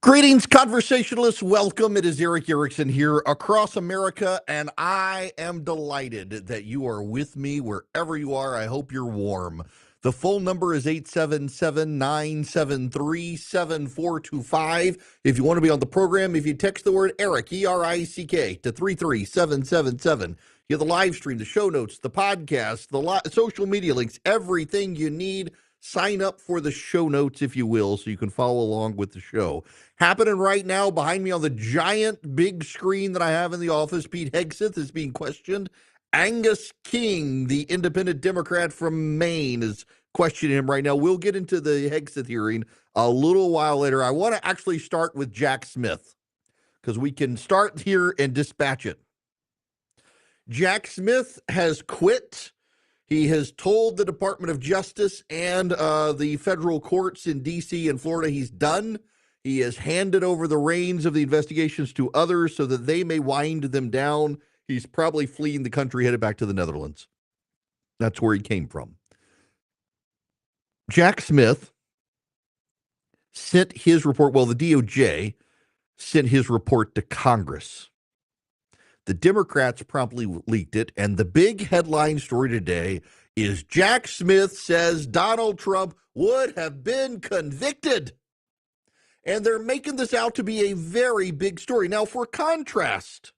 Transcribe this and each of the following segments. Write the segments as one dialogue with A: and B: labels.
A: Greetings, conversationalists. Welcome. It is Erick Erickson here across America, and I am delighted that you are with me wherever you are. I hope you're warm. The phone number is 877-973-7425. If you want to be on the program, if you text the word Erick, E-R-I-C-K, to 33777. You have the live stream, the show notes, the podcast, the social media links, everything you need. Sign up for the show notes, if you will, so you can follow along with the show. Happening right now behind me on the giant big screen that I have in the office, Pete Hegseth is being questioned. Angus King, the independent Democrat from Maine, is questioning him right now. We'll get into the Hegseth hearing a little while later. I want to actually start with Jack Smith because we can start here and dispatch it. Jack Smith has quit. He has told the Department of Justice and the federal courts in D.C. and Florida he's done. He has handed over the reins of the investigations to others so that they may wind them down. He's probably fleeing the country, headed back to the Netherlands. That's where he came from. Jack Smith sent his report, well, the DOJ sent his report to Congress. The Democrats promptly leaked it, and the big headline story today is Jack Smith says Donald Trump would have been convicted. And they're making this out to be a very big story. Now, for contrast,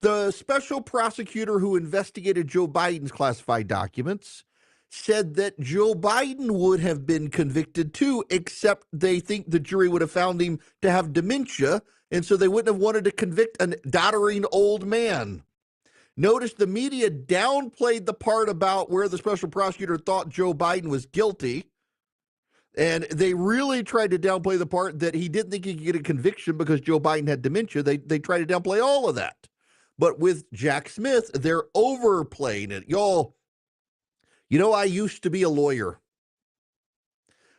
A: the special prosecutor who investigated Joe Biden's classified documents said that Joe Biden would have been convicted too, except they think the jury would have found him to have dementia, and so they wouldn't have wanted to convict a doddering old man. Notice the media downplayed the part about where the special prosecutor thought Joe Biden was guilty, and they really tried to downplay the part that he didn't think he could get a conviction because Joe Biden had dementia. They tried to downplay all of that. But with Jack Smith, they're overplaying it. Y'all, you know, I used to be a lawyer.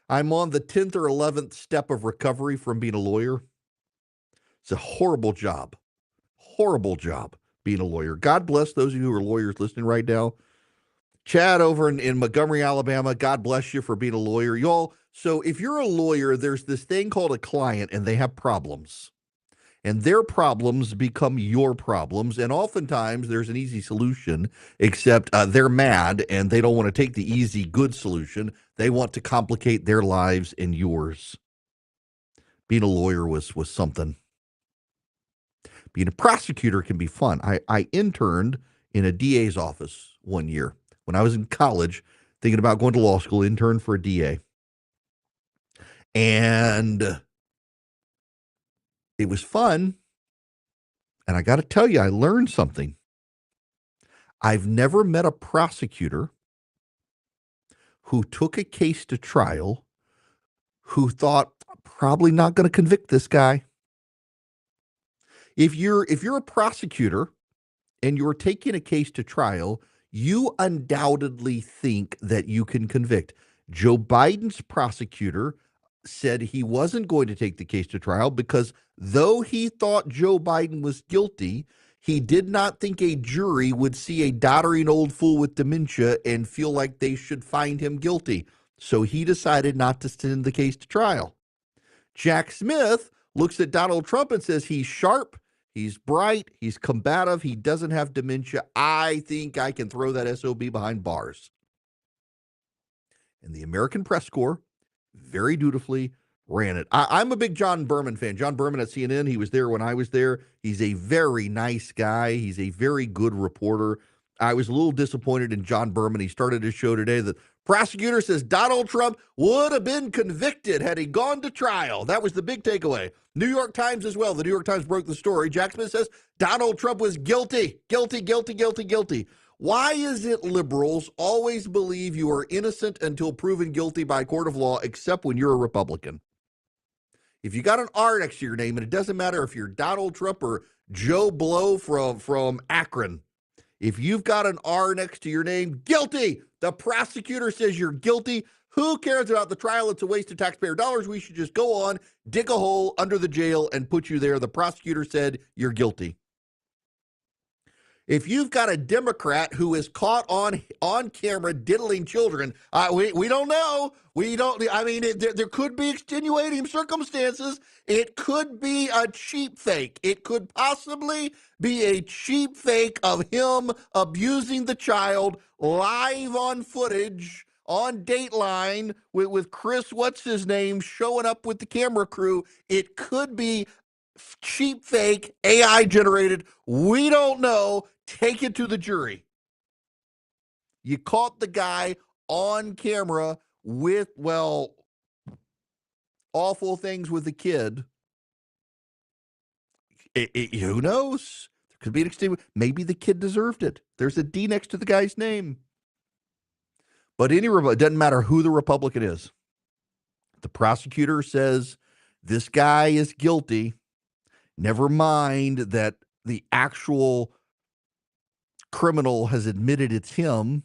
A: I'm on the 10th or 11th step of recovery from being a lawyer. It's a horrible job being a lawyer. God bless those of you who are lawyers listening right now. Chad over in Montgomery, Alabama, God bless you for being a lawyer. Y'all, so if you're a lawyer, there's this thing called a client, and they have problems. And their problems become your problems. And oftentimes there's an easy solution, except they're mad and they don't want to take the easy, good solution. They want to complicate their lives and yours. Being a lawyer was something. Being a prosecutor can be fun. I interned in a DA's office one year when I was in college, thinking about going to law school, interned for a DA. And it was fun. And I got to tell you, I learned something. I've never met a prosecutor who took a case to trial who thought, probably not going to convict this guy. If you're a prosecutor and you're taking a case to trial, you undoubtedly think that you can convict. Joe Biden's prosecutor said he wasn't going to take the case to trial because though he thought Joe Biden was guilty, he did not think a jury would see a doddering old fool with dementia and feel like they should find him guilty. So he decided not to send the case to trial. Jack Smith looks at Donald Trump and says he's sharp, he's bright, he's combative, he doesn't have dementia. I think I can throw that SOB behind bars. And the American Press Corps very dutifully ran it. I'm a big John Berman fan. John Berman at CNN, he was there when I was there. He's a very nice guy. He's a very good reporter. I was a little disappointed in John Berman. He started his show today. The prosecutor says Donald Trump would have been convicted had he gone to trial. That was the big takeaway. New York Times as well. The New York Times broke the story. Jack Smith says Donald Trump was guilty. Guilty. Why is it liberals always believe you are innocent until proven guilty by a court of law, except when you're a Republican? If you got an R next to your name, and it doesn't matter if you're Donald Trump or Joe Blow from Akron, if you've got an R next to your name, guilty. The prosecutor says you're guilty. Who cares about the trial? It's a waste of taxpayer dollars. We should just go on, dig a hole under the jail, and put you there. The prosecutor said you're guilty. If you've got a Democrat who is caught on camera diddling children, we don't know. We don't. I mean, there could be extenuating circumstances. It could be a cheap fake. It could possibly be a cheap fake of him abusing the child live on footage on Dateline with Chris, what's his name, showing up with the camera crew. It could be cheap fake, AI generated. We don't know. Take it to the jury. You caught the guy on camera with, well, awful things with the kid. Who knows? There could be an extent. Maybe the kid deserved it. There's a D next to the guy's name. But it doesn't matter who the Republican is. The prosecutor says this guy is guilty. Never mind that the actual criminal has admitted it's him.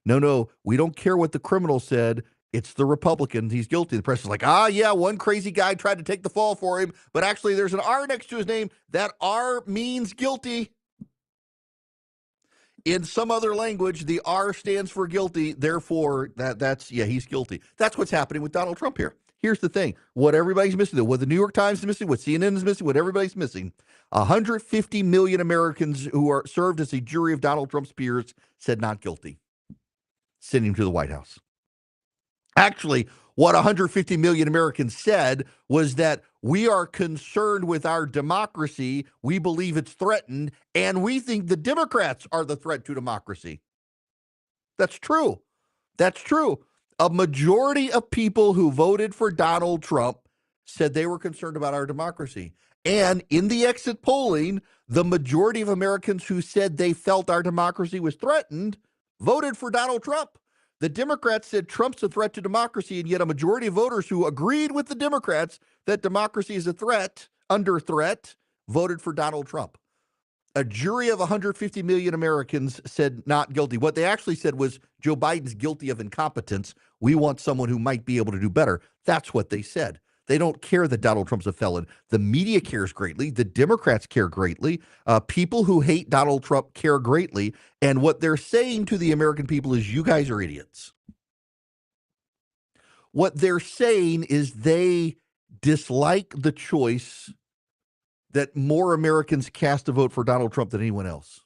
A: No, we don't care what the criminal said. It's the Republican. He's guilty. The press is like, yeah, one crazy guy tried to take the fall for him, but actually there's an R next to his name. That R means guilty. In some other language, the R stands for guilty. Therefore, he's guilty. That's what's happening with Donald Trump here. Here's the thing. What everybody's missing, what the New York Times is missing, what CNN is missing, what everybody's missing, 150 million Americans who are served as a jury of Donald Trump's peers said not guilty. Send him to the White House. Actually, what 150 million Americans said was that we are concerned with our democracy, we believe it's threatened, and we think the Democrats are the threat to democracy. That's true. That's true. A majority of people who voted for Donald Trump said they were concerned about our democracy. And in the exit polling, the majority of Americans who said they felt our democracy was threatened voted for Donald Trump. The Democrats said Trump's a threat to democracy, and yet a majority of voters who agreed with the Democrats that democracy is a threat, under threat, voted for Donald Trump. A jury of 150 million Americans said not guilty. What they actually said was Joe Biden's guilty of incompetence. We want someone who might be able to do better. That's what they said. They don't care that Donald Trump's a felon. The media cares greatly. The Democrats care greatly. People who hate Donald Trump care greatly. And what they're saying to the American people is, you guys are idiots. What they're saying is they dislike the choice that more Americans cast a vote for Donald Trump than anyone else.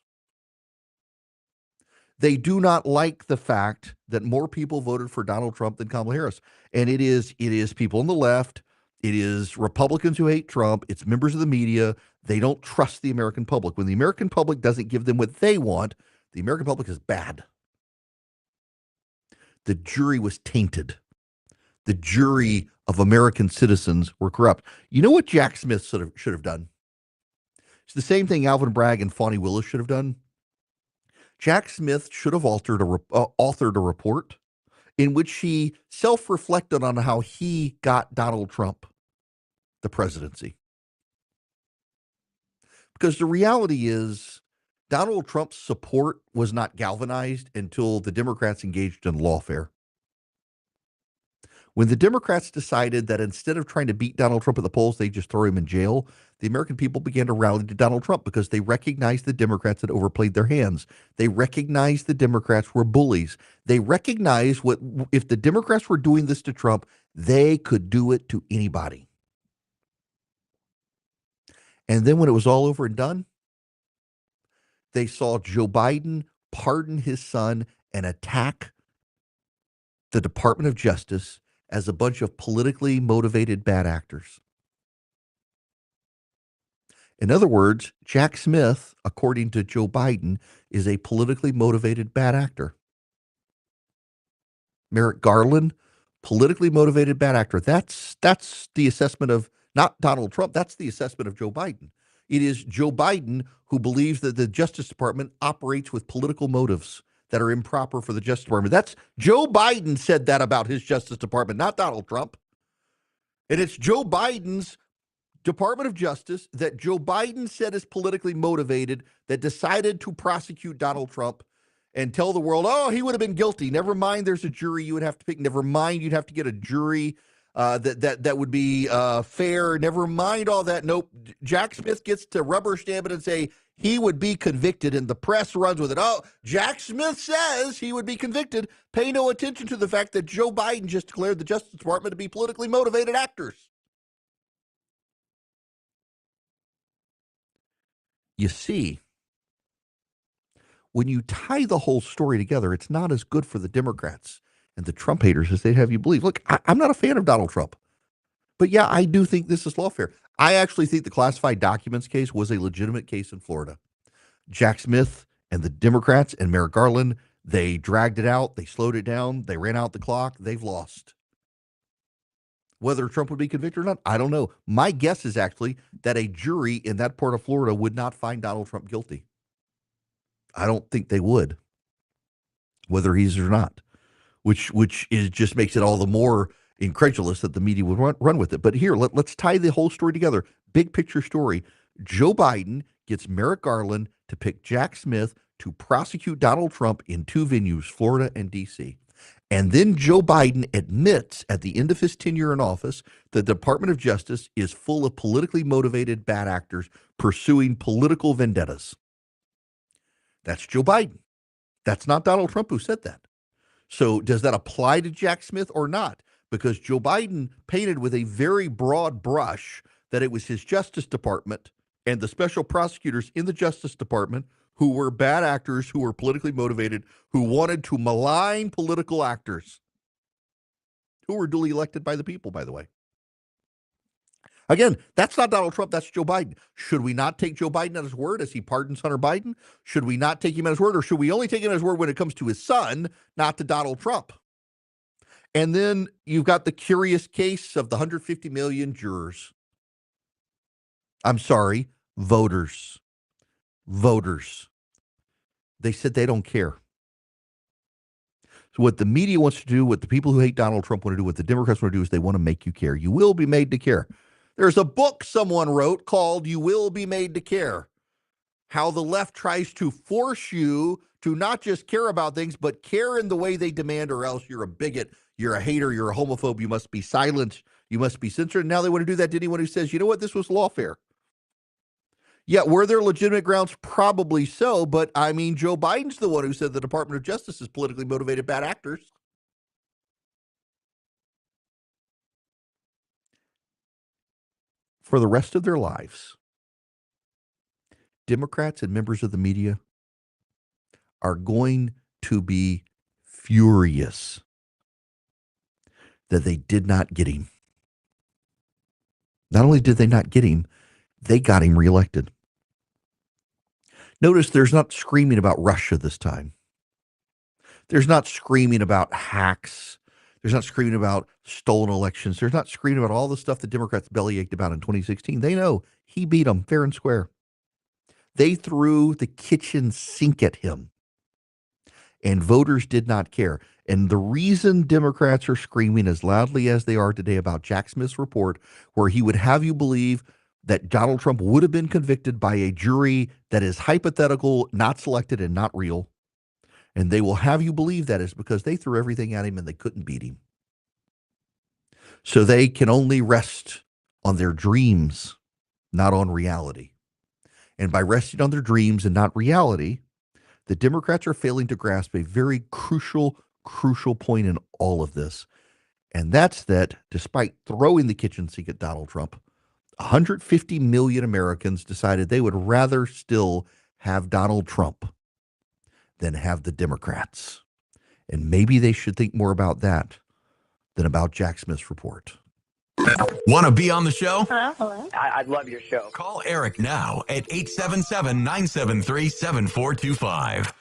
A: They do not like the fact that more people voted for Donald Trump than Kamala Harris. And it is people on the left. It is Republicans who hate Trump. It's members of the media. They don't trust the American public. When the American public doesn't give them what they want, the American public is bad. The jury was tainted. The jury of American citizens were corrupt. You know what Jack Smith should have done? It's the same thing Alvin Bragg and Fani Willis should have done. Jack Smith should have authored a report in which he self-reflected on how he got Donald Trump the presidency. Because the reality is, Donald Trump's support was not galvanized until the Democrats engaged in lawfare. When the Democrats decided that instead of trying to beat Donald Trump at the polls, they just throw him in jail, the American people began to rally to Donald Trump because they recognized the Democrats had overplayed their hands. They recognized the Democrats were bullies. They recognized if the Democrats were doing this to Trump, they could do it to anybody. And then when it was all over and done, they saw Joe Biden pardon his son and attack the Department of Justice as a bunch of politically motivated bad actors. In other words, Jack Smith, according to Joe Biden, is a politically motivated bad actor. Merrick Garland, politically motivated bad actor. That's the assessment of not Donald Trump. That's the assessment of Joe Biden. It is Joe Biden who believes that the Justice Department operates with political motives that are improper for the Justice Department. That's Joe Biden said that about his Justice Department, not Donald Trump. And it's Joe Biden's Department of Justice that Joe Biden said is politically motivated that decided to prosecute Donald Trump and tell the world, oh, he would have been guilty. Never mind, there's a jury you would have to pick. Never mind, you'd have to get a jury that would be fair. Never mind all that. Nope. Jack Smith gets to rubber stamp it and say he would be convicted, and the press runs with it. Oh, Jack Smith says he would be convicted. Pay no attention to the fact that Joe Biden just declared the Justice Department to be politically motivated actors. You see, when you tie the whole story together, it's not as good for the Democrats and the Trump haters as they'd have you believe. Look, I'm not a fan of Donald Trump, but yeah, I do think this is lawfare. I actually think the classified documents case was a legitimate case in Florida. Jack Smith and the Democrats and Merrick Garland, they dragged it out, they slowed it down, they ran out the clock, they've lost. Whether Trump would be convicted or not, I don't know. My guess is actually that a jury in that part of Florida would not find Donald Trump guilty. I don't think they would, whether he's or not, which is just makes it all the more incredulous that the media would run with it. But here, let's tie the whole story together. Big picture story. Joe Biden gets Merrick Garland to pick Jack Smith to prosecute Donald Trump in two venues, Florida and D.C. And then Joe Biden admits at the end of his tenure in office, the Department of Justice is full of politically motivated bad actors pursuing political vendettas. That's Joe Biden. That's not Donald Trump who said that. So does that apply to Jack Smith or not? Because Joe Biden painted with a very broad brush that it was his Justice Department and the special prosecutors in the Justice Department who were bad actors, who were politically motivated, who wanted to malign political actors, who were duly elected by the people, by the way. Again, that's not Donald Trump, that's Joe Biden. Should we not take Joe Biden at his word as he pardons Hunter Biden? Should we not take him at his word, or should we only take him at his word when it comes to his son, not to Donald Trump? And then you've got the curious case of the 150 million jurors. I'm sorry, voters. Voters. They said they don't care. So what the media wants to do, what the people who hate Donald Trump want to do, what the Democrats want to do is they want to make you care. You will be made to care. There's a book someone wrote called You Will Be Made to Care. How the left tries to force you to not just care about things, but care in the way they demand, or else you're a bigot, you're a hater, you're a homophobe, you must be silenced, you must be censored. And now they want to do that to anyone who says, you know what, this was lawfare. Yeah, were there legitimate grounds? Probably so, but I mean, Joe Biden's the one who said the Department of Justice is politically motivated bad actors. For the rest of their lives, Democrats and members of the media are going to be furious that they did not get him. Not only did they not get him, they got him reelected. Notice there's not screaming about Russia this time. There's not screaming about hacks. There's not screaming about stolen elections. There's not screaming about all the stuff the Democrats bellyached about in 2016. They know he beat them fair and square. They threw the kitchen sink at him, and voters did not care. And the reason Democrats are screaming as loudly as they are today about Jack Smith's report, where he would have you believe that Donald Trump would have been convicted by a jury that is hypothetical, not selected, and not real, and they will have you believe that is because they threw everything at him and they couldn't beat him. So they can only rest on their dreams, not on reality. And by resting on their dreams and not reality, the Democrats are failing to grasp a very crucial point in all of this. And that's that despite throwing the kitchen sink at Donald Trump, 150 million Americans decided they would rather still have Donald Trump than have the Democrats. And maybe they should think more about that than about Jack Smith's report.
B: Want to be on the show?
C: Hello.
D: I'd love your show.
B: Call Eric now at 877-973-7425.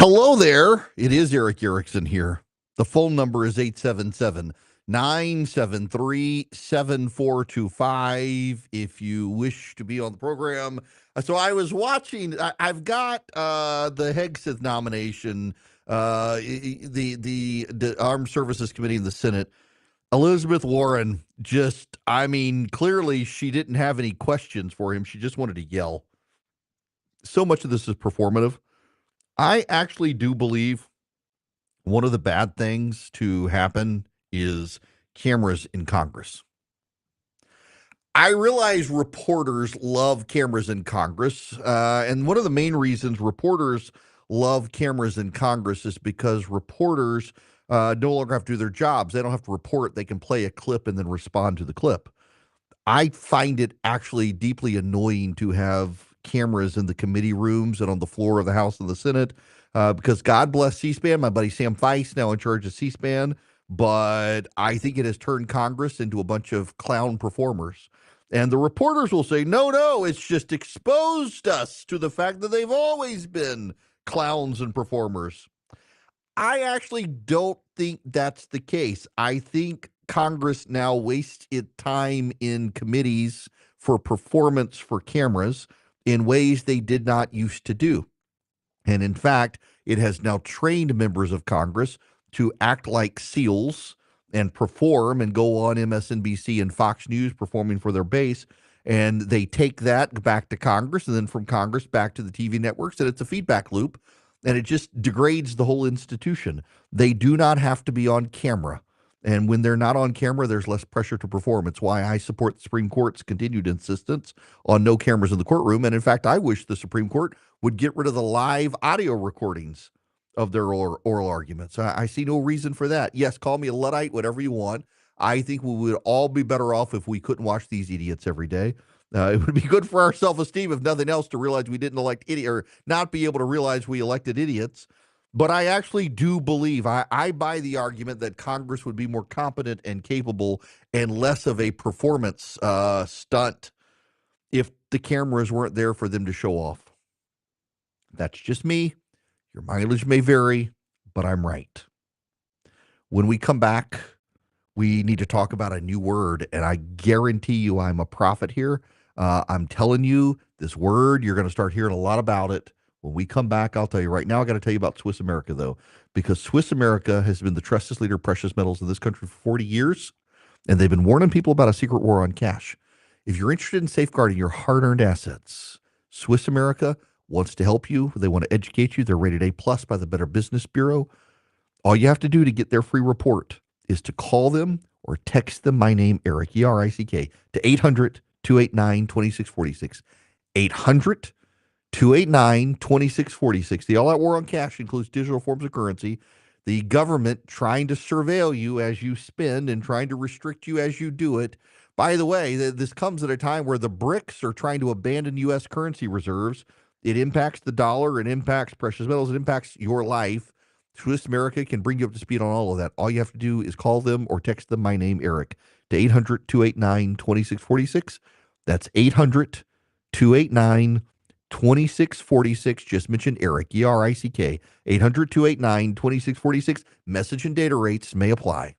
A: Hello there. It is Erick Erickson here. The phone number is 877-973-7425 if you wish to be on the program. So I was watching, I've got the Hegseth nomination, the Armed Services Committee in the Senate. Elizabeth Warren clearly she didn't have any questions for him. She just wanted to yell. So much of this is performative. I actually do believe one of the bad things to happen is cameras in Congress. I realize reporters love cameras in Congress. And one of the main reasons reporters love cameras in Congress is because reporters no longer have to do their jobs. They don't have to report. They can play a clip and then respond to the clip. I find it actually deeply annoying to have cameras in the committee rooms and on the floor of the House and the Senate because God bless C-SPAN. My buddy Sam Feist now in charge of C-SPAN, but I think it has turned Congress into a bunch of clown performers. And the reporters will say, no, it's just exposed us to the fact that they've always been clowns and performers. I actually don't think that's the case. I think Congress now wastes its time in committees for performance for cameras in ways they did not used to do. And in fact, it has now trained members of Congress to act like SEALs and perform and go on MSNBC and Fox News performing for their base. And they take that back to Congress and then from Congress back to the TV networks. And it's a feedback loop. And it just degrades the whole institution. They do not have to be on camera. And when they're not on camera, there's less pressure to perform. It's why I support the Supreme Court's continued insistence on no cameras in the courtroom. And in fact, I wish the Supreme Court would get rid of the live audio recordings of their oral arguments. I see no reason for that. Yes, call me a Luddite, whatever you want. I think we would all be better off if we couldn't watch these idiots every day. It would be good for our self-esteem, if nothing else, to realize we didn't elect idiot or not be able to realize we elected idiots. But I actually do believe I buy the argument that Congress would be more competent and capable and less of a performance stunt if the cameras weren't there for them to show off. That's just me. Your mileage may vary, but I'm right. When we come back, we need to talk about a new word, and I guarantee you I'm a prophet here. I'm telling you, this word, you're going to start hearing a lot about it. When we come back, I'll tell you right now. I got to tell you about Swiss America, though, because Swiss America has been the trusted leader of precious metals in this country for 40 years, and they've been warning people about a secret war on cash. If you're interested in safeguarding your hard-earned assets, Swiss America wants to help you. They want to educate you. They're rated A+ by the Better Business Bureau. All you have to do to get their free report is to call them or text them my name, Erick, E-R-I-C-K, to 800-289-2646. 800-289-2646. The all-out war on cash includes digital forms of currency, the government trying to surveil you as you spend and trying to restrict you as you do it. By the way, this comes at a time where the BRICS are trying to abandon U.S. currency reserves. It impacts the dollar, it impacts precious metals, it impacts your life. Swiss America can bring you up to speed on all of that. All you have to do is call them or text them my name, Erick, to 800-289-2646. That's 800-289-2646. Just mention Erick, E-R-I-C-K, 800-289-2646. Message and data rates may apply.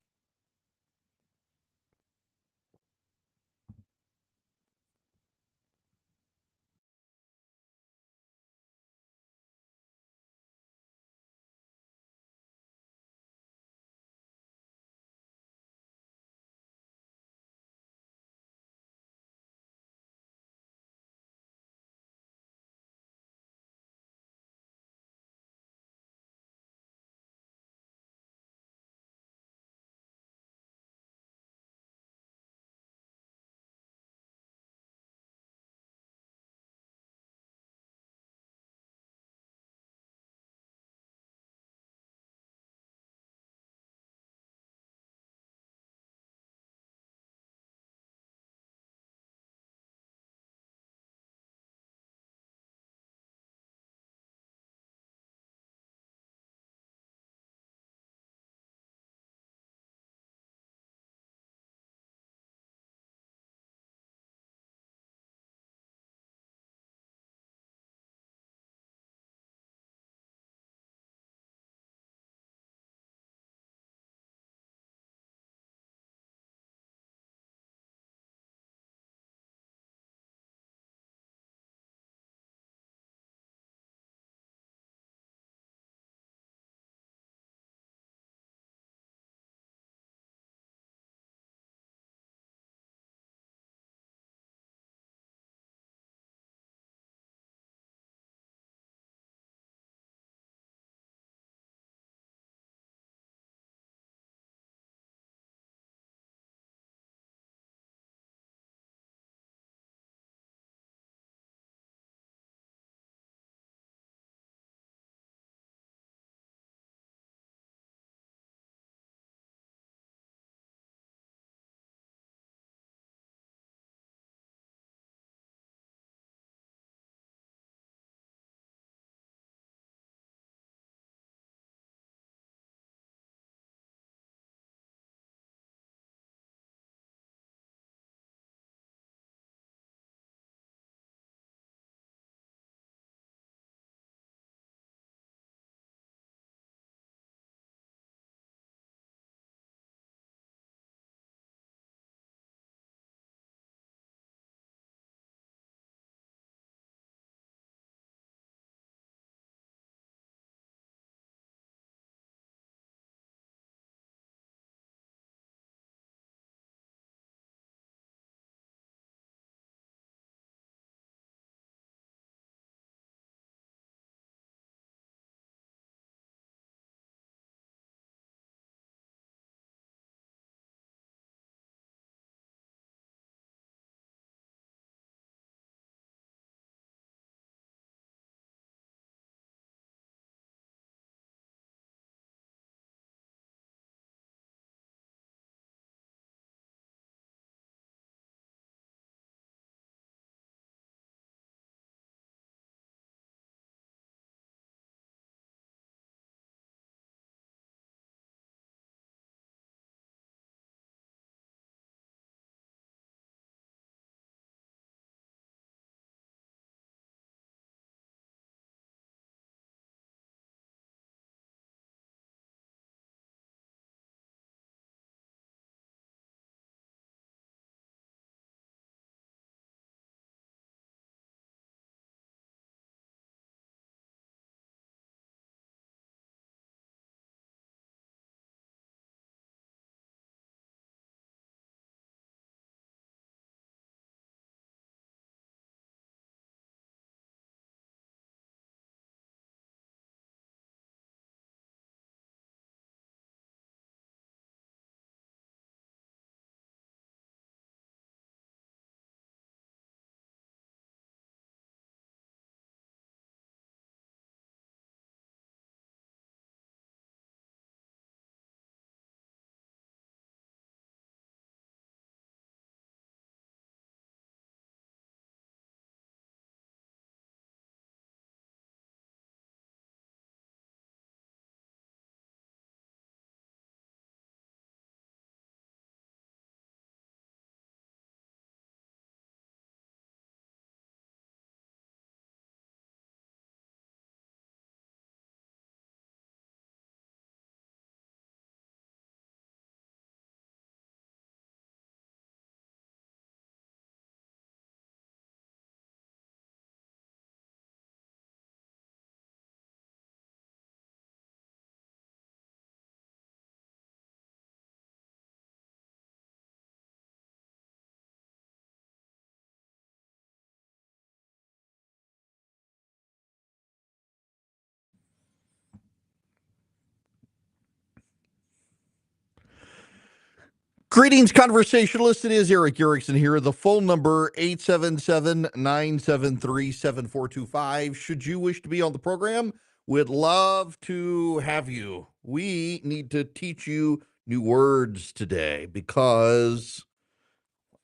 A: Greetings, conversationalists. It is Erick Erickson here. The phone number, 877-973-7425. Should you wish to be on the program, we'd love to have you. We need to teach you new words today because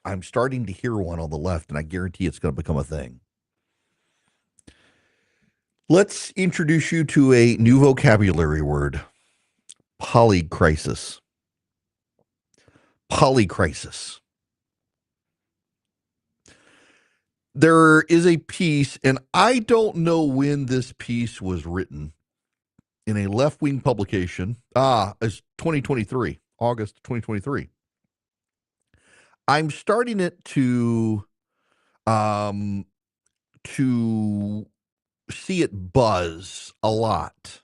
A: I'm starting to hear one on the left, and I guarantee it's going to become a thing. Let's introduce you to a new vocabulary word, polycrisis. Polycrisis. There is a piece, and I don't know when this piece was written, in a left-wing publication. It's 2023, August 2023. I'm starting it to see it buzz a lot.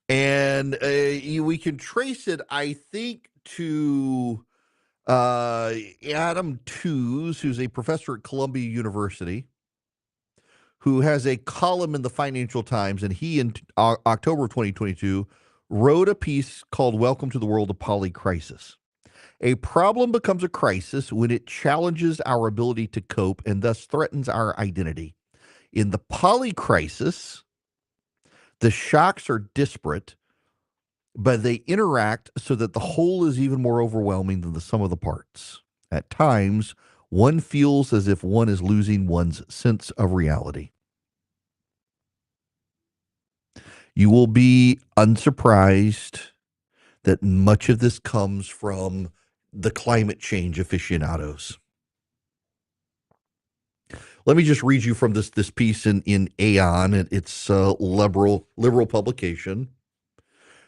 A: And we can trace it, I think, to Adam Tooze, who's a professor at Columbia University, who has a column in the Financial Times, and he, in October of 2022, wrote a piece called Welcome to the World of Polycrisis. A problem becomes a crisis when it challenges our ability to cope and thus threatens our identity. In the polycrisis, the shocks are disparate, but they interact so that the whole is even more overwhelming than the sum of the parts. At times, one feels as if one is losing one's sense of reality. You will be unsurprised that much of this comes from the climate change aficionados. Let me just read you from this piece in Aeon. It's a liberal publication.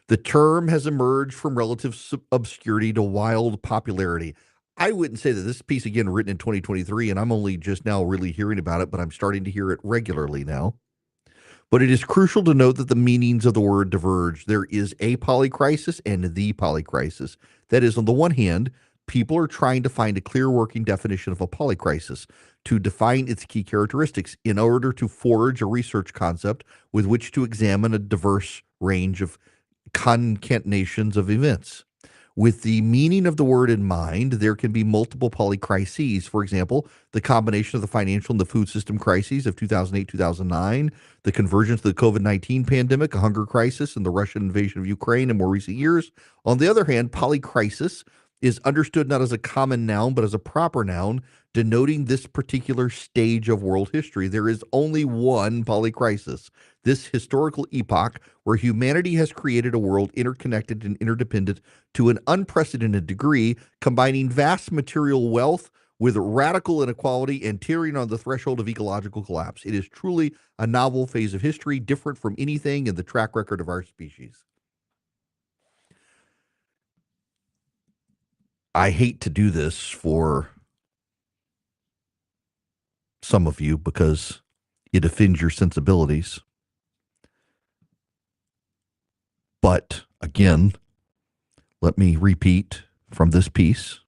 A: The term has emerged from relative obscurity to wild popularity. I wouldn't say that this piece, again, written in 2023, and I'm only just now really hearing about it, but I'm starting to hear it regularly now. But it is crucial to note that the meanings of the word diverge. There is a polycrisis and the polycrisis. That is, on the one hand, people are trying to find a clear working definition of a polycrisis to define its key characteristics in order to forge a research concept with which to examine a diverse range of concatenations of events. With the meaning of the word in mind, there can be multiple polycrises. For example, the combination of the financial and the food system crises of 2008-2009, the convergence of the COVID-19 pandemic, a hunger crisis, and the Russian invasion of Ukraine in more recent years. On the other hand, polycrisis is understood not as a common noun, but as a proper noun, denoting this particular stage of world history. There is only one polycrisis, this historical epoch where humanity has created a world interconnected and interdependent to an unprecedented degree, combining vast material wealth with radical inequality and teetering on the threshold of ecological collapse. It is truly a novel phase of history, different from anything in the track record of our species. I hate to do this for some of you because it offends your sensibilities. But again, let me repeat from this piece.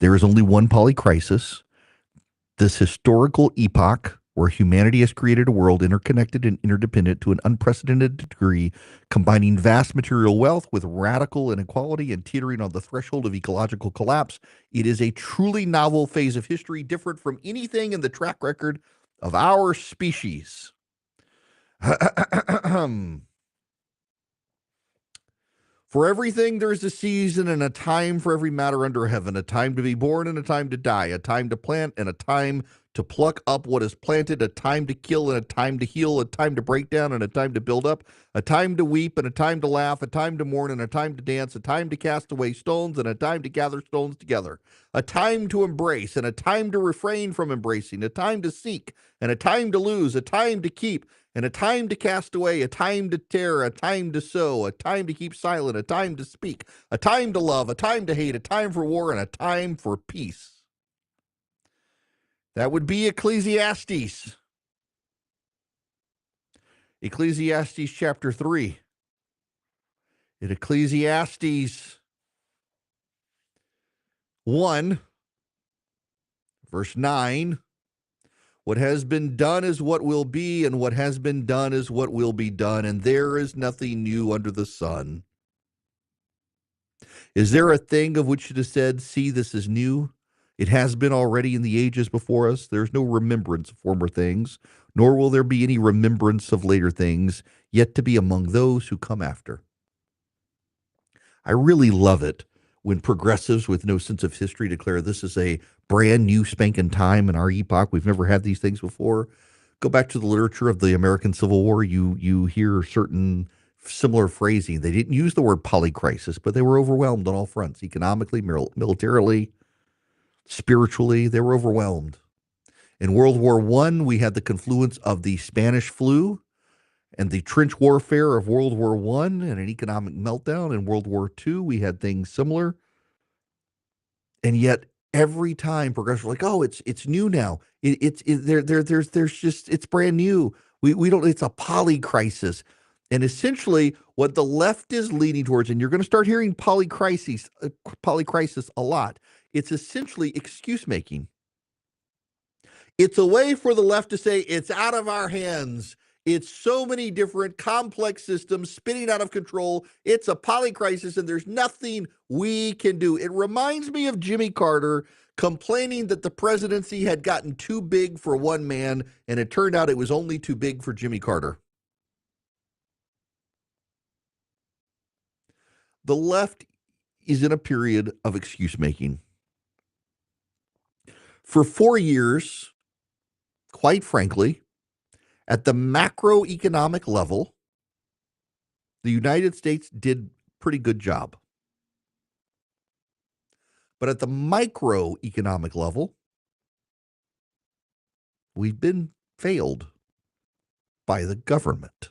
A: There is only one polycrisis, this historical epoch where humanity has created a world interconnected and interdependent to an unprecedented degree, combining vast material wealth with radical inequality and teetering on the threshold of ecological collapse. It is a truly novel phase of history, different from anything in the track record of our species. For everything there is a season and a time for every matter under heaven, a time to be born and a time to die, a time to plant and a time to pluck up what is planted, a time to kill and a time to heal, a time to break down and a time to build up, a time to weep and a time to laugh, a time to mourn and a time to dance, a time to cast away stones and a time to gather stones together, a time to embrace and a time to refrain from embracing, a time to seek and a time to lose, a time to keep and a time to cast away, a time to tear, a time to sow, a time to keep silent, a time to speak, a time to love, a time to hate, a time for war, and a time for peace. That would be Ecclesiastes. Ecclesiastes chapter 3. In Ecclesiastes 1, verse 9, what has been done is what will be, and what has been done is what will be done, and there is nothing new under the sun. Is there a thing of which it is said, see, this is new? It has been already in the ages before us. There's no remembrance of former things, nor will there be any remembrance of later things, yet to be among those who come after. I really love it when progressives with no sense of history declare this is a brand new spanking time in our epoch. We've never had these things before. Go back to the literature of the American Civil War. You hear certain similar phrasing. They didn't use the word polycrisis, but they were overwhelmed on all fronts, economically, militarily, spiritually. They were overwhelmed. In World War I, we had the confluence of the Spanish flu and the trench warfare of World War I and an economic meltdown. In World War II, we had things similar. And yet every time progressives are like, oh, it's new now. There's brand new. We don't, it's a polycrisis. And essentially what the left is leaning towards, and you're going to start hearing polycrisis a lot. It's essentially excuse making. It's a way for the left to say it's out of our hands. It's so many different complex systems spinning out of control. It's a polycrisis, and there's nothing we can do. It reminds me of Jimmy Carter complaining that the presidency had gotten too big for one man, and it turned out it was only too big for Jimmy Carter. The left is in a period of excuse making. For 4 years, quite frankly, at the macroeconomic level, the United States did a pretty good job. But at the microeconomic level, we've been failed by the government.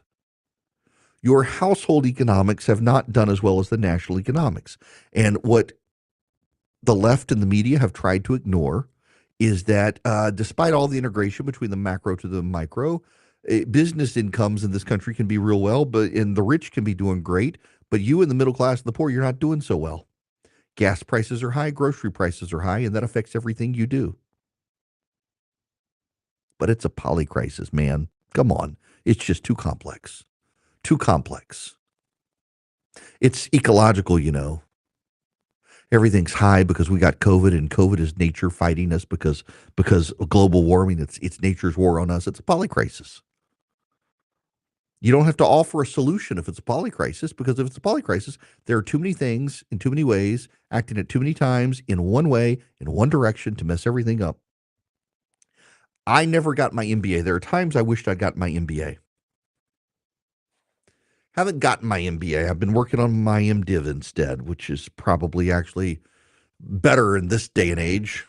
A: Your household economics have not done as well as the national economics. And what the left and the media have tried to ignore is that despite all the integration between the macro to the micro, business incomes in this country can be real well, and the rich can be doing great, but you in the middle class and the poor, you're not doing so well. Gas prices are high, grocery prices are high, and that affects everything you do. But it's a polycrisis, man. Come on. It's just too complex. Too complex. It's ecological, you know. Everything's high because we got COVID, and COVID is nature fighting us because of global warming. It's nature's war on us. It's a polycrisis. You don't have to offer a solution if it's a polycrisis, because if it's a polycrisis, there are too many things in too many ways, acting at too many times in one way, in one direction to mess everything up. I never got my MBA. There are times I wished I got my MBA. Haven't gotten my MBA. I've been working on my MDiv instead, which is probably actually better in this day and age.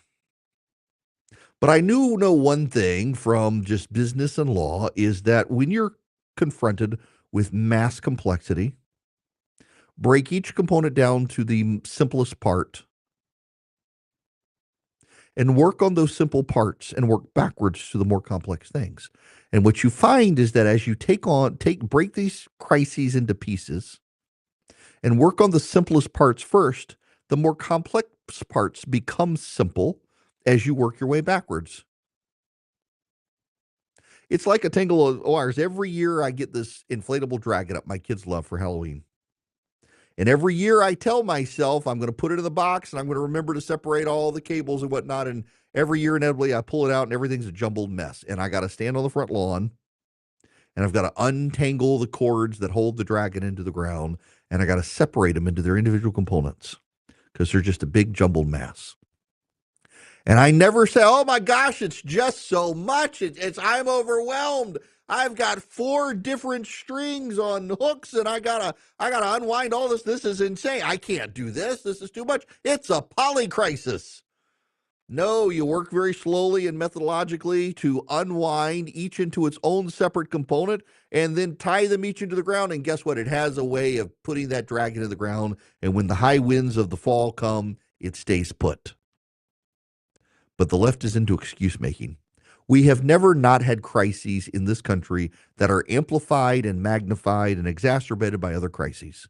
A: But I know one thing from just business and law is that when you're confronted with mass complexity, break each component down to the simplest part and work on those simple parts and work backwards to the more complex things. And what you find is that as you break these crises into pieces and work on the simplest parts first, the more complex parts become simple as you work your way backwards. It's like a tangle of wires. Every year I get this inflatable dragon up my kids love for Halloween. And every year I tell myself I'm going to put it in the box and I'm going to remember to separate all the cables and whatnot. And every year inevitably I pull it out and everything's a jumbled mess. And I got to stand on the front lawn and I've got to untangle the cords that hold the dragon into the ground. And I got to separate them into their individual components because they're just a big jumbled mass. And I never say, oh my gosh, it's just so much. I'm overwhelmed. I've got 4 different strings on hooks and I gotta unwind all this. This is insane. I can't do this. This is too much. It's a polycrisis. No, you work very slowly and methodologically to unwind each into its own separate component and then tie them each into the ground. And guess what? It has a way of putting that dragon in the ground. And when the high winds of the fall come, it stays put. But the left is into excuse making. We have never not had crises in this country that are amplified and magnified and exacerbated by other crises.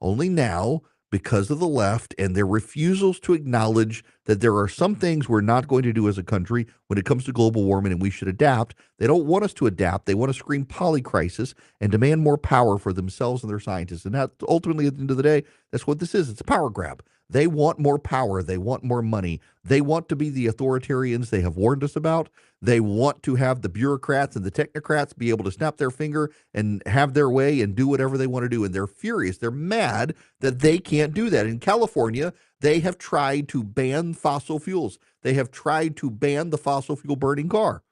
A: Only now, because of the left and their refusals to acknowledge that there are some things we're not going to do as a country when it comes to global warming and we should adapt. They don't want us to adapt. They want to scream polycrisis and demand more power for themselves and their scientists. And that ultimately, at the end of the day, that's what this is. It's a power grab. They want more power. They want more money. They want to be the authoritarians they have warned us about. They want to have the bureaucrats and the technocrats be able to snap their finger and have their way and do whatever they want to do. And they're furious. They're mad that they can't do that. In California, they have tried to ban fossil fuels. They have tried to ban the fossil fuel burning car.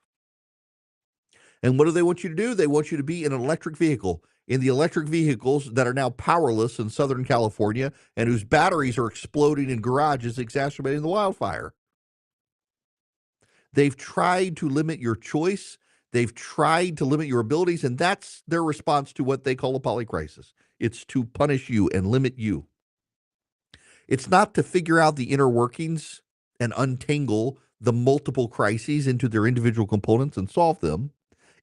A: And what do they want you to do? They want you to be in an electric vehicle. In the electric vehicles that are now powerless in Southern California and whose batteries are exploding in garages, exacerbating the wildfire. They've tried to limit your choice. They've tried to limit your abilities, and that's their response to what they call a polycrisis. It's to punish you and limit you. It's not to figure out the inner workings and untangle the multiple crises into their individual components and solve them.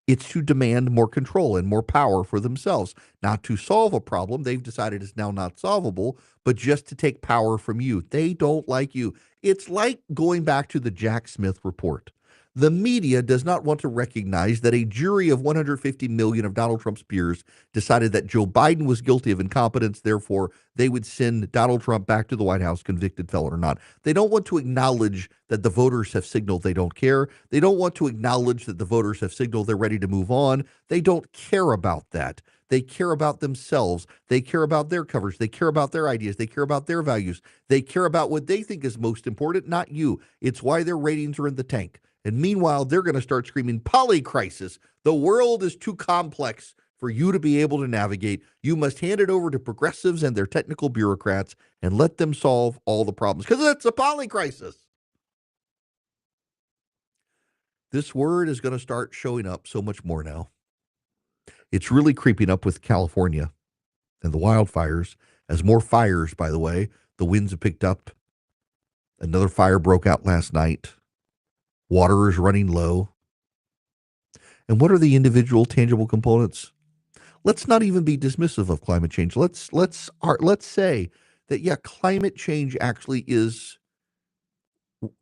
A: It's to demand more control and more power for themselves, not to solve a problem they've decided is now not solvable, but just to take power from you. They don't like you. It's like going back to the Jack Smith report. The media does not want to recognize that a jury of 150 million of Donald Trump's peers decided that Joe Biden was guilty of incompetence. Therefore, they would send Donald Trump back to the White House, convicted felon or not. They don't want to acknowledge that the voters have signaled they don't care. They don't want to acknowledge that the voters have signaled they're ready to move on. They don't care about that. They care about themselves. They care about their coverage. They care about their ideas. They care about their values. They care about what they think is most important, not you. It's why their ratings are in the tank. And meanwhile, they're going to start screaming, polycrisis. The world is too complex for you to be able to navigate. You must hand it over to progressives and their technical bureaucrats and let them solve all the problems, because it's a polycrisis. This word is going to start showing up so much more now. It's really creeping up with California and the wildfires. As more fires, by the way, the winds have picked up. Another fire broke out last night. Water is running low. And what are the individual tangible components? Let's not even be dismissive of climate change. Let's say that, climate change actually is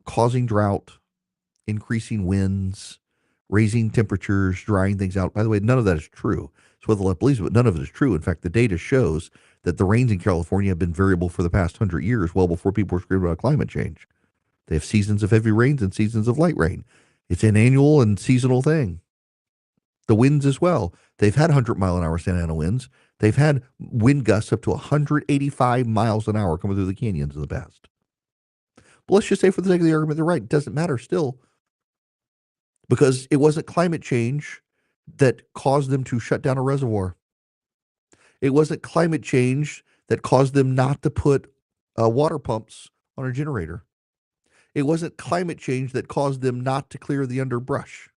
A: causing drought, increasing winds, raising temperatures, drying things out. By the way, none of that is true. It's whether the left believes it, but none of it is true. In fact, the data shows that the rains in California have been variable for the past 100 years, well before people were screaming about climate change. They have seasons of heavy rains and seasons of light rain. It's an annual and seasonal thing. The winds as well. They've had 100-mile-an-hour Santa Ana winds. They've had wind gusts up to 185 miles an hour coming through the canyons in the past. But let's just say, for the sake of the argument, they're right. It doesn't matter still, because it wasn't climate change that caused them to shut down a reservoir. It wasn't climate change that caused them not to put water pumps on a generator. It wasn't climate change that caused them not to clear the underbrush.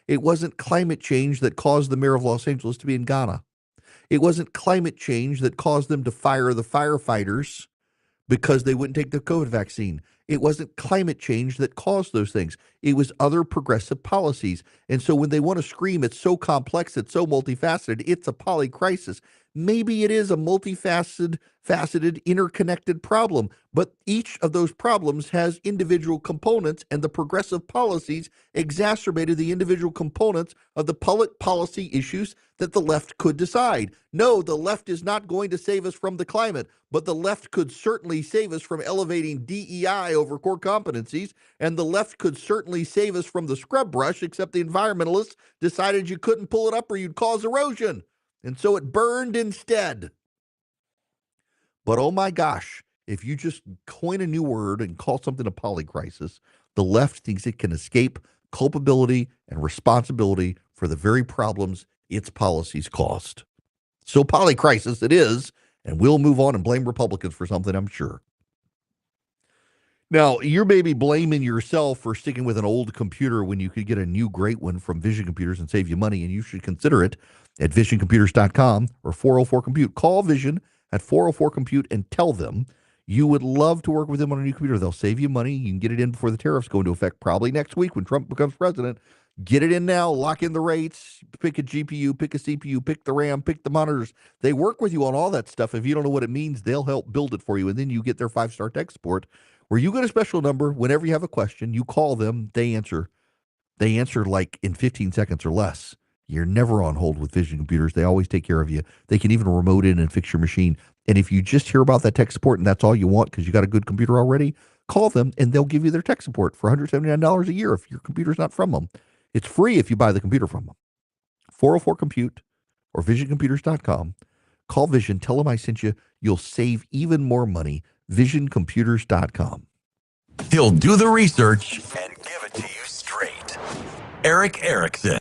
A: It wasn't climate change that caused the mayor of Los Angeles to be in Ghana. It wasn't climate change that caused them to fire the firefighters because they wouldn't take the COVID vaccine. It wasn't climate change that caused those things. It was other progressive policies. And so when they want to scream, it's so complex, it's so multifaceted, it's a polycrisis. Maybe it is a multifaceted, interconnected problem, but each of those problems has individual components, and the progressive policies exacerbated the individual components of the public policy issues that the left could decide. No, the left is not going to save us from the climate, but the left could certainly save us from elevating DEI over core competencies, and the left could certainly save us from the scrub brush, except the environmentalists decided you couldn't pull it up or you'd cause erosion. And so it burned instead. But oh my gosh, if you just coin a new word and call something a polycrisis, the left thinks it can escape culpability and responsibility for the very problems its policies caused. So polycrisis it is, and we'll move on and blame Republicans for something, I'm sure. Now, you're maybe blaming yourself for sticking with an old computer when you could get a new great one from Vision Computers and save you money, and you should consider it at visioncomputers.com or 404-COMPUTE. Call Vision at 404-COMPUTE and tell them you would love to work with them on a new computer. They'll save you money. You can get it in before the tariffs go into effect, probably next week when Trump becomes president. Get it in now, lock in the rates, pick a GPU, pick a CPU, pick the RAM, pick the monitors. They work with you on all that stuff. If you don't know what it means, they'll help build it for you. And then you get their 5-star tech support where you get a special number. Whenever you have a question, you call them, they answer. They answer like in 15 seconds or less. You're never on hold with Vision Computers. They always take care of you. They can even remote in and fix your machine. And if you just hear about that tech support and that's all you want because you got a good computer already, call them and they'll give you their tech support for $179 a year if your computer's not from them. It's free if you buy the computer from them. 404 Compute or visioncomputers.com. Call Vision. Tell them I sent you. You'll save even more money. Visioncomputers.com.
B: He'll do the research and give it to you straight. Erick Erickson.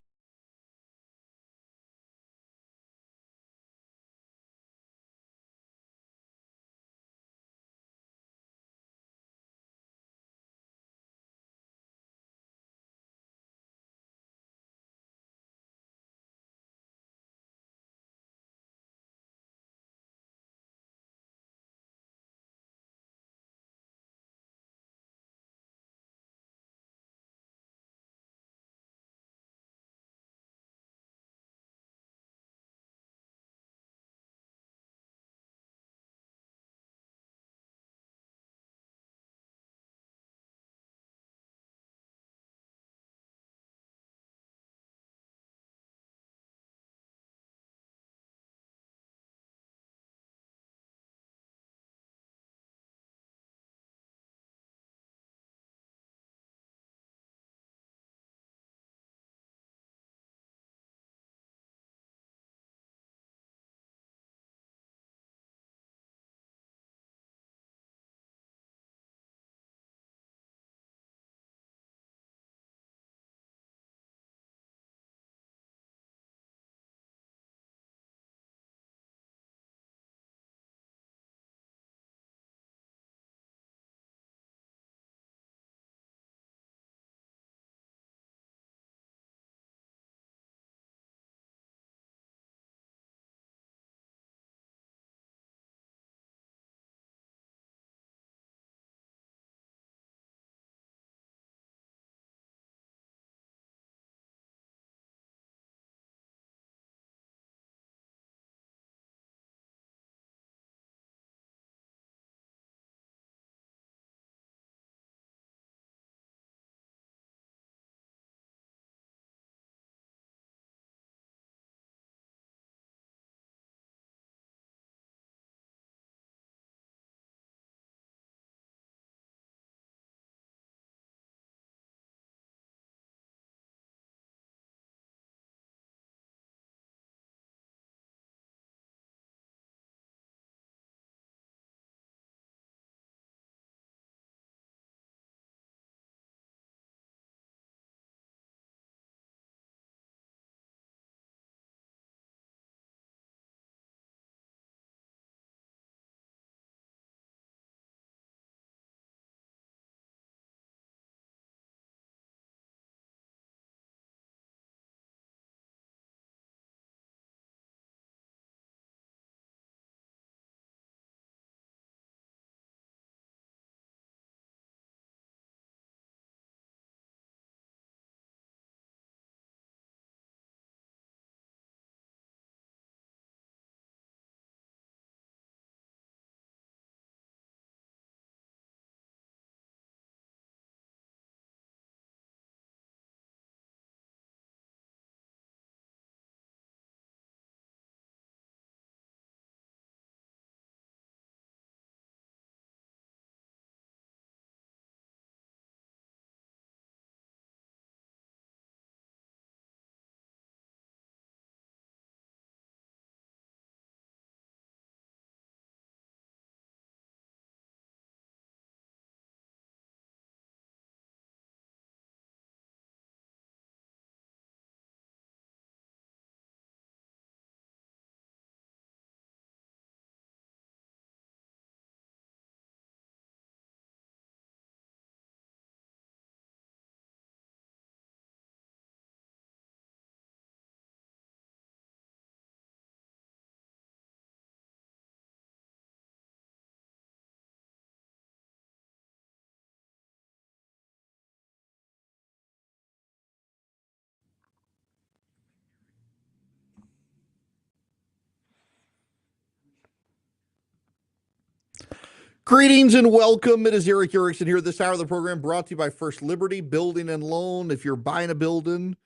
A: Greetings and welcome. It is Erick Erickson here. This hour of the program brought to you by First Liberty Building and Loan. If you're buying a building,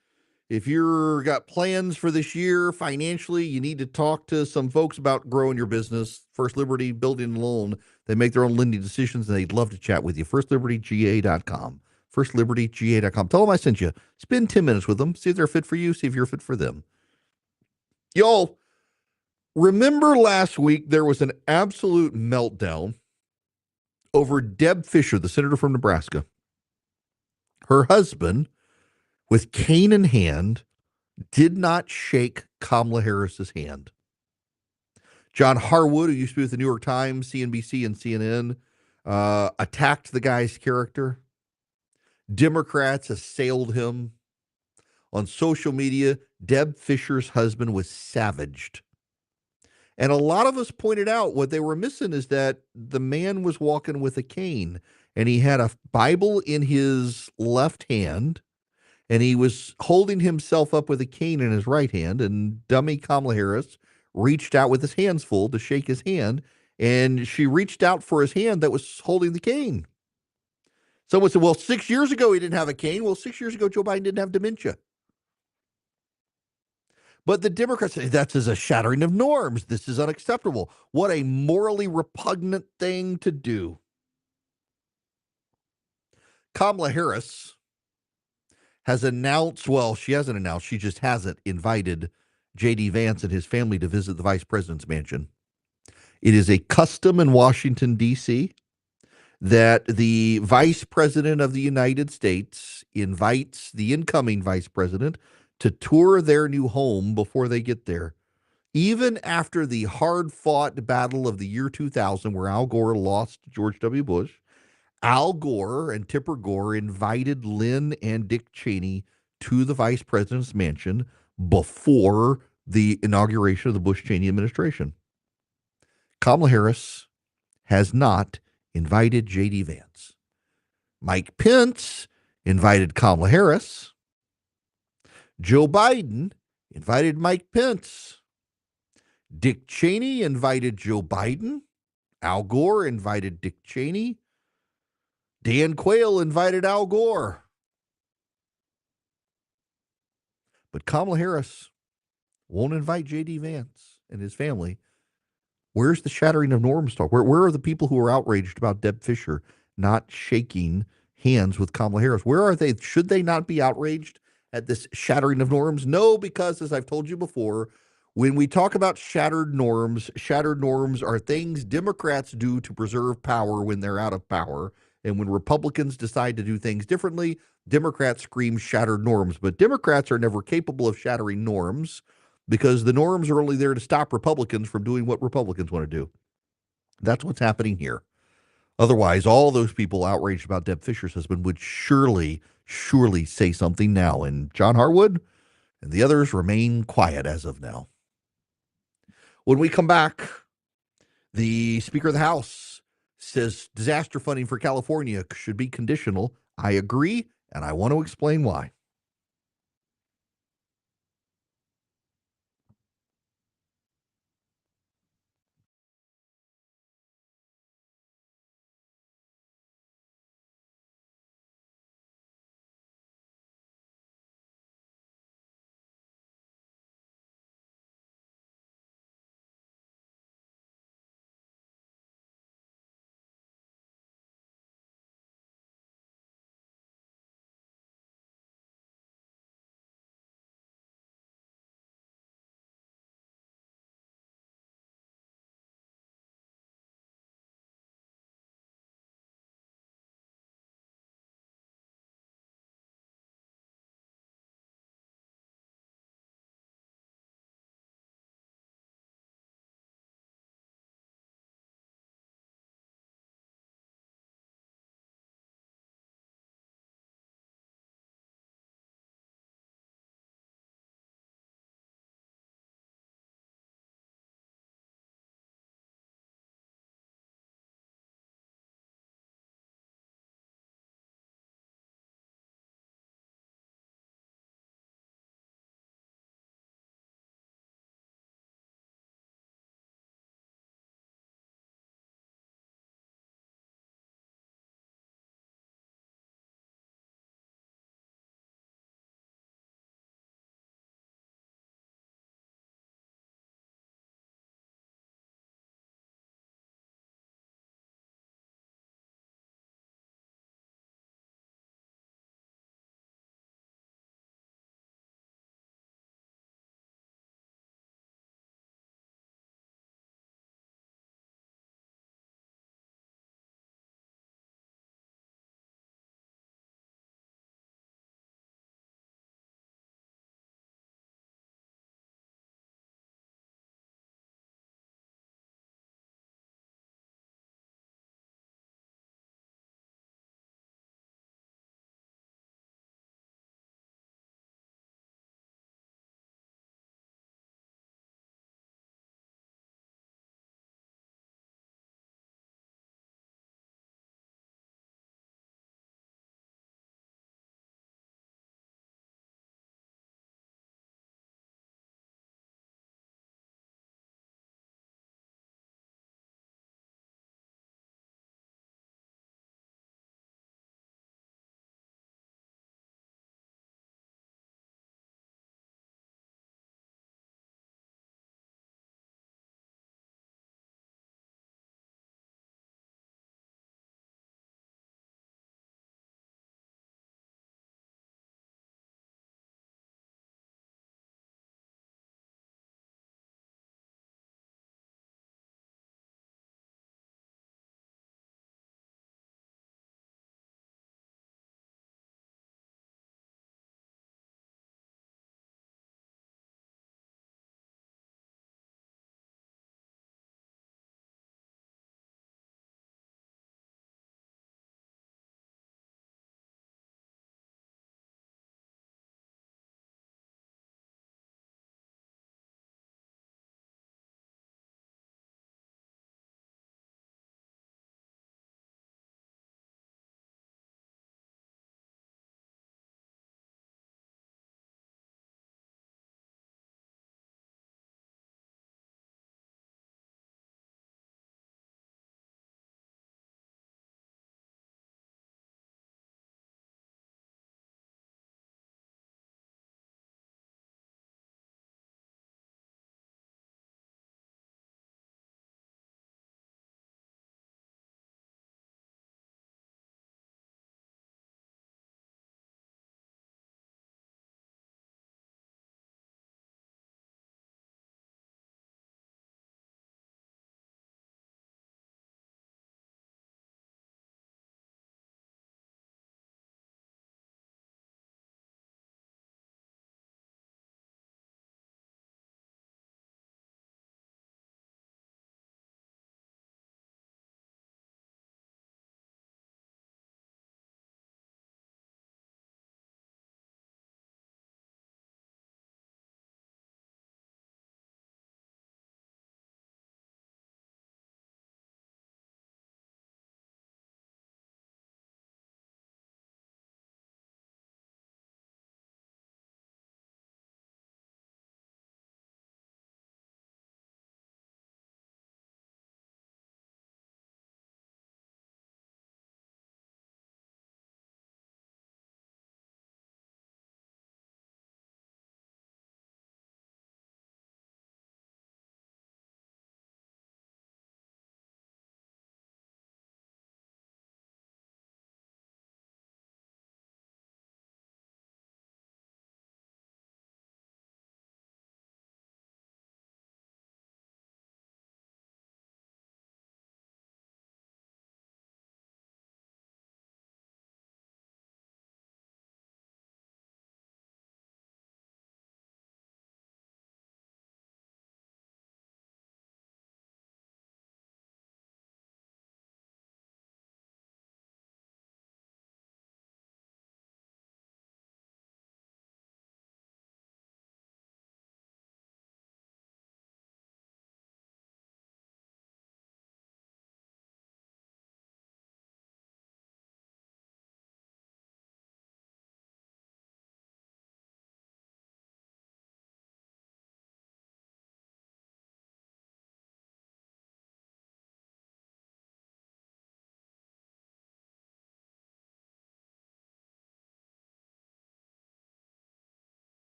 A: if you've got plans for this year financially, you need to talk to some folks about growing your business. First Liberty Building and Loan. They make their own lending decisions, and they'd love to chat with you. FirstLibertyGA.com. FirstLibertyGA.com. Tell them I sent you. Spend 10 minutes with them. See if they're fit for you. See if you're fit for them. Y'all, remember last week there was an absolute meltdown over Deb Fischer, the senator from Nebraska. Her husband, with cane in hand, did not shake Kamala Harris's hand. John Harwood, who used to be with the New York Times, CNBC, and CNN, attacked the guy's character. Democrats assailed him. On social media, Deb Fischer's husband was savaged. And a lot of us pointed out what they were missing is that the man was walking with a cane, and he had a Bible in his left hand, and he was holding himself up with a cane in his right hand, and dummy Kamala Harris reached out with his hands full to shake his hand, and she reached out for his hand that was holding the cane. Someone said, well, 6 years ago he didn't have a cane. Well, 6 years ago Joe Biden didn't have dementia. But the Democrats say that's a shattering of norms. This is unacceptable. What a morally repugnant thing to do. Kamala Harris has announced, well, she hasn't announced, she just hasn't invited J.D. Vance and his family to visit the vice president's mansion. It is a custom in Washington, D.C., that the vice president of the United States invites the incoming vice president to tour their new home before they get there. Even after the hard-fought battle of the year 2000, where Al Gore lost George W. Bush, Al Gore and Tipper Gore invited Lynn and Dick Cheney to the vice president's mansion before the inauguration of the Bush-Cheney administration. Kamala Harris has not invited J.D. Vance. Mike Pence invited Kamala Harris. Joe Biden invited Mike Pence. Dick Cheney invited Joe Biden. Al Gore invited Dick Cheney. Dan Quayle invited Al Gore. But Kamala Harris won't invite J.D. Vance and his family. Where's the shattering of norms talk? Where are the people who are outraged about Deb Fischer not shaking hands with Kamala Harris? Where are they? Should they not be outraged at this shattering of norms? No, because as I've told you before, when we talk about shattered norms are things Democrats do to preserve power when they're out of power. And when Republicans decide to do things differently, Democrats scream shattered norms. But Democrats are never capable of shattering norms because the norms are only there to stop Republicans from doing what Republicans want to do. That's what's happening here. Otherwise, all those people outraged about Deb Fischer's husband would surely say something now. And John Harwood and the others remain quiet as of now. When we come back, the Speaker of the House says disaster funding for California should be conditional. I agree, and I want to explain why.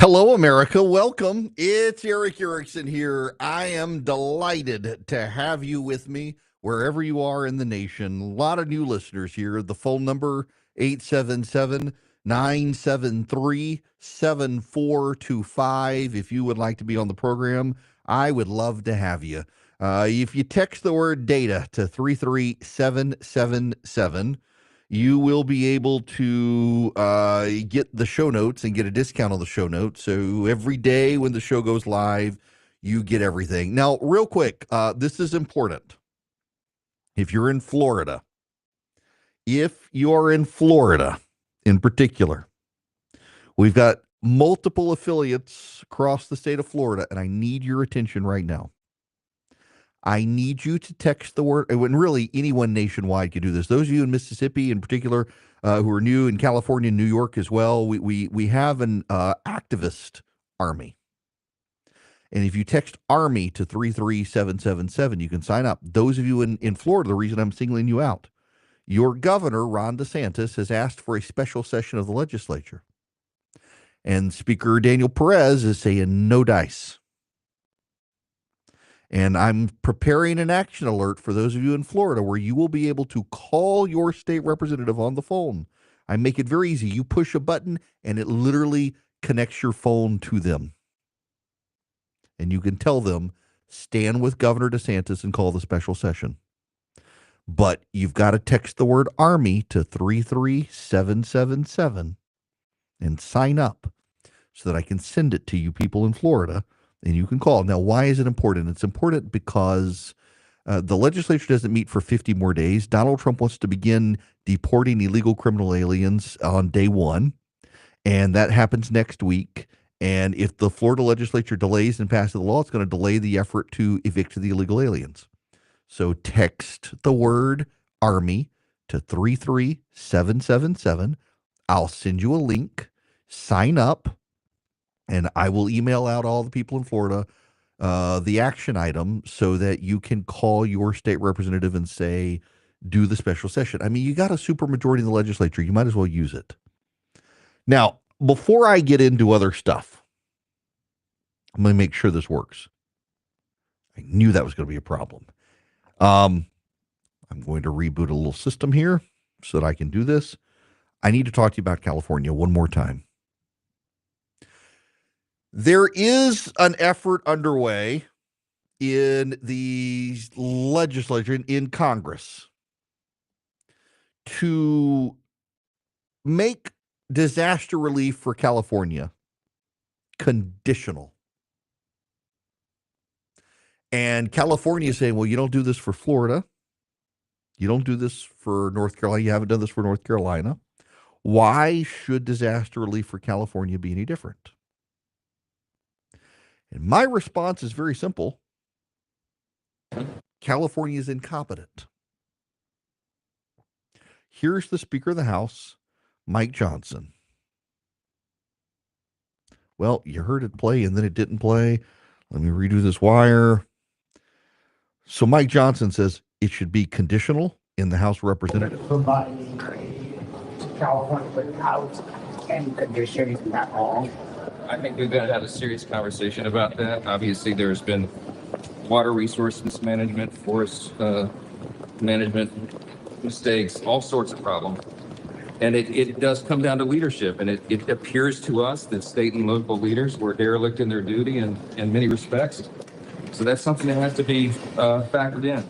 A: Hello, America. Welcome. It's Erick Erickson here. I am delighted to have you with me wherever you are in the nation. A lot of new listeners here. The phone number 877-973-7425. If you would like to be on the program, I would love to have you. If you text the word data to 33777, you will be able to get the show notes and get a discount on the show notes. So every day when the show goes live, you get everything. Now, real quick, this is important. If you're in Florida, in particular, we've got multiple affiliates across the state of Florida, and I need your attention right now. I need you to text the word, and really anyone nationwide can do this. Those of you in Mississippi in particular who are new, in California and New York as well, we have an activist army. And if you text ARMY to 33777, you can sign up. Those of you in Florida, the reason I'm singling you out, your governor, Ron DeSantis, has asked for a special session of the legislature. And Speaker Daniel Perez is saying no dice. And I'm preparing an action alert for those of you in Florida where you will be able to call your state representative on the phone. I make it very easy. You push a button and it literally connects your phone to them. And you can tell them, stand with Governor DeSantis and call the special session. But you've got to text the word ARMY to 33777 and sign up so that I can send it to you people in Florida. And you can call. Now, why is it important? It's important because the legislature doesn't meet for 50 more days. Donald Trump wants to begin deporting illegal criminal aliens on day one, and that happens next week. And if the Florida legislature delays and passes the law, it's going to delay the effort to evict the illegal aliens. So text the word ARMY to 33777. I'll send you a link. Sign up. And I will email out all the people in Florida the action item so that you can call your state representative and say, do the special session. I mean, you got a supermajority in the legislature. You might as well use it. Now, before I get into other stuff, I'm going to make sure this works. I knew that was going to be a problem. I'm going to reboot a little system here so that I can do this. I need to talk to you about California one more time. There is an effort underway in the legislature, in Congress, to make disaster relief for California conditional. And California is saying, well, you don't do this for Florida. You don't do this for North Carolina. You haven't done this for North Carolina. Why should disaster relief for California be any different? And my response is very simple. California is incompetent. Here's the Speaker of the House, Mike Johnson. Well, you heard it play and then it didn't play. Let me redo this wire. So Mike Johnson says it should be conditional in the House of Representatives.
C: Providing California without any conditions at all.
D: I think we've got to have a serious conversation about that. Obviously, there's been water resource mismanagement, forest management mistakes, all sorts of problems. And it does come down to leadership. And it appears to us that state and local leaders were derelict in their duty in many respects. So that's something that has to be factored in.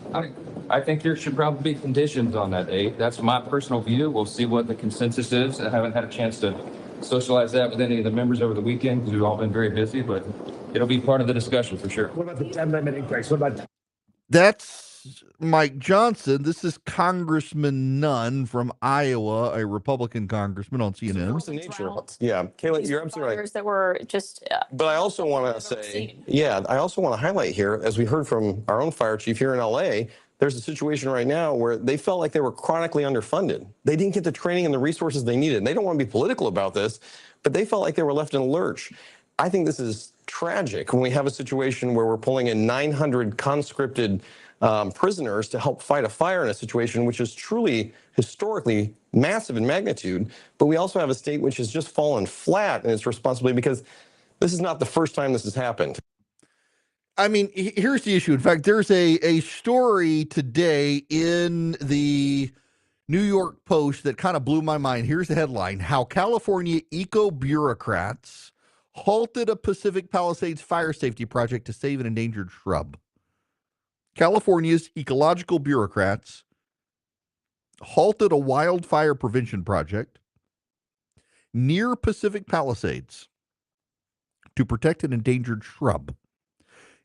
D: I think there should probably be conditions on that date. That's my personal view. We'll see what the consensus is. I haven't had a chance to socialize that with any of the members over the weekend because we've all been very busy, but it'll be part of the discussion for sure.
C: What about the 10-limit increase? What about
A: That's Mike Johnson. This is Congressman Nunn from Iowa, a Republican congressman on CNN.
E: What's the nature? Yeah, Kayla, you're absolutely right.
F: That were just.
E: But I also want to say, I also want to highlight here, as we heard from our own fire chief here in LA, there's a situation right now where they felt like they were chronically underfunded. They didn't get the training and the resources they needed. And they don't want to be political about this, but they felt like they were left in a lurch. I think this is tragic when we have a situation where we're pulling in 900 conscripted prisoners to help fight a fire in a situation which is truly historically massive in magnitude. But we also have a state which has just fallen flat in its responsibility because This is not the first time this has happened.
A: I mean, here's the issue. In fact, there's a story today in the New York Post that kind of blew my mind. Here's the headline: How California eco-bureaucrats halted a Pacific Palisades fire safety project to save an endangered shrub. California's ecological bureaucrats halted a wildfire prevention project near Pacific Palisades to protect an endangered shrub.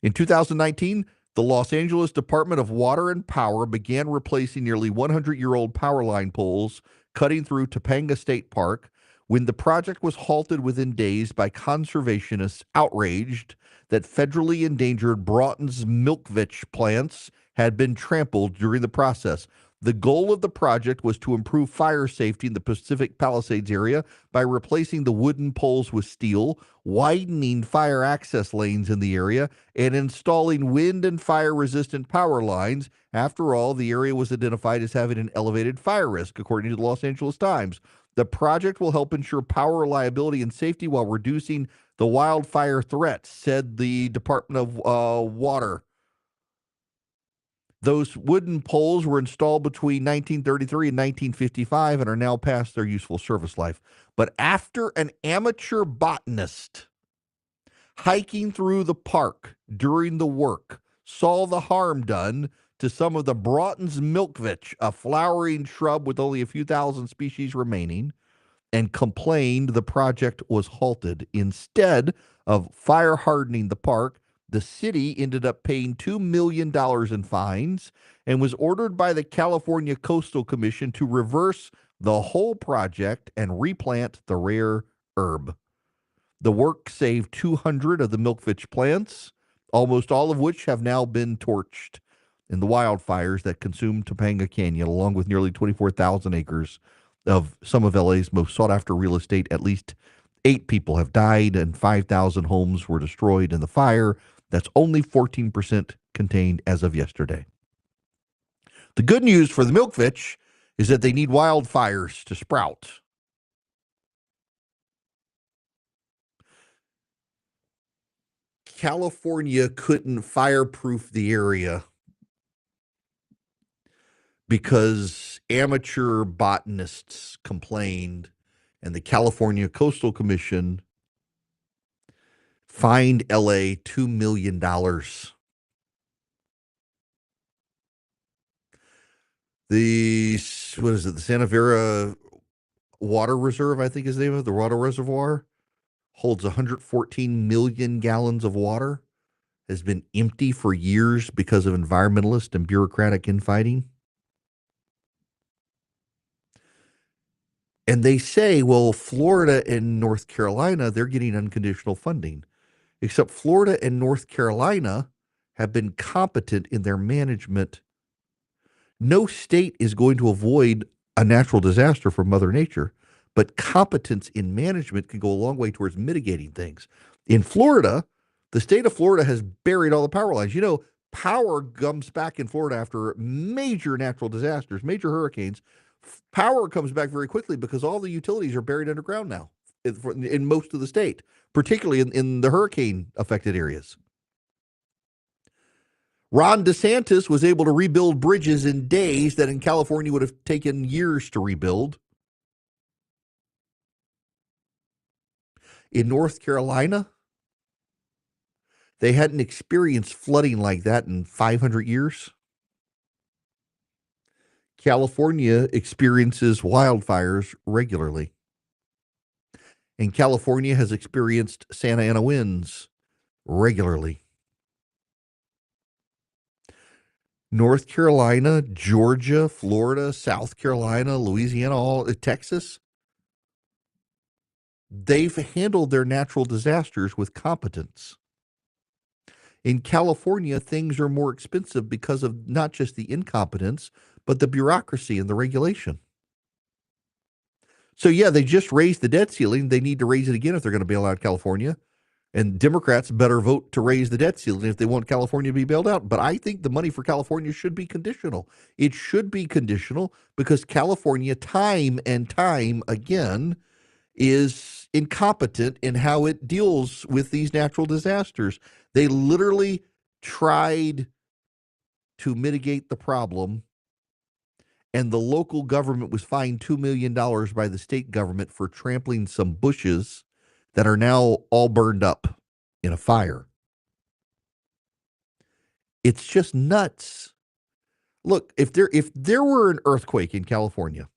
A: In 2019, the Los Angeles Department of Water and Power began replacing nearly 100-year-old power line poles cutting through Topanga State Park when the project was halted within days by conservationists outraged that federally endangered Broughton's milkvetch plants had been trampled during the process. The goal of the project was to improve fire safety in the Pacific Palisades area by replacing the wooden poles with steel, widening fire access lanes in the area, and installing wind and fire-resistant power lines. After all, the area was identified as having an elevated fire risk, according to the Los Angeles Times. The project will help ensure power reliability and safety while reducing the wildfire threat, said the Department of Water. Those wooden poles were installed between 1933 and 1955 and are now past their useful service life. But after an amateur botanist hiking through the park during the work saw the harm done to some of the Broughton's milkvetch, a flowering shrub with only a few thousand species remaining, and complained, the project was halted. Instead of fire hardening the park, the city ended up paying $2 million in fines and was ordered by the California Coastal Commission to reverse the whole project and replant the rare herb. The work saved 200 of the milkvetch plants, almost all of which have now been torched in the wildfires that consumed Topanga Canyon, along with nearly 24,000 acres of some of LA's most sought-after real estate. At least 8 people have died and 5,000 homes were destroyed in the fire. That's only 14% contained as of yesterday. The good news for the milkvetch is that they need wildfires to sprout. California couldn't fireproof the area because amateur botanists complained, and the California Coastal Commission fined LA $2 million. The Santa Vera Water Reserve, I think is the name of it, the water reservoir, holds 114 million gallons of water, has been empty for years because of environmentalist and bureaucratic infighting. And they say, well, Florida and North Carolina, they're getting unconditional funding. Except Florida and North Carolina have been competent in their management. No state is going to avoid a natural disaster from Mother Nature, but competence in management can go a long way towards mitigating things. In Florida, the state of Florida has buried all the power lines. You know, power comes back in Florida after major natural disasters, major hurricanes. Power comes back very quickly because all the utilities are buried underground now in most of the state, particularly in the hurricane-affected areas. Ron DeSantis was able to rebuild bridges in days that in California would have taken years to rebuild. In North Carolina, they hadn't experienced flooding like that in 500 years. California experiences wildfires regularly. And California has experienced Santa Ana winds regularly. North Carolina, Georgia, Florida, South Carolina, Louisiana, Texas, they've handled their natural disasters with competence. In California, things are more expensive because of not just the incompetence, but the bureaucracy and the regulation. So, yeah, they just raised the debt ceiling. They need to raise it again if they're going to bail out California. And Democrats better vote to raise the debt ceiling if they want California to be bailed out. But I think the money for California should be conditional. It should be conditional because California, time and time again, is incompetent in how it deals with these natural disasters. They literally tried to mitigate the problem, and the local government was fined $2 million by the state government for trampling some bushes that are now all burned up in a fire. It's just nuts. Look, if there were an earthquake in California,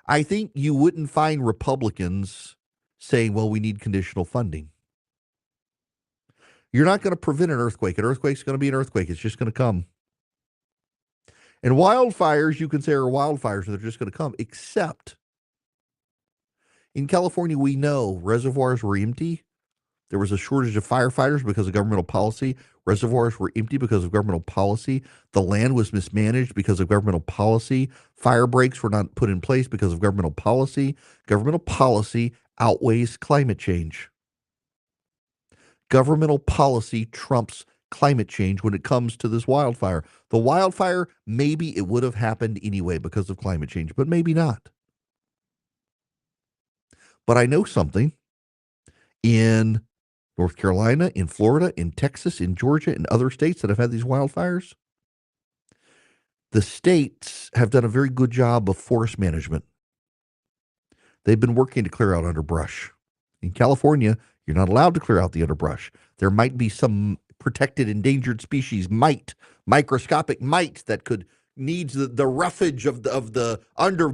A: I think you wouldn't find Republicans saying, well, we need conditional funding. You're not going to prevent an earthquake. An earthquake's going to be an earthquake. It's just going to come. And wildfires, you can say, are wildfires. They're just going to come, except in California, we know reservoirs were empty. There was a shortage of firefighters because of governmental policy. Reservoirs were empty because of governmental policy. The land was mismanaged because of governmental policy. Fire breaks were not put in place because of governmental policy. Governmental policy outweighs climate change. Governmental policy trumps climate change when it comes to this wildfire. The wildfire, maybe it would have happened anyway because of climate change, but maybe not. But I know something. In North Carolina, in Florida, in Texas, in Georgia, and other states that have had these wildfires, the states have done a very good job of forest management. They've been working to clear out underbrush. In California, you're not allowed to clear out the underbrush. There might be some protected endangered species, microscopic mite that could needs the roughage of the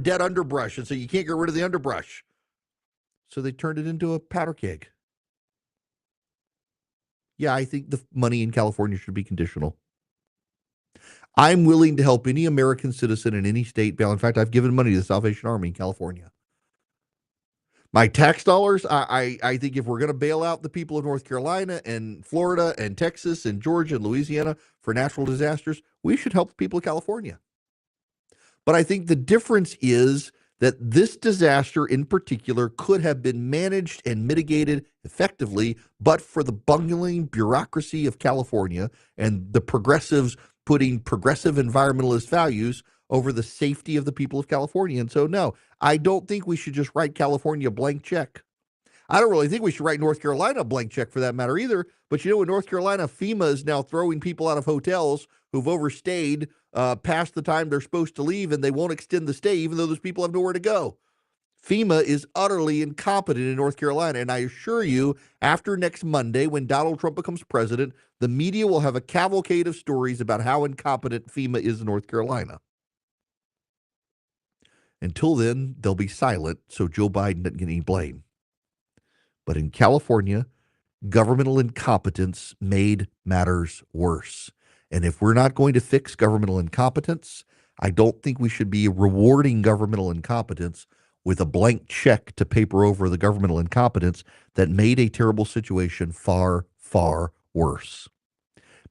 A: dead underbrush, and so you can't get rid of the underbrush. So they turned it into a powder keg. Yeah, I think the money in California should be conditional. I'm willing to help any American citizen in any state bail. In fact, I've given money to the Salvation Army in California. My tax dollars, I think if we're going to bail out the people of North Carolina and Florida and Texas and Georgia and Louisiana for natural disasters, we should help the people of California. But I think the difference is that this disaster in particular could have been managed and mitigated effectively, but for the bungling bureaucracy of California and the progressives putting progressive environmentalist values over the safety of the people of California. And so, no, I don't think we should just write California a blank check. I don't really think we should write North Carolina a blank check for that matter either. But in North Carolina, FEMA is now throwing people out of hotels who've overstayed past the time they're supposed to leave, and they won't extend the stay even though those people have nowhere to go. FEMA is utterly incompetent in North Carolina. And I assure you, after next Monday, when Donald Trump becomes president, the media will have a cavalcade of stories about how incompetent FEMA is in North Carolina. Until then, they'll be silent so Joe Biden doesn't get any blame. But in California, governmental incompetence made matters worse. And if we're not going to fix governmental incompetence, I don't think we should be rewarding governmental incompetence with a blank check to paper over the governmental incompetence that made a terrible situation far, far worse.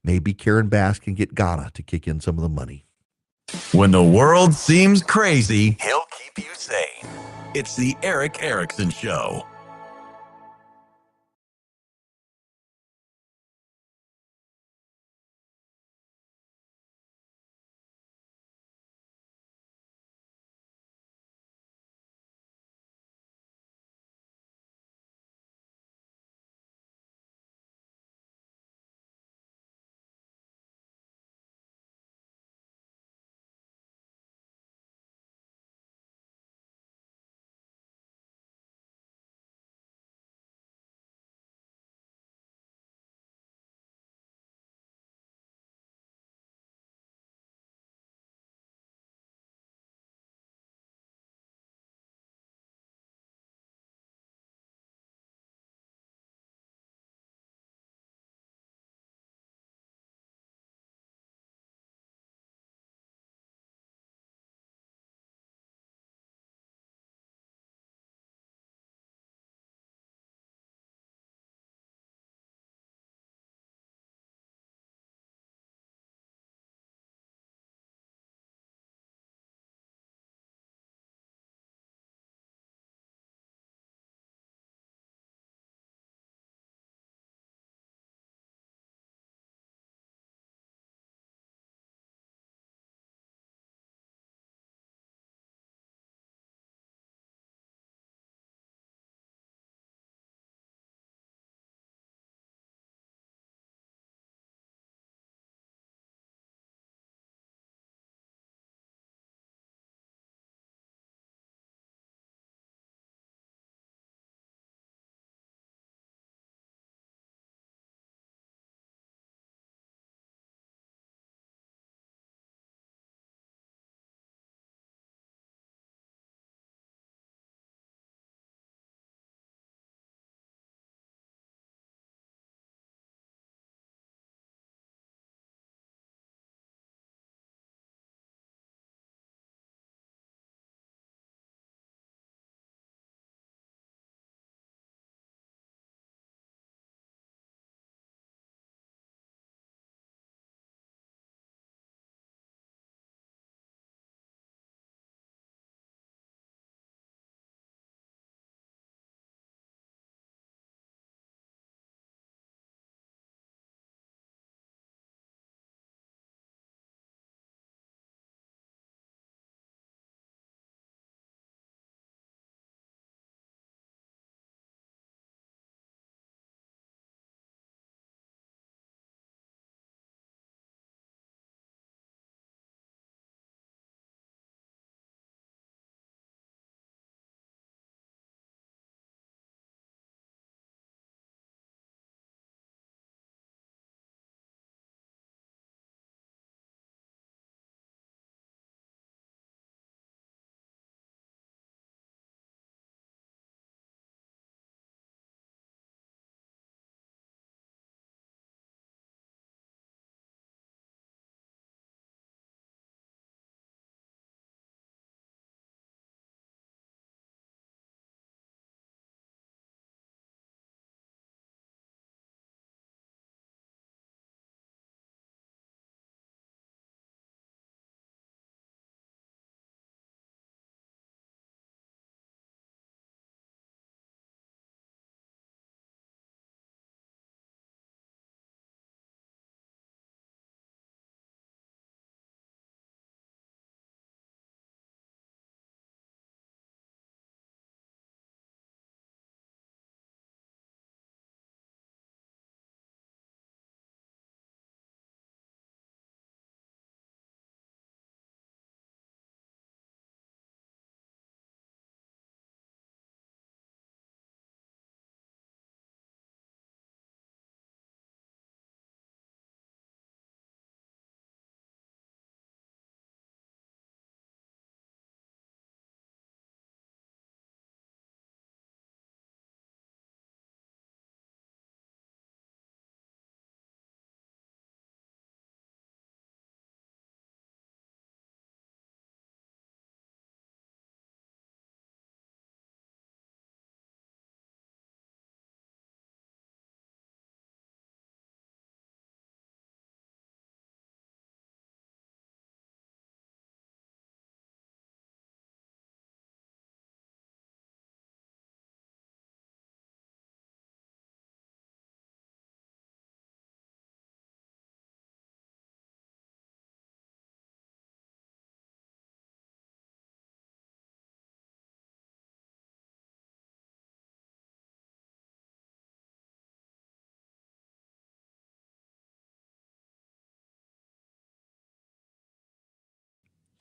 A: Maybe Karen Bass can get Ghana to kick in some of the money.
B: When the world seems crazy, he'll keep you sane. It's the Erick Erickson Show.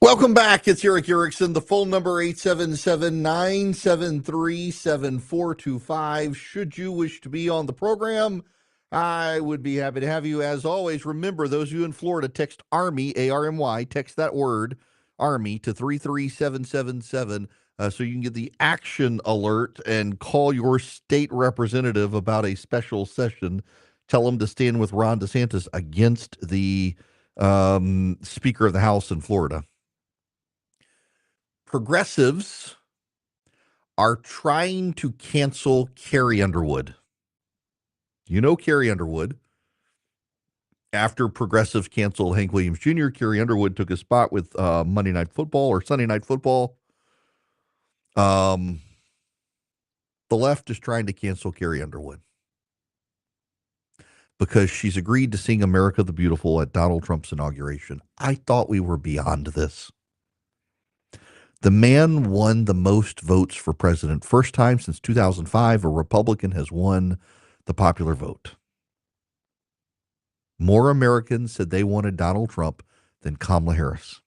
A: Welcome back. It's Erick Erickson. The phone number 877-973-7425. Should you wish to be on the program, I would be happy to have you. As always, remember, those of you in Florida, text ARMY, A-R-M-Y, text that word, ARMY, to 33777 so you can get the action alert and call your state representative about a special session. Tell them to stand with Ron DeSantis against the Speaker of the House in Florida. Progressives are trying to cancel Carrie Underwood. You know Carrie Underwood. After progressives canceled Hank Williams Jr., Carrie Underwood took a spot with Monday Night Football or Sunday Night Football. The left is trying to cancel Carrie Underwood because she's agreed to sing America the Beautiful at Donald Trump's inauguration. I thought we were beyond this. The man won the most votes for president. First time since 2005, a Republican has won the popular vote. More Americans said they wanted Donald Trump than Kamala Harris.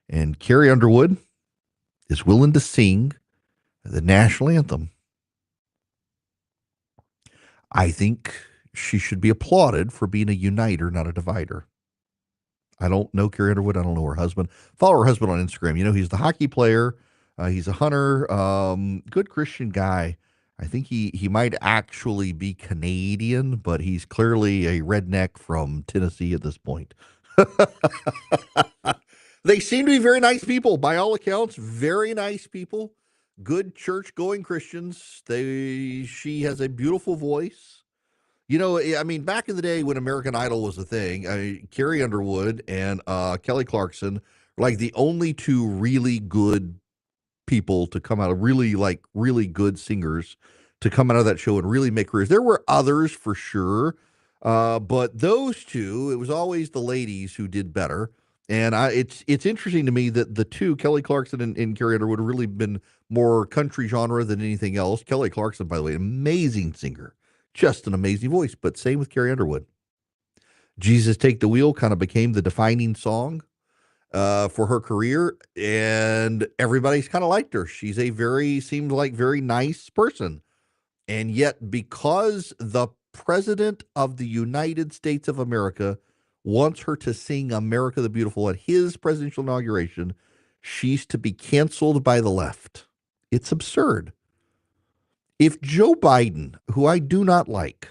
A: And Carrie Underwood is willing to sing the national anthem. I think she should be applauded for being a uniter, not a divider. I don't know Carrie Underwood. I don't know her husband. Follow her husband on Instagram. You know, he's the hockey player. He's a hunter. Good Christian guy. I think he might actually be Canadian, but he's clearly a redneck from Tennessee at this point. They seem to be very nice people, by all accounts. Very nice people. Good church-going Christians. She has a beautiful voice. You know, I mean, back in the day when American Idol was a thing, Carrie Underwood and Kelly Clarkson were like the only two really good people to come out of really good singers to come out of that show and really make careers. There were others for sure, but those two, it was always the ladies who did better. And it's interesting to me that the two, Kelly Clarkson and Carrie Underwood, have really been more country genre than anything else. Kelly Clarkson, by the way, amazing singer. Just an amazing voice, but same with Carrie Underwood. Jesus Take the Wheel kind of became the defining song for her career, and everybody's kind of liked her. She's seemed like very nice person. And yet, because the President of the United States of America wants her to sing America the Beautiful at his presidential inauguration, she's to be canceled by the left. It's absurd. If Joe Biden, who I do not like,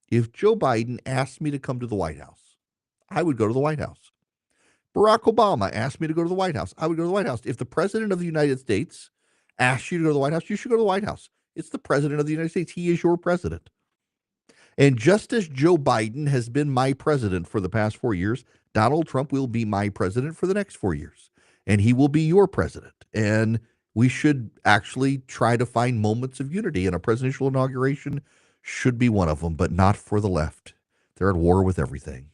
A: if Joe Biden asked me to come to the White House, I would go to the White House. Barack Obama asked me to go to the White House, I would go to the White House. If the President of the United States asks you to go to the White House, you should go to the White House. It's the President of the United States. He is your president. And just as Joe Biden has been my president for the past 4 years, Donald Trump will be my president for the next 4 years. And he will be your president. And we should actually try to find moments of unity, and a presidential inauguration should be one of them, but not for the left. They're at war with everything.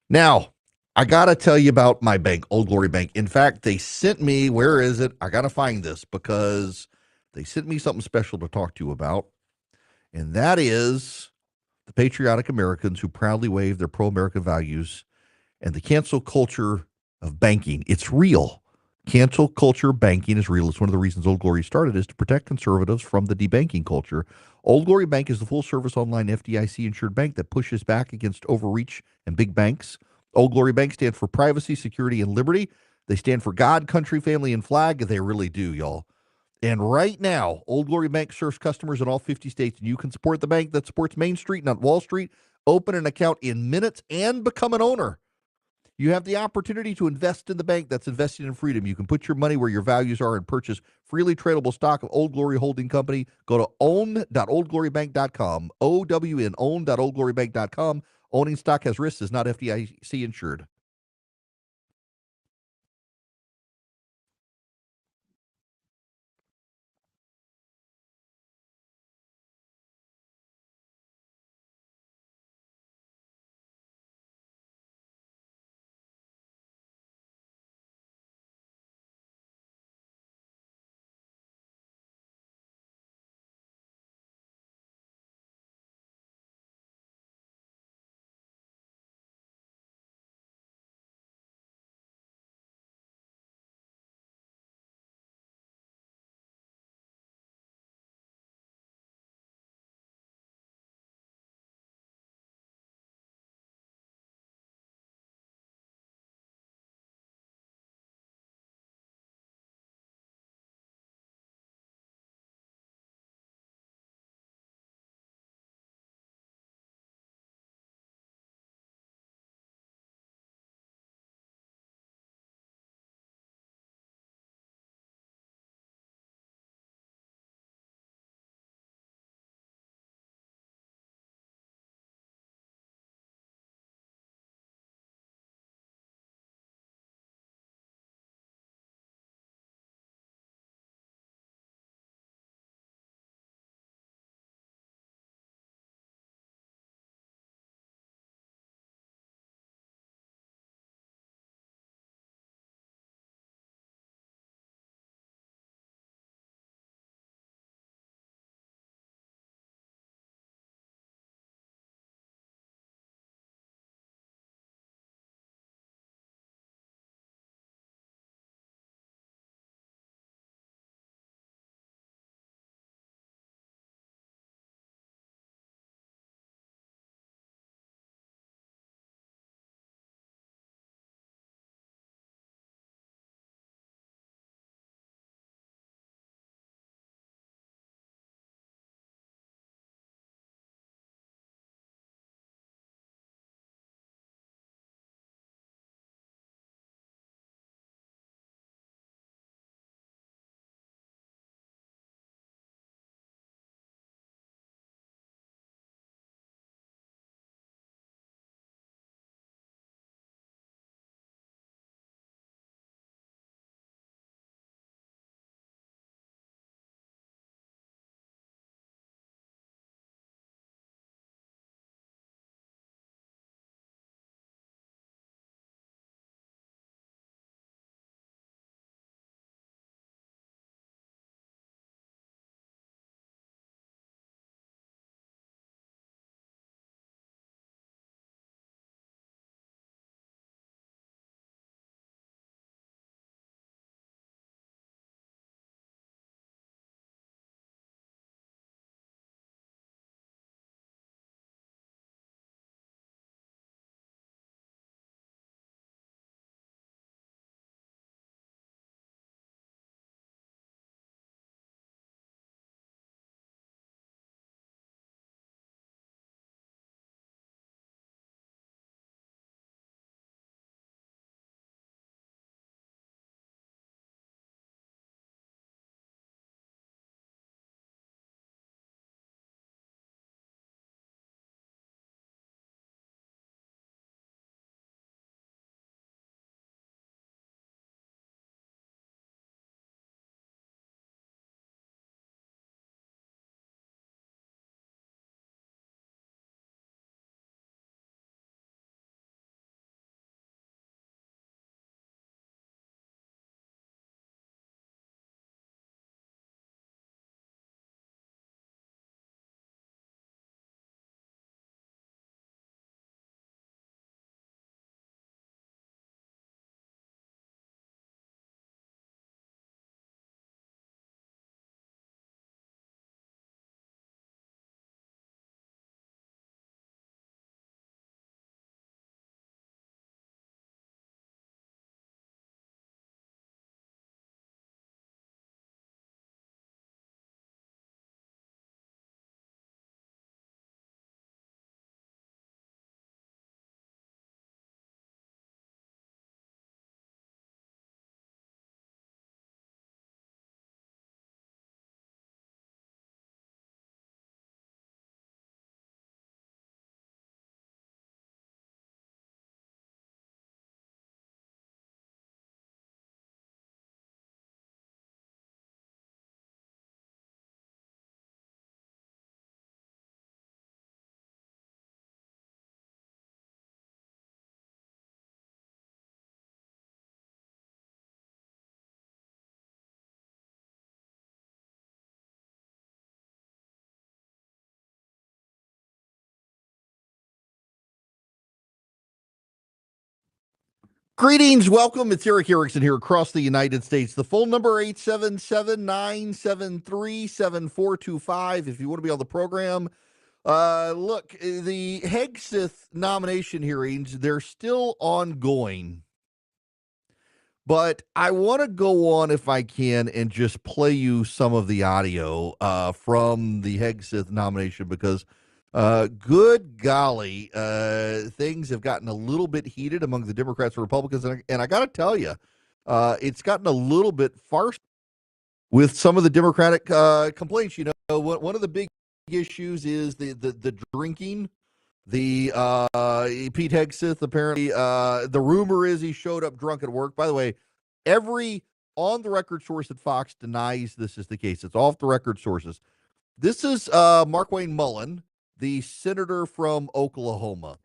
A: Now, I got to tell you about my bank, Old Glory Bank. In fact, they sent me, where is it? I got to find this because they sent me something special to talk to you about. And that is the patriotic Americans who proudly wave their pro-American values and the cancel culture of banking. It's real. Cancel culture banking is real. It's one of the reasons Old Glory started, is to protect conservatives from the debanking culture. Old Glory Bank is the full-service online FDIC-insured bank that pushes back against overreach and big banks. Old Glory Bank stands for privacy, security, and liberty. They stand for God, country, family, and flag. They really do, y'all. And right now, Old Glory Bank serves customers in all 50 states, and you can support the bank that supports Main Street, not Wall Street. Open an account in minutes and become an owner. You have the opportunity to invest in the bank that's investing in freedom. You can put your money where your values are and purchase freely tradable stock of Old Glory Holding Company. Go to own.oldglorybank.com, OWN, own.oldglorybank.com. Owning stock has risks, is not FDIC insured. Greetings, welcome. It's Erick Erickson here across the United States. The phone number 877-973-7425 if you want to be on the program. Look, the Hegseth nomination hearings, they're still ongoing. But I want to go on, if I can, and just play you some of the audio from the Hegseth nomination because, good golly, things have gotten a little bit heated among the Democrats and Republicans. And I got to tell you, it's gotten a little bit farcical with some of the Democratic complaints. You know, one of the big issues is the drinking. The Pete Hegseth apparently the rumor is he showed up drunk at work. By the way, every on the record source at Fox denies this is the case. It's off the record sources. This is Markwayne Mullin, the senator from Oklahoma.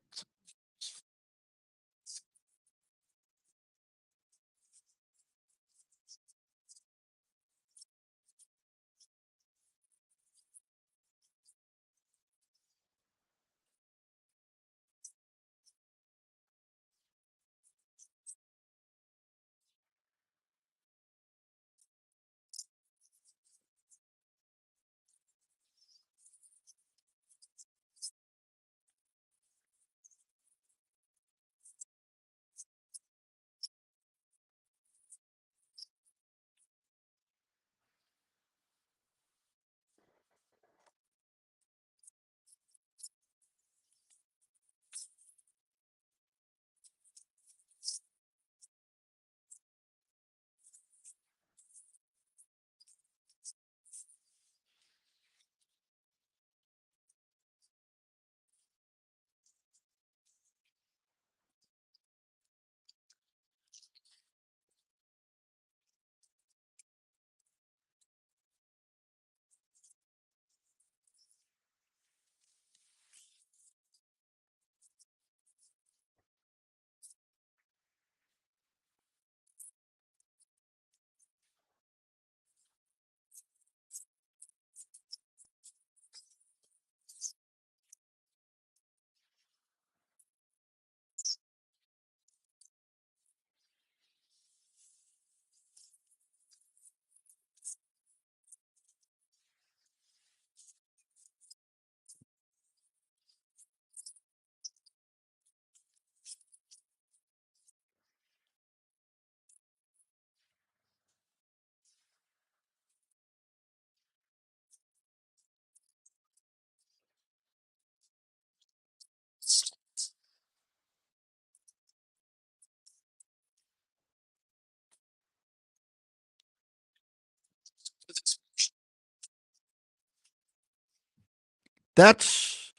A: That's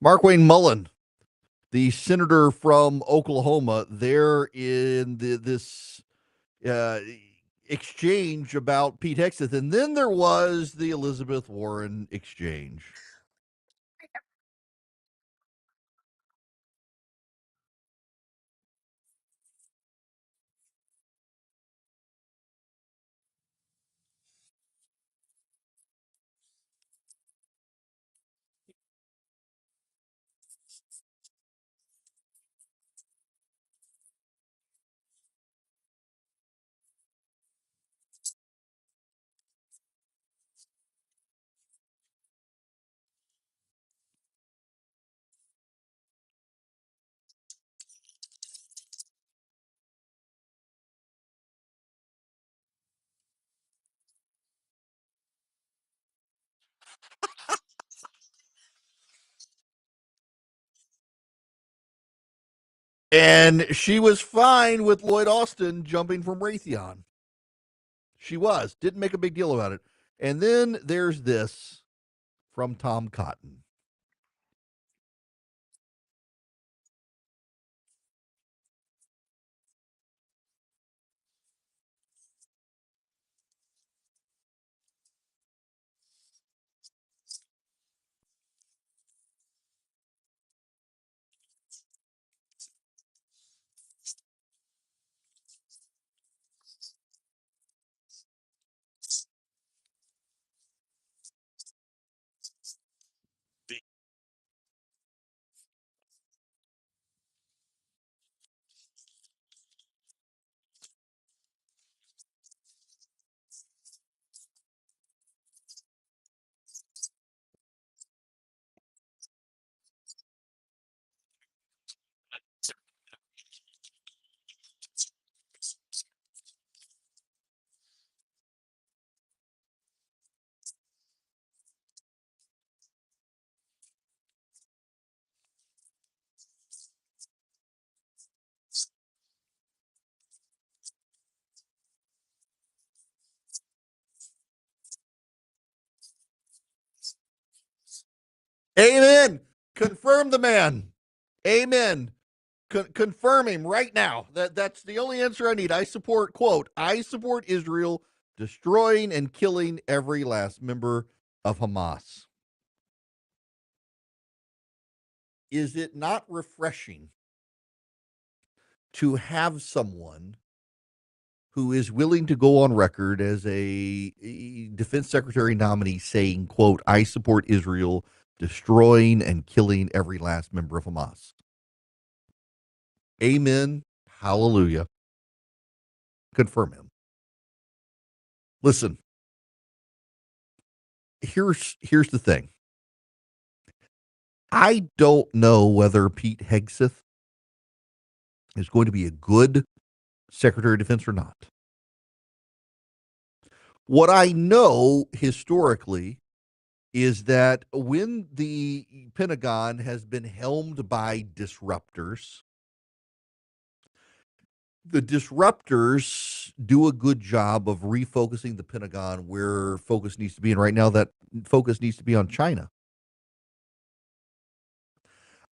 A: Markwayne Mullin, the senator from Oklahoma. There in this uh, exchange about Pete Hegseth, and then there was the Elizabeth Warren exchange. And she was fine with Lloyd Austin jumping from Raytheon. She was, didn't make a big deal about it. And then there's this from Tom Cotton. Amen. Confirm the man. Amen. Confirm him right now. That's the only answer I need. I support, quote, I support Israel destroying and killing every last member of Hamas. Is it not refreshing to have someone who is willing to go on record as a defense secretary nominee saying, quote, I support Israel destroying and killing every last member of Hamas? Amen. Hallelujah. Confirm him. Listen, here's the thing. I don't know whether Pete Hegseth is going to be a good Secretary of Defense or not. What I know historically is that when the Pentagon has been helmed by disruptors, the disruptors do a good job of refocusing the Pentagon where focus needs to be. And right now, that focus needs to be on China.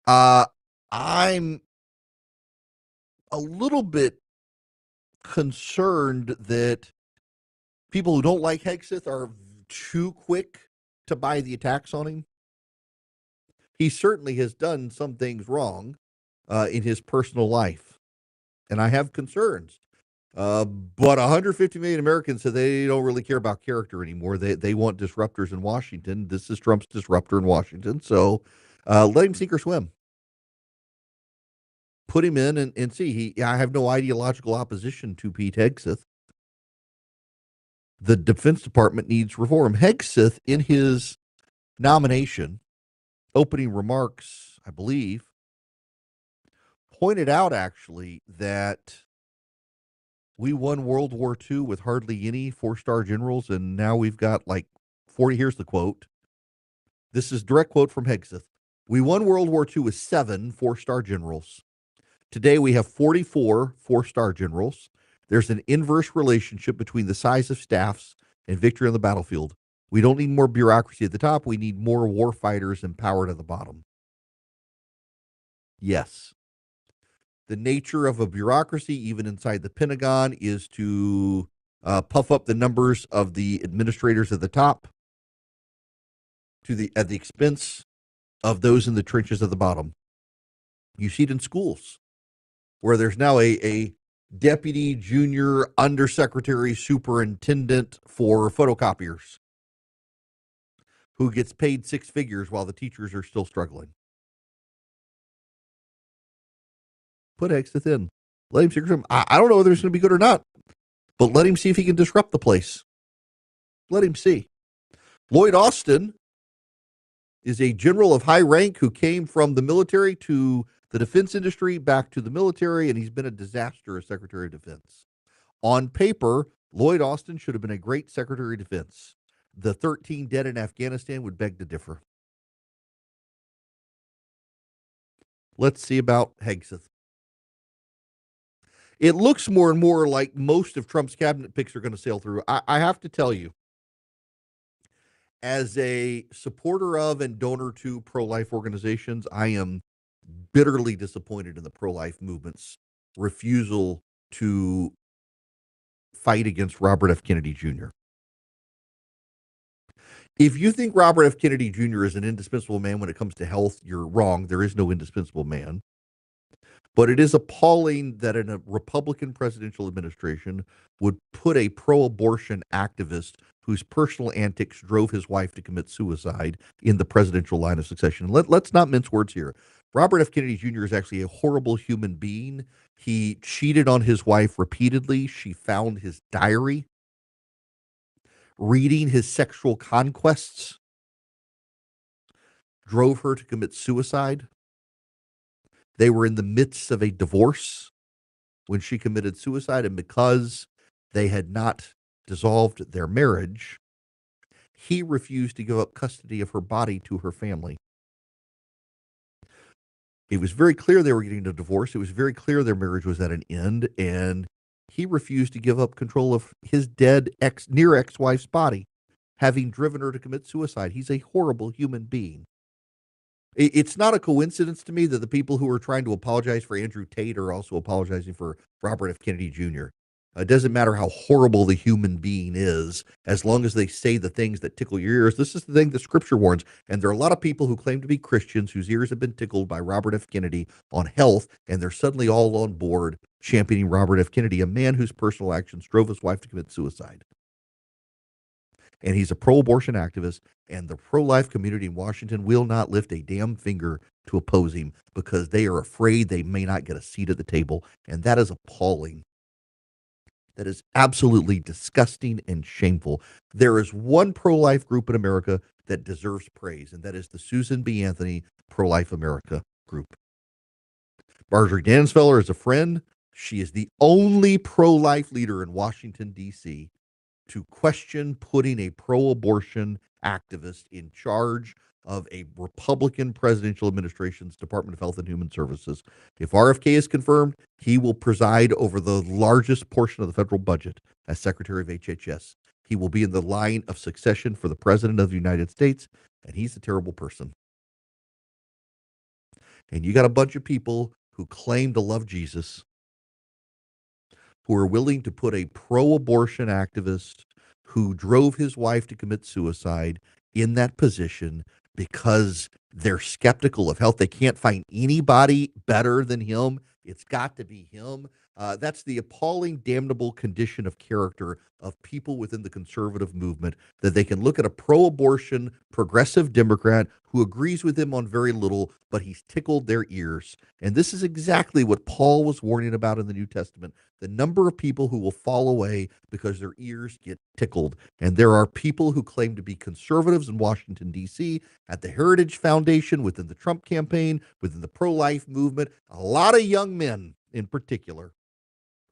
A: I'm a little bit concerned that people who don't like Hegseth are too quick to buy the attacks on him. He certainly has done some things wrong in his personal life, and I have concerns. But 150 million Americans said they don't really care about character anymore. They want disruptors in Washington. This is Trump's disruptor in Washington, so let him sink or swim. Put him in and see. I have no ideological opposition to Pete Hegseth. The Defense Department needs reform. Hegseth, in his nomination, opening remarks, I believe, pointed out actually that we won World War II with hardly any four-star generals, and now we've got like 40. Here's the quote. This is direct quote from Hegseth. We won World War II with 7 four-star generals. Today we have 44 four-star generals. There's an inverse relationship between the size of staffs and victory on the battlefield. We don't need more bureaucracy at the top. We need more war fighters empowered at the bottom. Yes. The nature of a bureaucracy, even inside the Pentagon, is to puff up the numbers of the administrators at the top at the expense of those in the trenches at the bottom. You see it in schools, where there's now a deputy junior undersecretary superintendent for photocopiers who gets paid 6 figures while the teachers are still struggling. Put Hegseth in. Let him secret him. I don't know whether it's going to be good or not, but let him see if he can disrupt the place. Let him see. Lloyd Austin is a general of high rank who came from the military to the defense industry, back to the military, and he's been a disaster as Secretary of Defense. On paper, Lloyd Austin should have been a great Secretary of Defense. The 13 dead in Afghanistan would beg to differ. Let's see about Hegseth. It looks more and more like most of Trump's cabinet picks are going to sail through. I have to tell you, as a supporter of and donor to pro-life organizations, I am bitterly disappointed in the pro-life movement's refusal to fight against Robert F. Kennedy Jr. If you think Robert F. Kennedy Jr. is an indispensable man when it comes to health, you're wrong. There is no indispensable man. But it is appalling that in a Republican presidential administration would put a pro-abortion activist whose personal antics drove his wife to commit suicide in the presidential line of succession. Let's not mince words here. Robert F. Kennedy Jr. is actually a horrible human being. He cheated on his wife repeatedly. She found his diary, reading his sexual conquests, drove her to commit suicide. They were in the midst of a divorce when she committed suicide, and because they had not dissolved their marriage, he refused to give up custody of her body to her family. It was very clear they were getting a divorce. It was very clear their marriage was at an end, and he refused to give up control of his dead near ex-wife's body, having driven her to commit suicide. He's a horrible human being. It's not a coincidence to me that the people who are trying to apologize for Andrew Tate are also apologizing for Robert F. Kennedy Jr. It doesn't matter how horrible the human being is, as long as they say the things that tickle your ears. This is the thing that Scripture warns. And there are a lot of people who claim to be Christians whose ears have been tickled by Robert F. Kennedy on health, and they're suddenly all on board championing Robert F. Kennedy, a man whose personal actions drove his wife to commit suicide. And he's a pro-abortion activist, and the pro-life community in Washington will not lift a damn finger to oppose him because they are afraid they may not get a seat at the table, and that is appalling. That is absolutely disgusting and shameful. There is one pro-life group in America that deserves praise, and that is the Susan B. Anthony Pro-Life America group. Marjorie Dansfeller is a friend. She is the only pro-life leader in Washington, D.C., to question putting a pro-abortion activist in charge of a Republican presidential administration's Department of Health and Human Services. If RFK is confirmed, he will preside over the largest portion of the federal budget as Secretary of HHS. He will be in the line of succession for the President of the United States, and he's a terrible person. And you got a bunch of people who claim to love Jesus, who are willing to put a pro-abortion activist who drove his wife to commit suicide in that position because they're skeptical of health. They can't find anybody better than him. It's got to be him. That's the appalling, damnable condition of character of people within the conservative movement, that they can look at a pro-abortion progressive Democrat who agrees with him on very little, but he's tickled their ears. And this is exactly what Paul was warning about in the New Testament, the number of people who will fall away because their ears get tickled. And there are people who claim to be conservatives in Washington, D.C., at the Heritage Foundation, within the Trump campaign, within the pro-life movement, a lot of young men in particular,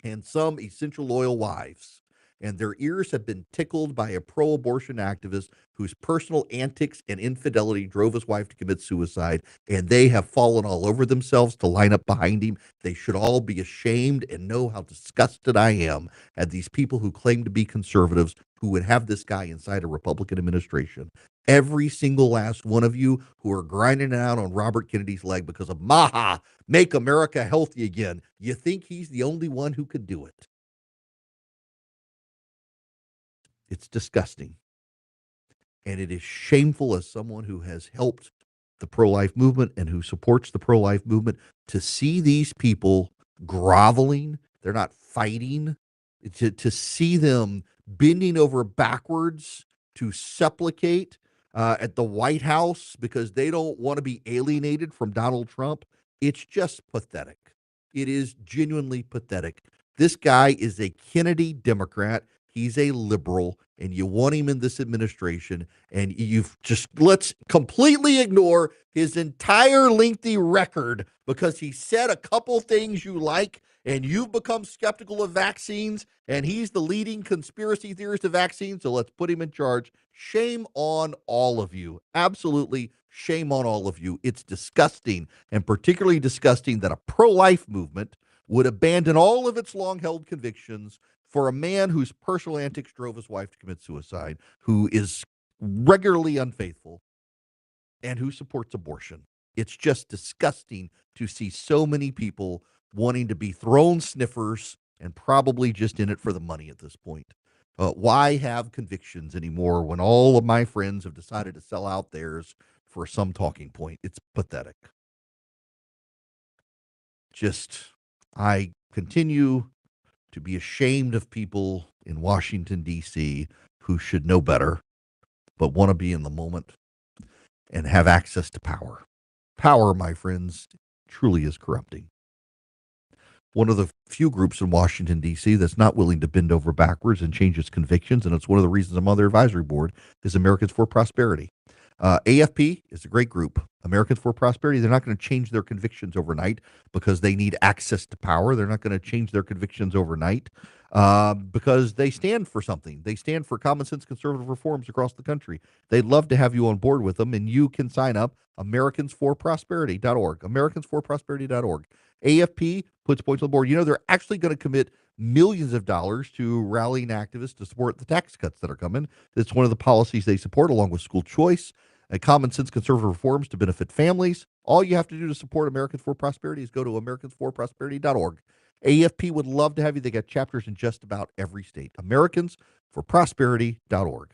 A: and some essential oil wives. And their ears have been tickled by a pro-abortion activist whose personal antics and infidelity drove his wife to commit suicide, and they have fallen all over themselves to line up behind him. They should all be ashamed and know how disgusted I am at these people who claim to be conservatives who would have this guy inside a Republican administration. Every single last one of you who are grinding it out on Robert Kennedy's leg because of Maha, make America healthy again, you think he's the only one who could do it. It's disgusting. And it is shameful as someone who has helped the pro-life movement and who supports the pro-life movement to see these people groveling. They're not fighting. To see them bending over backwards to supplicate at the White House because they don't want to be alienated from Donald Trump. It's just pathetic. It is genuinely pathetic. This guy is a Kennedy Democrat. He's a liberal, and you want him in this administration, and let's completely ignore his entire lengthy record because he said a couple things you like, and you've become skeptical of vaccines, and he's the leading conspiracy theorist of vaccines, so let's put him in charge. Shame on all of you. Absolutely shame on all of you. It's disgusting, and particularly disgusting that a pro-life movement would abandon all of its long-held convictions for a man whose personal antics drove his wife to commit suicide, who is regularly unfaithful, and who supports abortion. It's just disgusting to see so many people wanting to be thrown sniffers and probably just in it for the money at this point. Why have convictions anymore when all of my friends have decided to sell out theirs for some talking point? It's pathetic. I continue to be ashamed of people in Washington, D.C. who should know better, but want to be in the moment and have access to power. Power, my friends, truly is corrupting. One of the few groups in Washington, D.C. that's not willing to bend over backwards and change its convictions, and it's one of the reasons I'm on their advisory board, is Americans for Prosperity. AFP is a great group. Americans for Prosperity, they're not going to change their convictions overnight because they need access to power. They're not going to change their convictions overnight because they stand for something. They stand for common sense conservative reforms across the country. They'd love to have you on board with them, and you can sign up, americansforprosperity.org, americansforprosperity.org. AFP puts points on the board. You know, they're actually going to commit millions of dollars to rallying activists to support the tax cuts that are coming. It's one of the policies they support, along with school choice. and common sense conservative reforms to benefit families. All you have to do to support Americans for Prosperity is go to americansforprosperity.org. AFP would love to have you. They got chapters in just about every state. Americansforprosperity.org.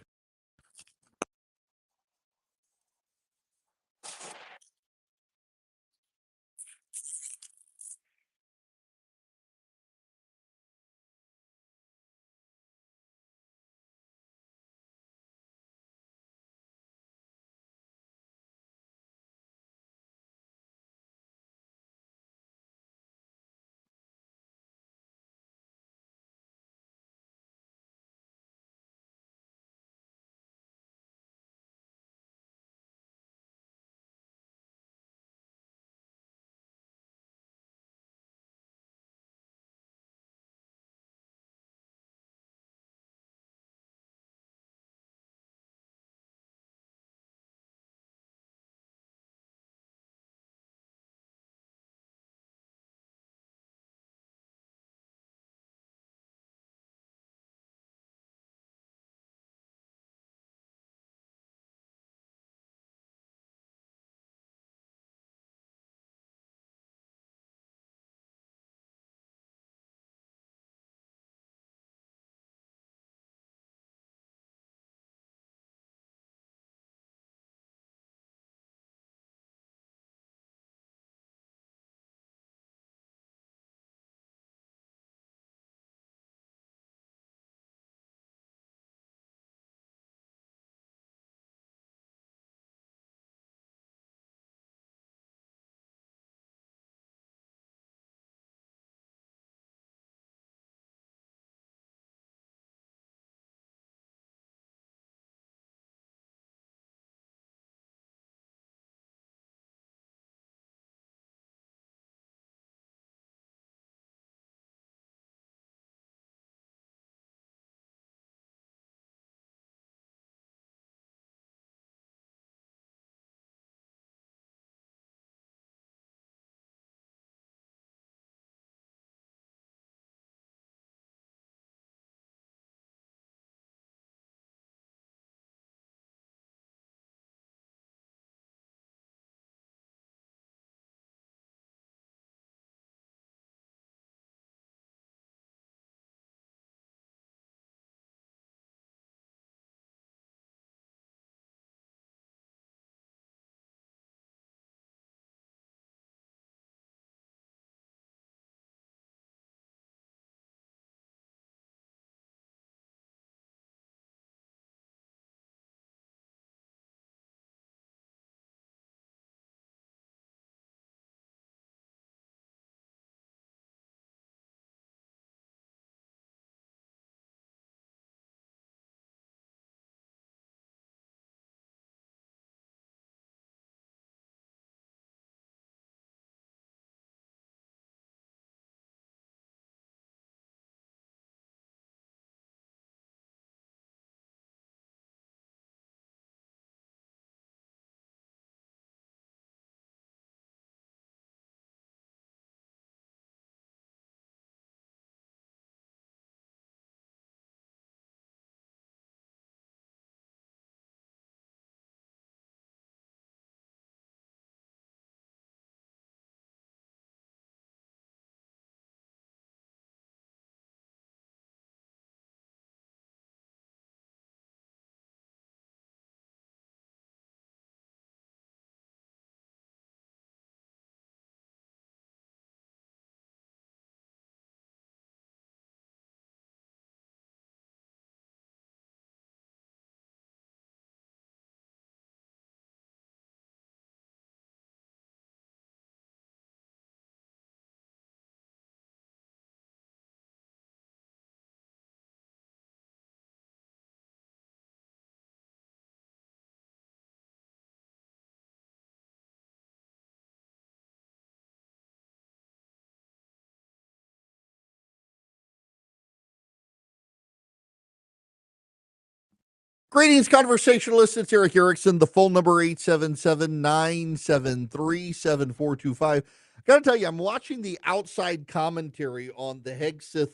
A: Greetings, conversationalists. It's Erick Erickson. The phone number 877-973-7425. I got to tell you, I'm watching the outside commentary on the Hegseth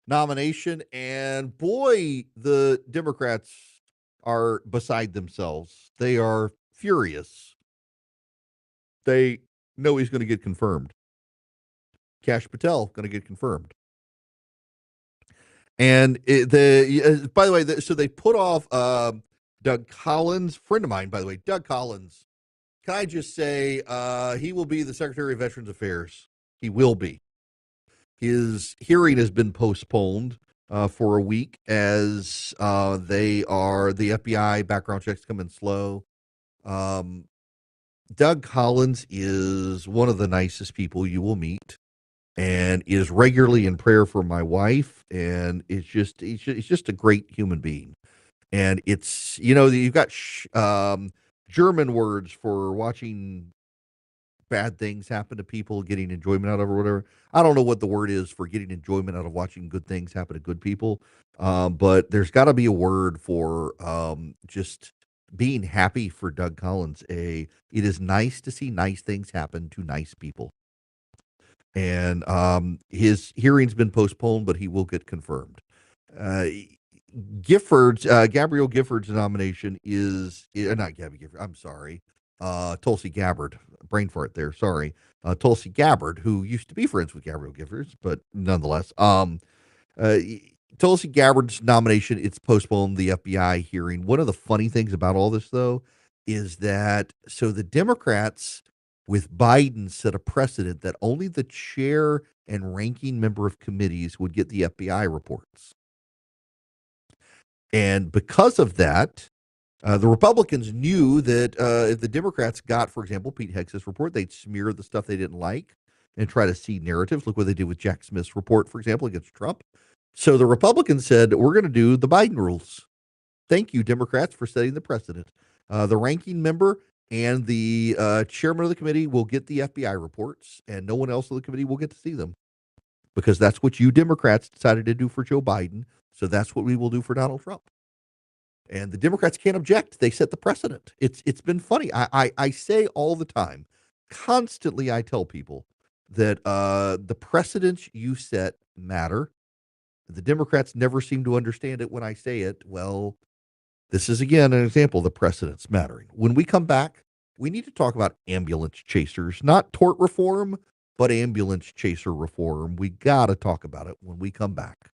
A: nomination, and boy, the Democrats are beside themselves. They are furious. They know he's going to get confirmed. Kash Patel going to get confirmed. And by the way, so they put off Doug Collins, friend of mine, by the way, Doug Collins. Can I just say he will be the Secretary of Veterans Affairs? He will be. His hearing has been postponed for a week as the FBI background checks come in slow. Doug Collins is one of the nicest people you will meet, and is regularly in prayer for my wife, and he's just a great human being. And it's, you've got German words for watching bad things happen to people, getting enjoyment out of or whatever. I don't know what the word is for getting enjoyment out of watching good things happen to good people, but there's got to be a word for just being happy for Doug Collins. It is nice to see nice things happen to nice people. And his hearing's been postponed, but he will get confirmed. Gabrielle Gifford's nomination is not Gabby Gifford. I'm sorry, Tulsi Gabbard. Brain fart there. Sorry, Tulsi Gabbard, who used to be friends with Gabrielle Giffords, but nonetheless, Tulsi Gabbard's nomination, it's postponed. The FBI hearing. One of the funny things about all this, though, is that so the Democrats with Biden set a precedent that only the chair and ranking member of committees would get the FBI reports. And because of that, the Republicans knew that if the Democrats got, for example, Pete Hegseth's report, they'd smear the stuff they didn't like and try to seed narratives. Look what they did with Jack Smith's report, for example, against Trump. So the Republicans said, we're going to do the Biden rules. Thank you, Democrats, for setting the precedent. The ranking member and the chairman of the committee will get the FBI reports, and no one else on the committee will get to see them, because that's what you Democrats decided to do for Joe Biden. So that's what we will do for Donald Trump. And the Democrats can't object. They set the precedent. It's been funny. I say all the time, constantly I tell people that the precedents you set matter. The Democrats never seem to understand it when I say it. Well, this is, again, an example of the precedents mattering. When we come back, we need to talk about ambulance chasers, not tort reform, but ambulance chaser reform. We got to talk about it when we come back.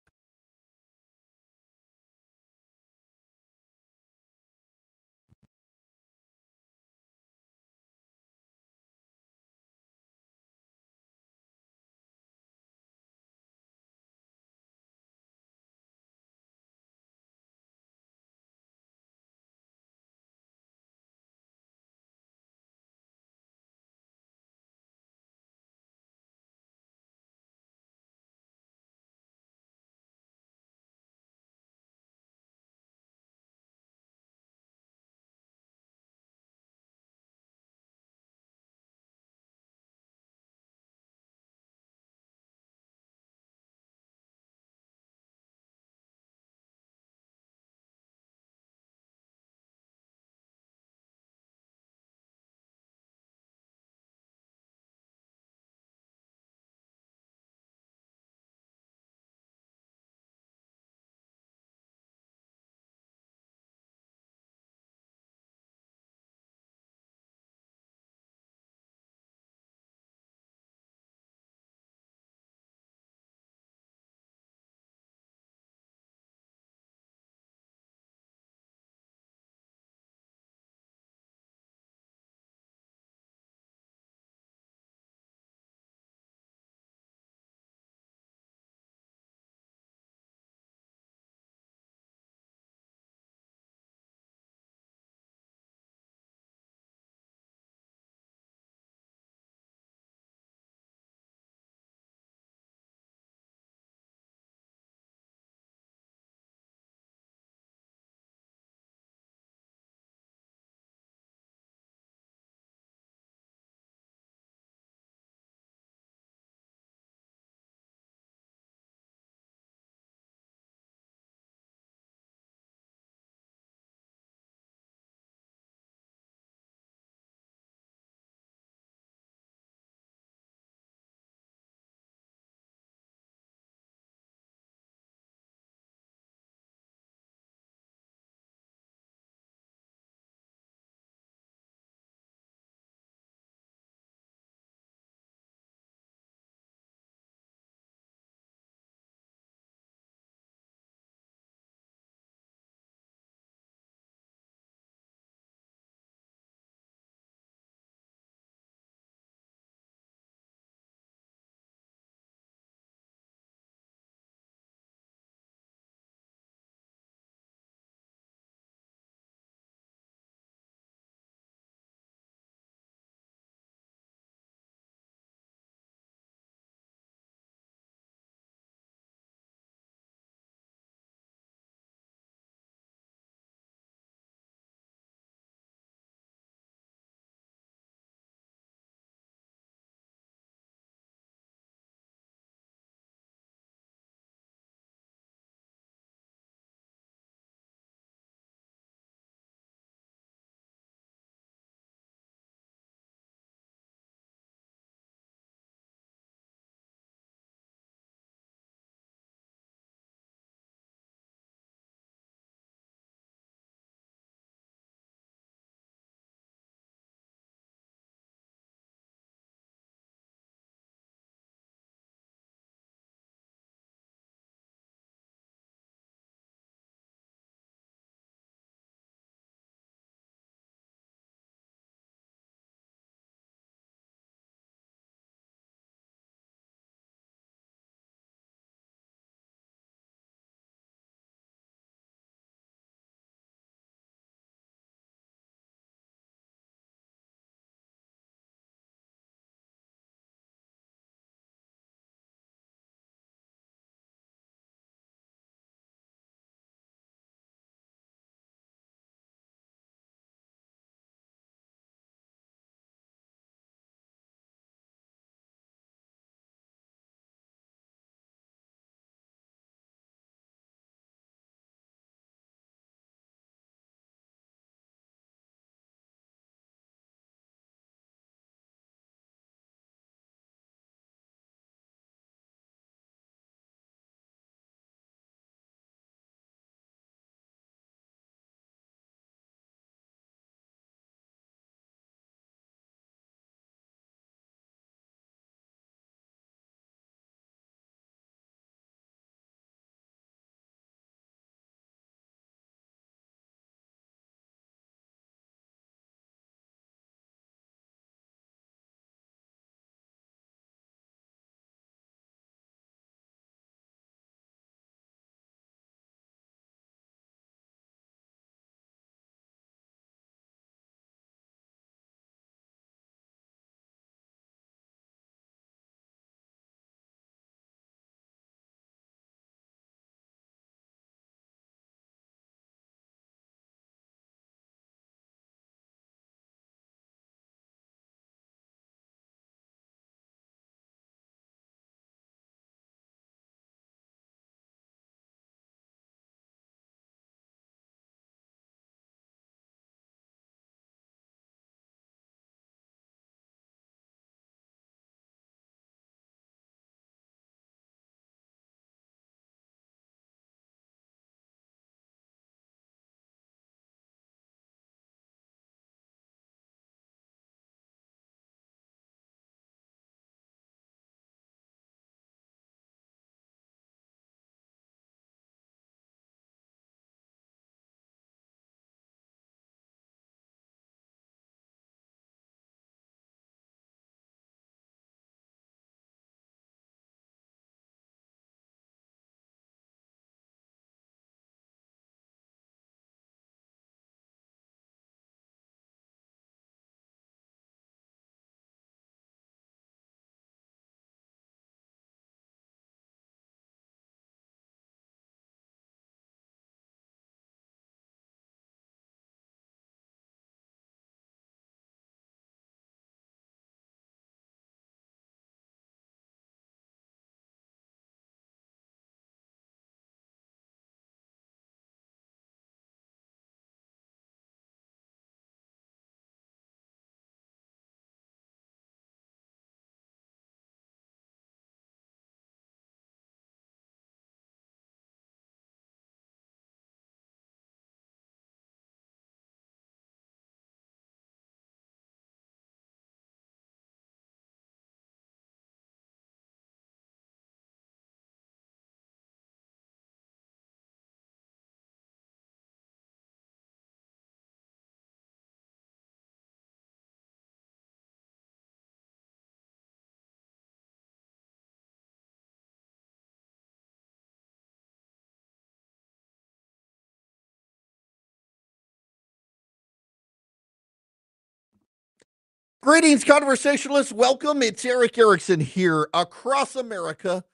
A: Greetings, conversationalists. Welcome. It's Erick Erickson here across America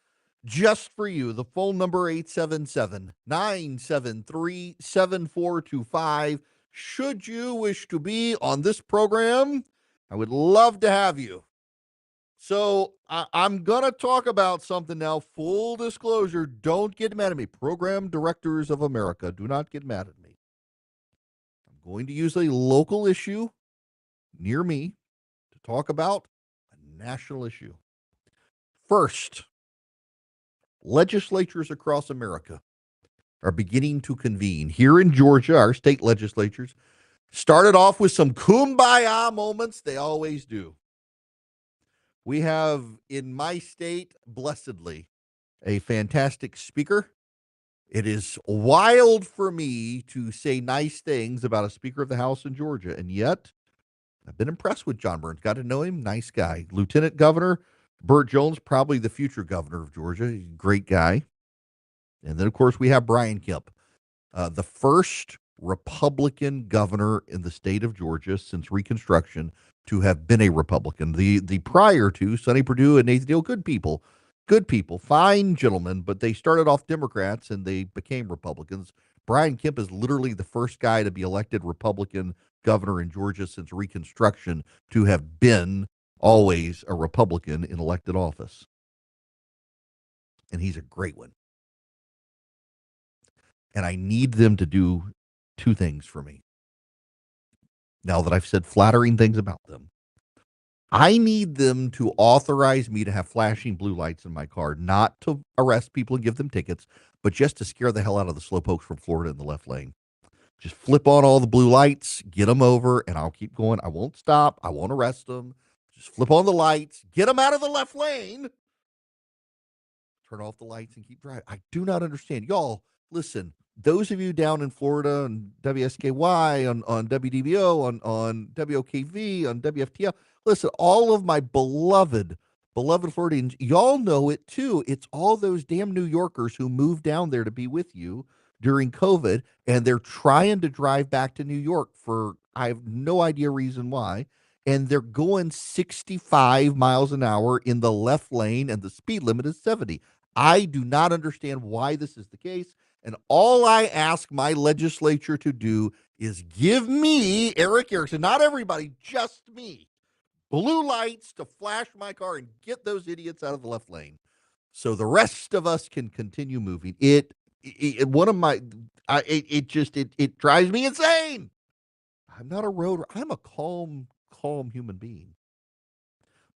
A: just for you. The phone number 877-973-7425. Should you wish to be on this program, I would love to have you. So I'm going to talk about something now. Full disclosure, don't get mad at me. Program directors of America, do not get mad at me. I'm going to use a local issue near me to talk about a national issue. First, legislatures across America are beginning to convene. Here in Georgia, our state legislatures started off with some kumbaya moments. They always do. We have in my state, blessedly, a fantastic speaker. It is wild for me to say nice things about a Speaker of the House in Georgia, and yet I've been impressed with John Burns. Got to know him. Nice guy. Lieutenant Governor Burt Jones, probably the future governor of Georgia. Great guy. And then, of course, we have Brian Kemp, the first Republican governor in the state of Georgia since Reconstruction to have been a Republican. The prior to Sonny Perdue and Nathan Deal, good people, fine gentlemen, but they started off Democrats and they became Republicans. Brian Kemp is literally the first guy to be elected Republican governor in Georgia since Reconstruction to have been always a Republican in elected office. And he's a great one. And I need them to do two things for me. Now that I've said flattering things about them, I need them to authorize me to have flashing blue lights in my car, not to arrest people and give them tickets, but just to scare the hell out of the slowpokes from Florida in the left lane. Just flip on all the blue lights, get them over, and I'll keep going. I won't stop. I won't arrest them. Just flip on the lights, get them out of the left lane, turn off the lights, and keep driving. I do not understand. Y'all, listen, those of you down in Florida on WSKY, on WDBO, on WOKV, on WFTL, listen, all of my beloved Floridians, y'all know it too. It's all those damn New Yorkers who moved down there to be with you during COVID, and they're trying to drive back to New York for, I have no idea reason why, and they're going 65 miles an hour in the left lane, and the speed limit is 70. I do not understand why this is the case. And all I ask my legislature to do is give me, Erick Erickson, not everybody, just me, blue lights to flash my car and get those idiots out of the left lane so the rest of us can continue moving. It drives me insane. I'm not a roader. I'm a calm human being.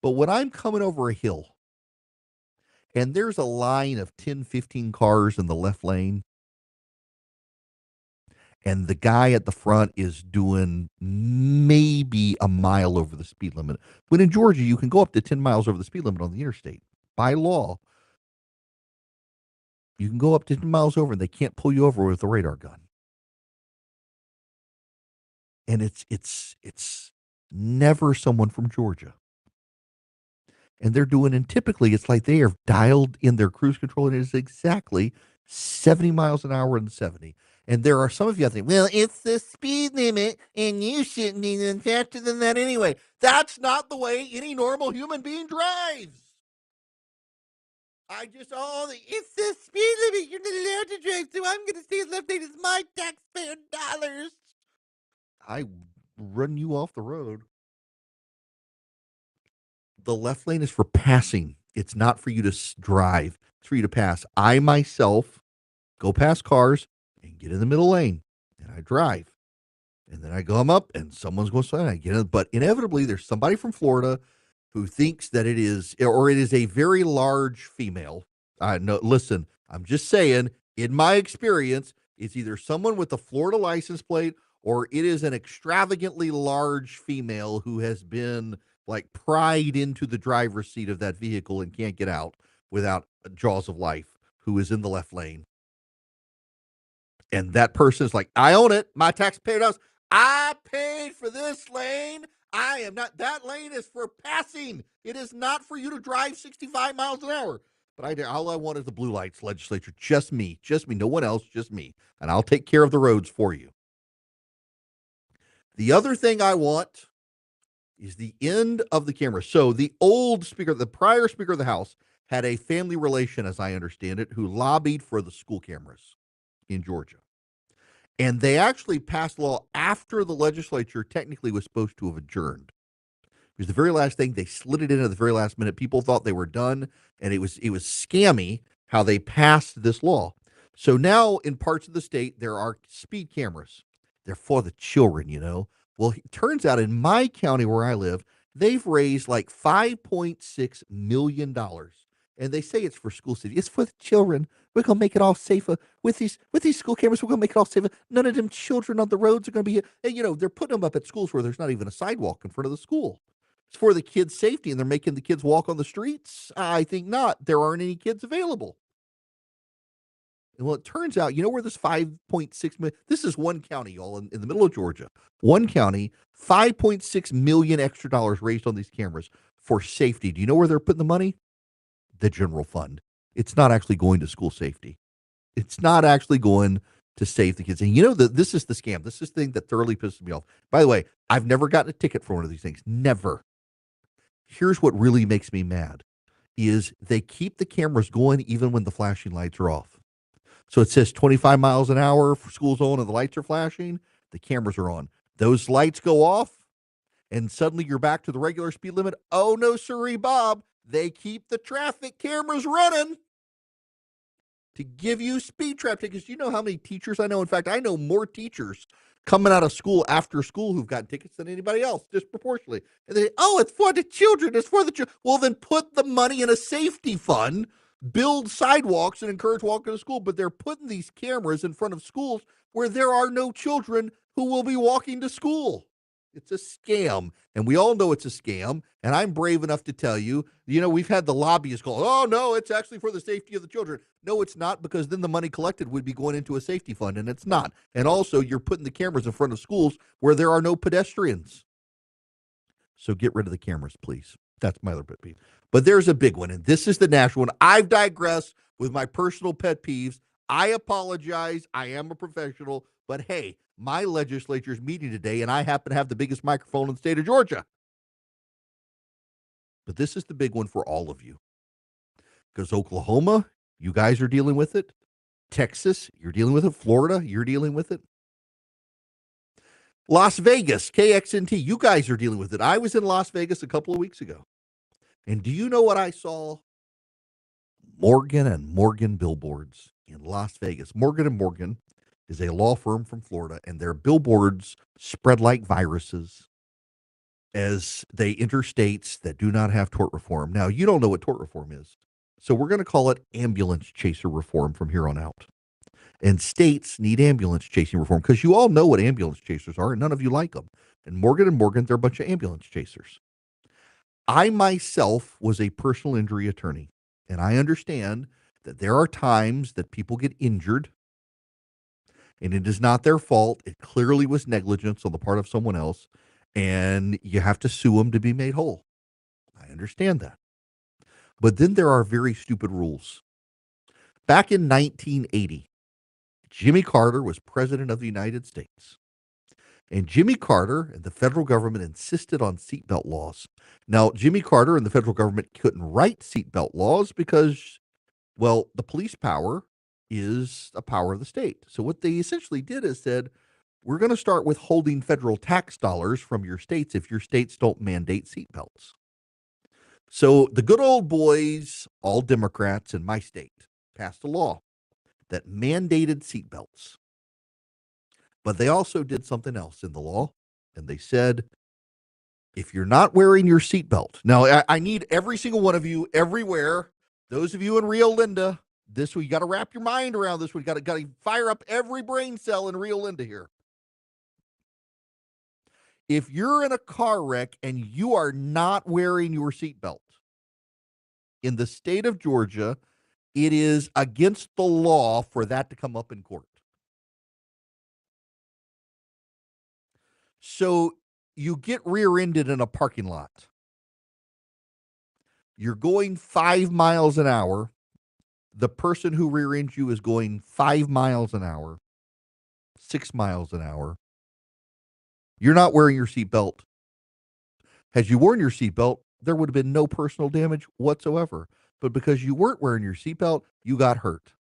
A: But when I'm coming over a hill and there's a line of 10, 15 cars in the left lane, and the guy at the front is doing maybe a mile over the speed limit. When in Georgia, you can go up to 10 miles over the speed limit on the interstate. By law, you can go up to 10 miles over, and they can't pull you over with a radar gun. And it's never someone from Georgia. And they're doing, and typically it's like they are dialed in their cruise control, and it is exactly 70 miles an hour and 70. And there are some of you out there, well, it's the speed limit, and you shouldn't be even faster than that anyway. That's not the way any normal human being drives. It's the speed limit. You're not allowed to drive, so I'm going to stay left lane. It's my taxpayer dollars. I run you off the road. The left lane is for passing. It's not for you to drive. It's for you to pass. I myself go past cars and get in the middle lane, and I drive. And then I come up, and someone's going to say, I get in. But inevitably, there's somebody from Florida who thinks that it is a very large female. No, listen, I'm just saying, in my experience, it's either someone with a Florida license plate or it is an extravagantly large female who has been like pried into the driver's seat of that vehicle and can't get out without jaws of life, who is in the left lane. And that person is like, I own it. My taxpayer does. I paid for this lane. I am not. That lane is for passing. It is not for you to drive 65 miles an hour. But all I want is the blue lights, legislature. Just me. No one else. Just me. And I'll take care of the roads for you. The other thing I want is the end of the camera. So the prior Speaker of the House had a family relation, as I understand it, who lobbied for the school cameras in Georgia. And they actually passed law after the legislature technically was supposed to have adjourned. It was the very last thing. They slid it in at the very last minute. People thought they were done, and it was scammy how they passed this law. So now in parts of the state, there are speed cameras. They're for the children, you know. Well, it turns out in my county where I live, they've raised like $5.6 million. And they say it's for school safety. It's for the children. We're gonna make it all safer with these school cameras. We're gonna make it all safer. None of them children on the roads are gonna be. And, you know, they're putting them up at schools where there's not even a sidewalk in front of the school. It's for the kids' safety, and they're making the kids walk on the streets. I think not. There aren't any kids available. And well, it turns out, you know where this 5.6 million, this is one county, y'all, in the middle of Georgia. One county, 5.6 million extra dollars raised on these cameras for safety. Do you know where they're putting the money? The general fund. It's not actually going to school safety. It's not actually going to save the kids. And you know that this is the scam. This is the thing that thoroughly pisses me off. By the way, I've never gotten a ticket for one of these things. Never. Here's what really makes me mad is they keep the cameras going even when the flashing lights are off. So it says 25 miles an hour for school zone and the lights are flashing, the cameras are on. Those lights go off and suddenly you're back to the regular speed limit. Oh, no, sirree, Bob. They keep the traffic cameras running to give you speed trap tickets. You know how many teachers I know? In fact, I know more teachers coming out of school after school who've gotten tickets than anybody else, disproportionately. And they say, oh, it's for the children. It's for the children. Well, then put the money in a safety fund, build sidewalks, and encourage walking to school. But they're putting these cameras in front of schools where there are no children who will be walking to school. It's a scam, and we all know it's a scam, and I'm brave enough to tell you, you know, we've had the lobbyists call, oh, no, it's actually for the safety of the children. No, it's not, because then the money collected would be going into a safety fund, and it's not. And also, you're putting the cameras in front of schools where there are no pedestrians. So get rid of the cameras, please. That's my other pet peeve. But there's a big one, and this is the national one. I've digressed with my personal pet peeves. I apologize. I am a professional, but hey, my legislature is meeting today, and I happen to have the biggest microphone in the state of Georgia. But this is the big one for all of you. Because Oklahoma, you guys are dealing with it. Texas, you're dealing with it. Florida, you're dealing with it. Las Vegas, KXNT, you guys are dealing with it. I was in Las Vegas a couple of weeks ago. And do you know what I saw? Morgan & Morgan billboards in Las Vegas. Morgan & Morgan is a law firm from Florida, and their billboards spread like viruses as they enter states that do not have tort reform. Now, you don't know what tort reform is, so we're going to call it ambulance chaser reform from here on out. And states need ambulance chasing reform because you all know what ambulance chasers are, and none of you like them. And Morgan & Morgan, they're a bunch of ambulance chasers. I myself was a personal injury attorney, and I understand that there are times that people get injured, and it is not their fault. It clearly was negligence on the part of someone else, and you have to sue them to be made whole. I understand that. But then there are very stupid rules. Back in 1980, Jimmy Carter was president of the United States. And Jimmy Carter and the federal government insisted on seatbelt laws. Now, Jimmy Carter and the federal government couldn't write seatbelt laws because, well, the police power is a power of the state. So what they essentially did is said, we're going to start withholding federal tax dollars from your states if your states don't mandate seatbelts. So the good old boys, all Democrats in my state, passed a law that mandated seatbelts. But they also did something else in the law, and they said, if you're not wearing your seatbelt, now I need every single one of you everywhere, those of you in Rio Linda, this one, you got to wrap your mind around this one. You got to fire up every brain cell in Rio Linda here. If you're in a car wreck and you are not wearing your seatbelt, in the state of Georgia, it is against the law for that to come up in court. So you get rear-ended in a parking lot. You're going 5 miles an hour. The person who rear-ends you is going 5 miles an hour, 6 miles an hour. You're not wearing your seatbelt. Had you worn your seatbelt, there would have been no personal damage whatsoever. But because you weren't wearing your seatbelt, you got hurt.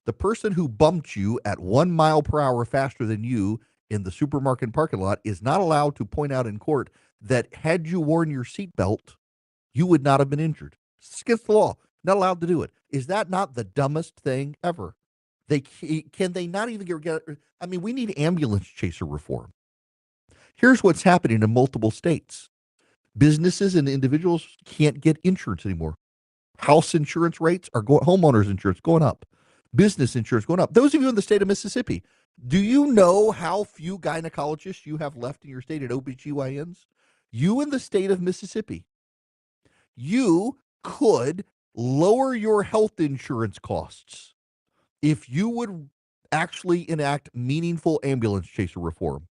A: The person who bumped you at 1 mile per hour faster than you in the supermarket parking lot is not allowed to point out in court that had you worn your seatbelt, you would not have been injured. It's against the law. Not allowed to do it. Is that not the dumbest thing ever? Can they not even get? I mean, we need ambulance chaser reform. Here's what's happening in multiple states. Businesses and individuals can't get insurance anymore. House insurance rates are going, homeowners insurance going up, business insurance going up. Those of you in the state of Mississippi, do you know how few gynecologists you have left in your state at OBGYNs? You in the state of Mississippi, you could lower your health insurance costs if you would actually enact meaningful ambulance chaser reform.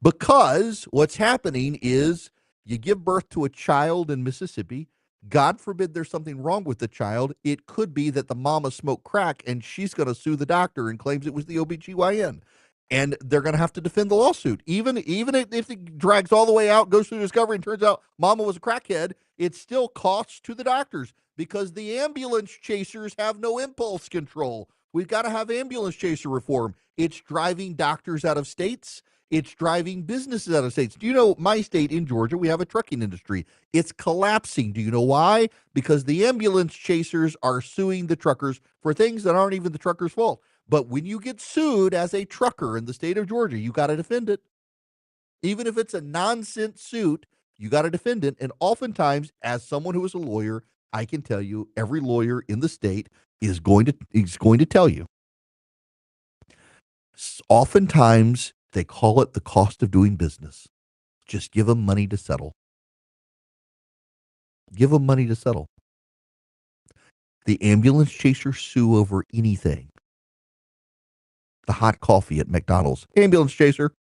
A: Because what's happening is you give birth to a child in Mississippi. God forbid there's something wrong with the child. It could be that the mama smoked crack and she's going to sue the doctor and claims it was the OBGYN. And they're going to have to defend the lawsuit. Even if it drags all the way out, goes through discovery, and turns out mama was a crackhead, it still costs to the doctors because the ambulance chasers have no impulse control. We've got to have ambulance chaser reform. It's driving doctors out of states. It's driving businesses out of states. Do you know my state in Georgia, we have a trucking industry. It's collapsing. Do you know why? Because the ambulance chasers are suing the truckers for things that aren't even the truckers' fault. But when you get sued as a trucker in the state of Georgia, you got to defend it. Even if it's a nonsense suit, you got to defend it. And oftentimes, as someone who is a lawyer, I can tell you every lawyer in the state is going to tell you. Oftentimes, they call it the cost of doing business. Just give them money to settle. Give them money to settle. The ambulance chasers sue over anything. The hot coffee at McDonald's. Ambulance chaser.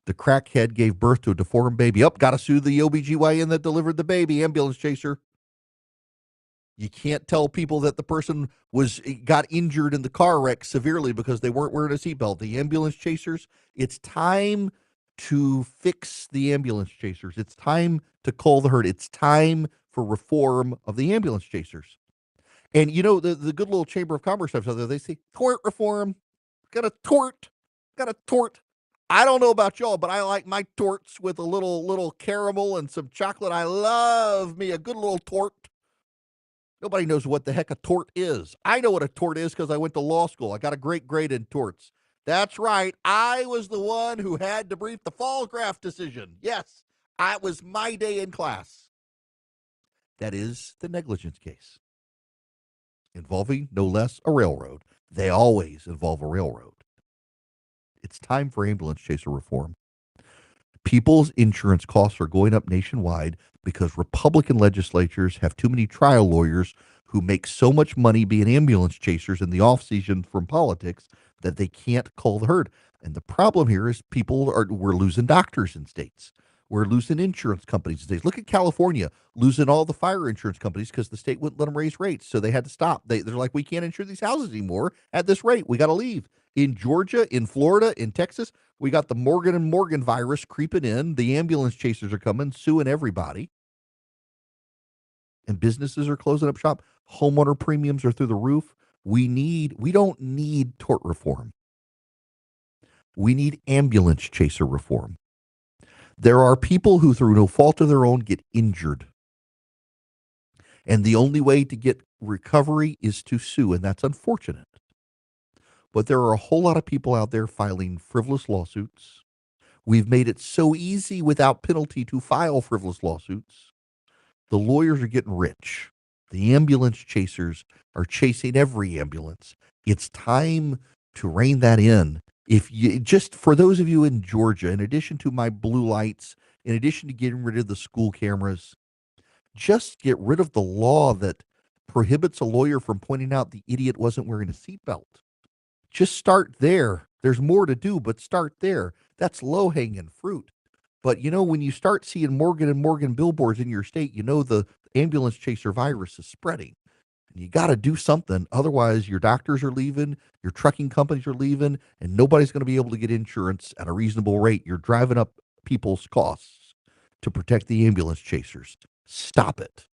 A: The crackhead gave birth to a deformed baby. Got to sue the OBGYN that delivered the baby. Ambulance chaser. You can't tell people that the person got injured in the car wreck severely because they weren't wearing a seatbelt. The ambulance chasers, it's time to fix the ambulance chasers. It's time to cull the herd. It's time for reform of the ambulance chasers. And you know, the good little Chamber of Commerce stuff out there, they say, tort reform, got a tort. I don't know about y'all, but I like my torts with a little caramel and some chocolate. I love me a good little tort. Nobody knows what the heck a tort is. I know what a tort is because I went to law school. I got a great grade in torts. That's right. I was the one who had to brief the Fallcraft decision. Yes, it was my day in class. That is the negligence case involving no less a railroad. They always involve a railroad. It's time for ambulance chaser reform. People's insurance costs are going up nationwide because Republican legislatures have too many trial lawyers who make so much money being ambulance chasers in the offseason from politics that they can't cull the herd. And the problem here is we're losing doctors in states. We're losing insurance companies in states. Look at California losing all the fire insurance companies because the state wouldn't let them raise rates. So they had to stop. They're like, we can't insure these houses anymore at this rate. We got to leave. In Georgia, in Florida, in Texas, we got the Morgan and Morgan virus creeping in. The ambulance chasers are coming, suing everybody. And businesses are closing up shop. Homeowner premiums are through the roof. We don't need tort reform. We need ambulance chaser reform. There are people who, through no fault of their own, get injured. And the only way to get recovery is to sue, and that's unfortunate. But there are a whole lot of people out there filing frivolous lawsuits. We've made it so easy without penalty to file frivolous lawsuits. The lawyers are getting rich. The ambulance chasers are chasing every ambulance. It's time to rein that in. Just for those of you in Georgia, in addition to my blue lights, in addition to getting rid of the school cameras, just get rid of the law that prohibits a lawyer from pointing out the idiot wasn't wearing a seatbelt. Just start there. There's more to do, but start there. That's low-hanging fruit. But, when you start seeing Morgan and Morgan billboards in your state, the ambulance chaser virus is spreading. And you got to do something. Otherwise, your doctors are leaving, your trucking companies are leaving, and nobody's going to be able to get insurance at a reasonable rate. You're driving up people's costs to protect the ambulance chasers. Stop it.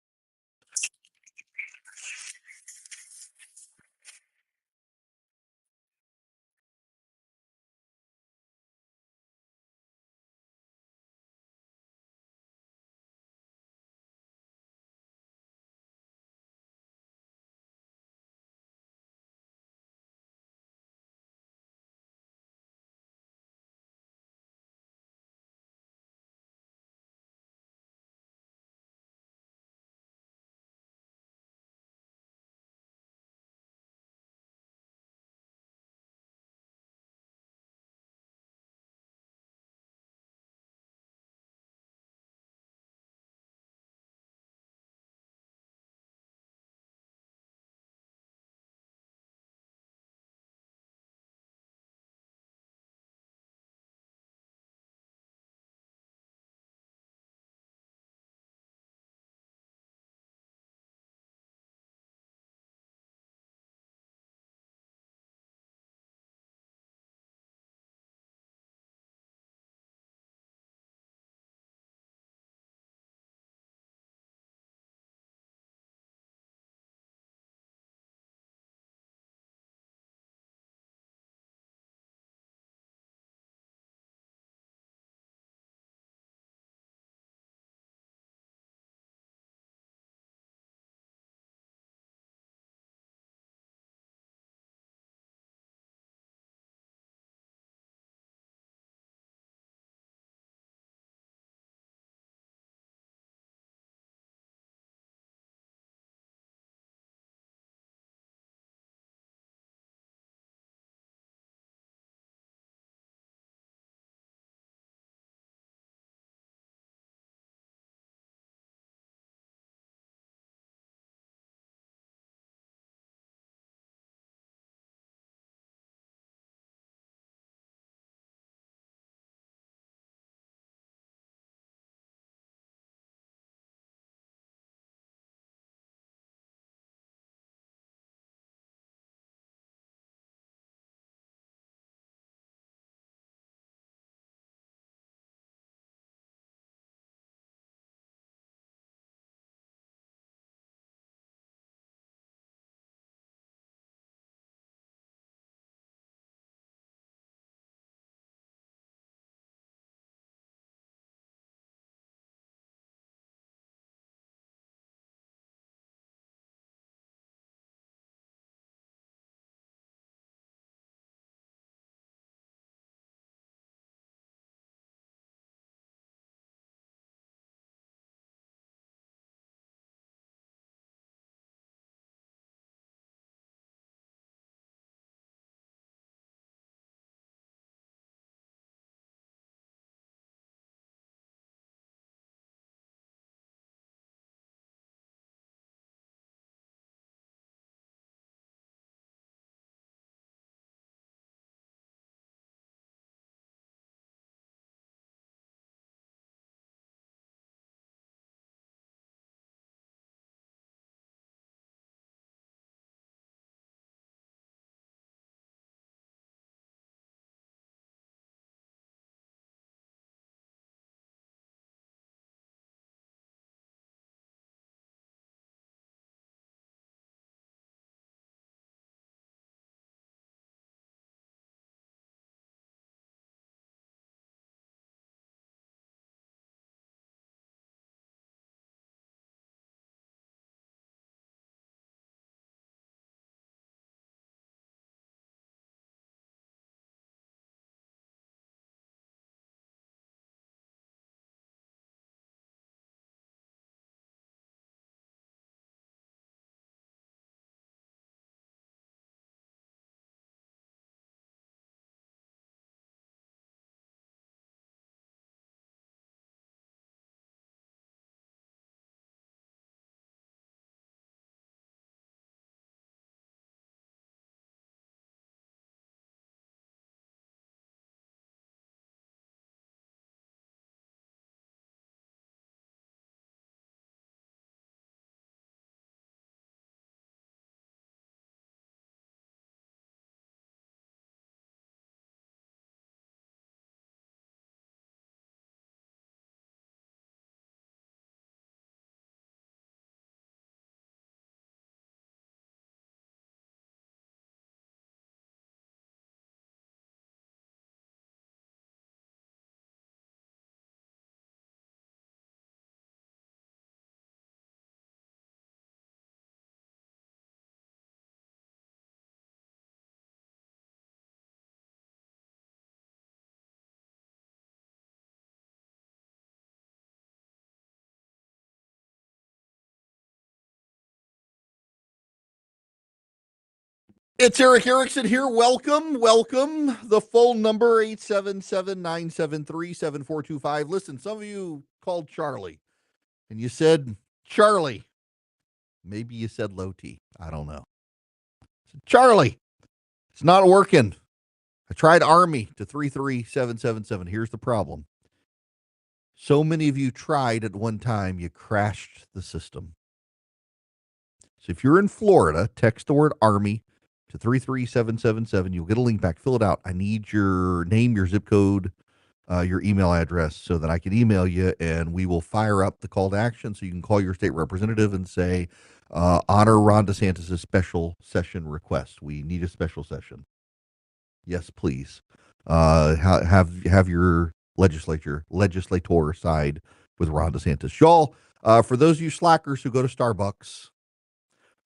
A: It's Erick Erickson here. Welcome. The phone number 877-973-7425. Listen, some of you called Charlie and you said, Charlie. Maybe you said low T. I don't know. Charlie, it's not working. I tried Army to 33777. Here's the problem. So many of you tried at one time, you crashed the system. So if you're in Florida, text the word Army to 33777. You'll get a link back. Fill it out. I need your name, your zip code, your email address so that I can email you, and we will fire up the call to action so you can call your state representative and say, honor Ron DeSantis' special session request. We need a special session. Yes, please. Have your legislator side with Ron DeSantis. Y'all, for those of you slackers who go to Starbucks,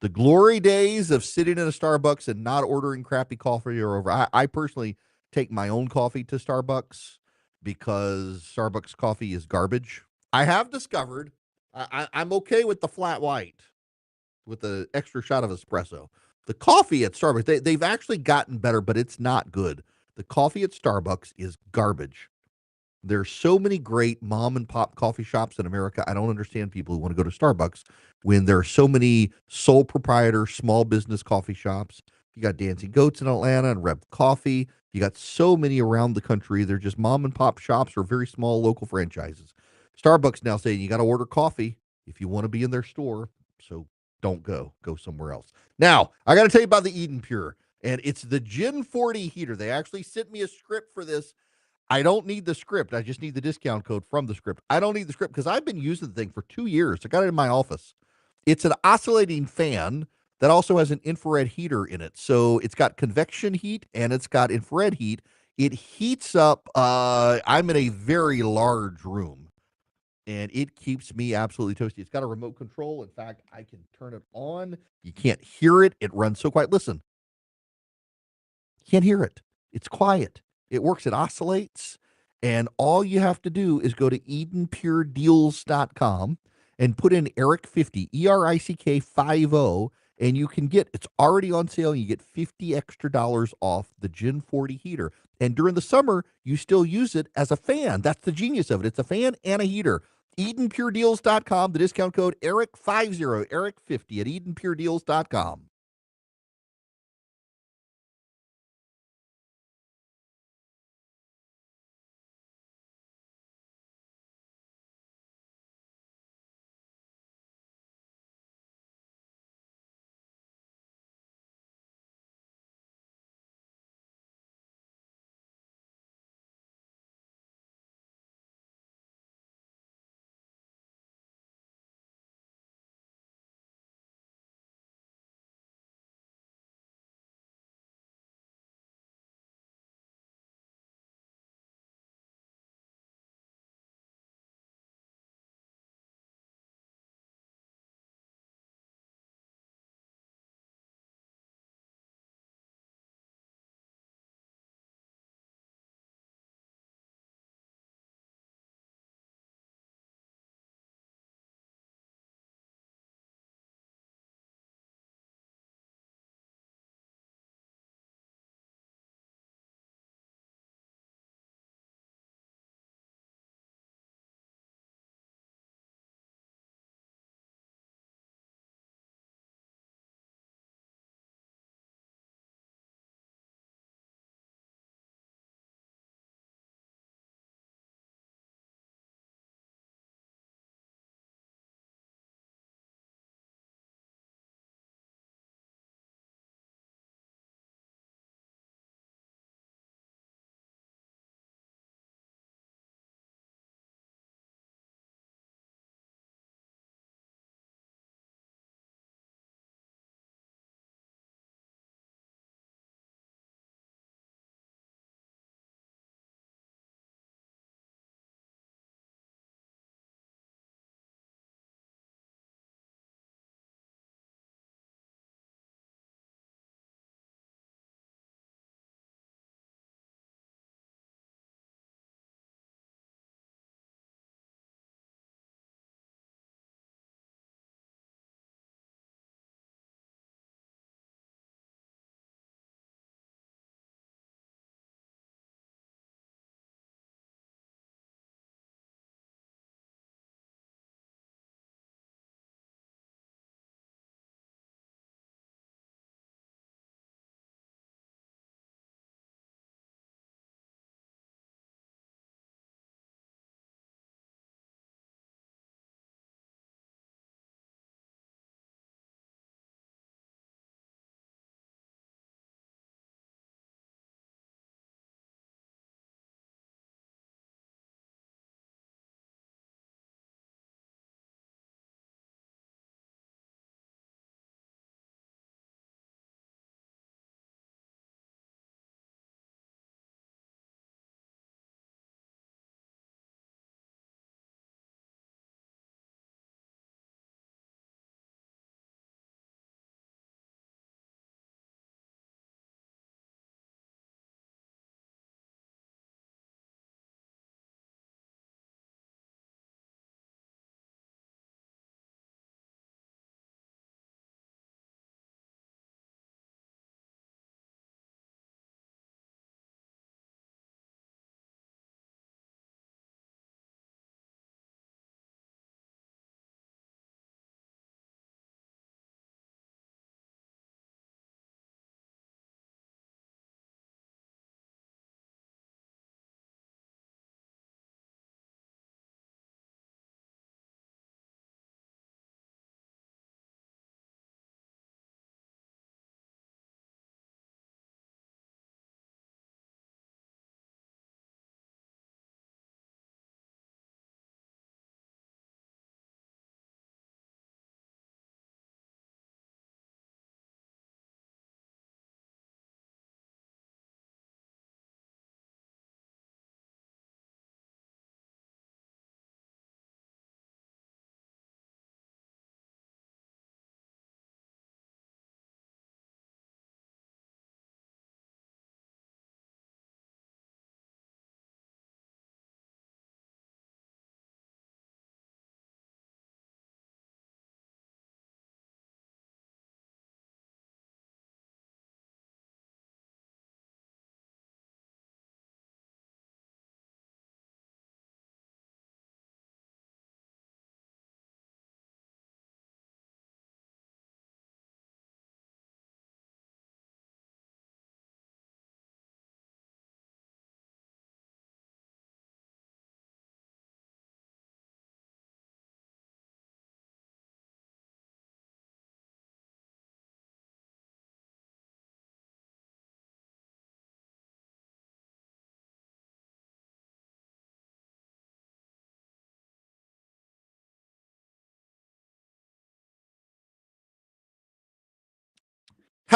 A: the glory days of sitting in a Starbucks and not ordering crappy coffee are over. I personally take my own coffee to Starbucks because Starbucks coffee is garbage. I have discovered I'm okay with the flat white with the extra shot of espresso. The coffee at Starbucks, they've actually gotten better, but it's not good. The coffee at Starbucks is garbage. There's so many great mom and pop coffee shops in America. I don't understand people who want to go to Starbucks when there are so many sole proprietor, small business coffee shops. You got Dancing Goats in Atlanta and Reb Coffee. You got so many around the country. They're just mom and pop shops or very small local franchises. Starbucks now saying you got to order coffee if you want to be in their store. So don't go. Go somewhere else. Now, I got to tell you about the Eden Pure, and it's the Gen 40 heater. They actually sent me a script for this. I don't need the script. I just need the discount code from the script. I don't need the script because I've been using the thing for 2 years. I got it in my office. It's an oscillating fan that also has an infrared heater in it. So it's got convection heat and it's got infrared heat. It heats up. I'm in a very large room and it keeps me absolutely toasty. It's got a remote control. In fact, I can turn it on. You can't hear it. It runs so quiet. Listen, you can't hear it. It's quiet. It works. It oscillates. And all you have to do is go to EdenPureDeals.com and put in Erick50, ERICK 50, and you can get, it's already on sale, and you get $50 extra off the Gen 40 heater. And during the summer, you still use it as a fan. That's the genius of it. It's a fan and a heater. EdenPureDeals.com, the discount code Erick50, Erick50 at EdenPureDeals.com.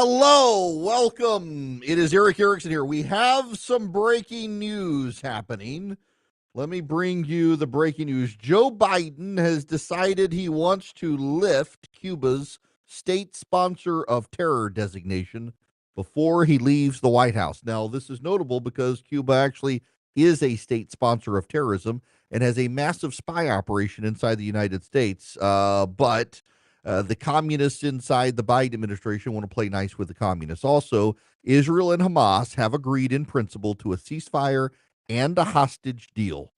A: Hello, welcome. It is Erick Erickson here. We have some breaking news happening. Let me bring you the breaking news. Joe Biden has decided he wants to lift Cuba's state sponsor of terror designation before he leaves the White House. Now, this is notable because Cuba actually is a state sponsor of terrorism and has a massive spy operation inside the United States. But the communists inside the Biden administration want to play nice with the communists. Also, Israel and Hamas have agreed in principle to a ceasefire and a hostage deal.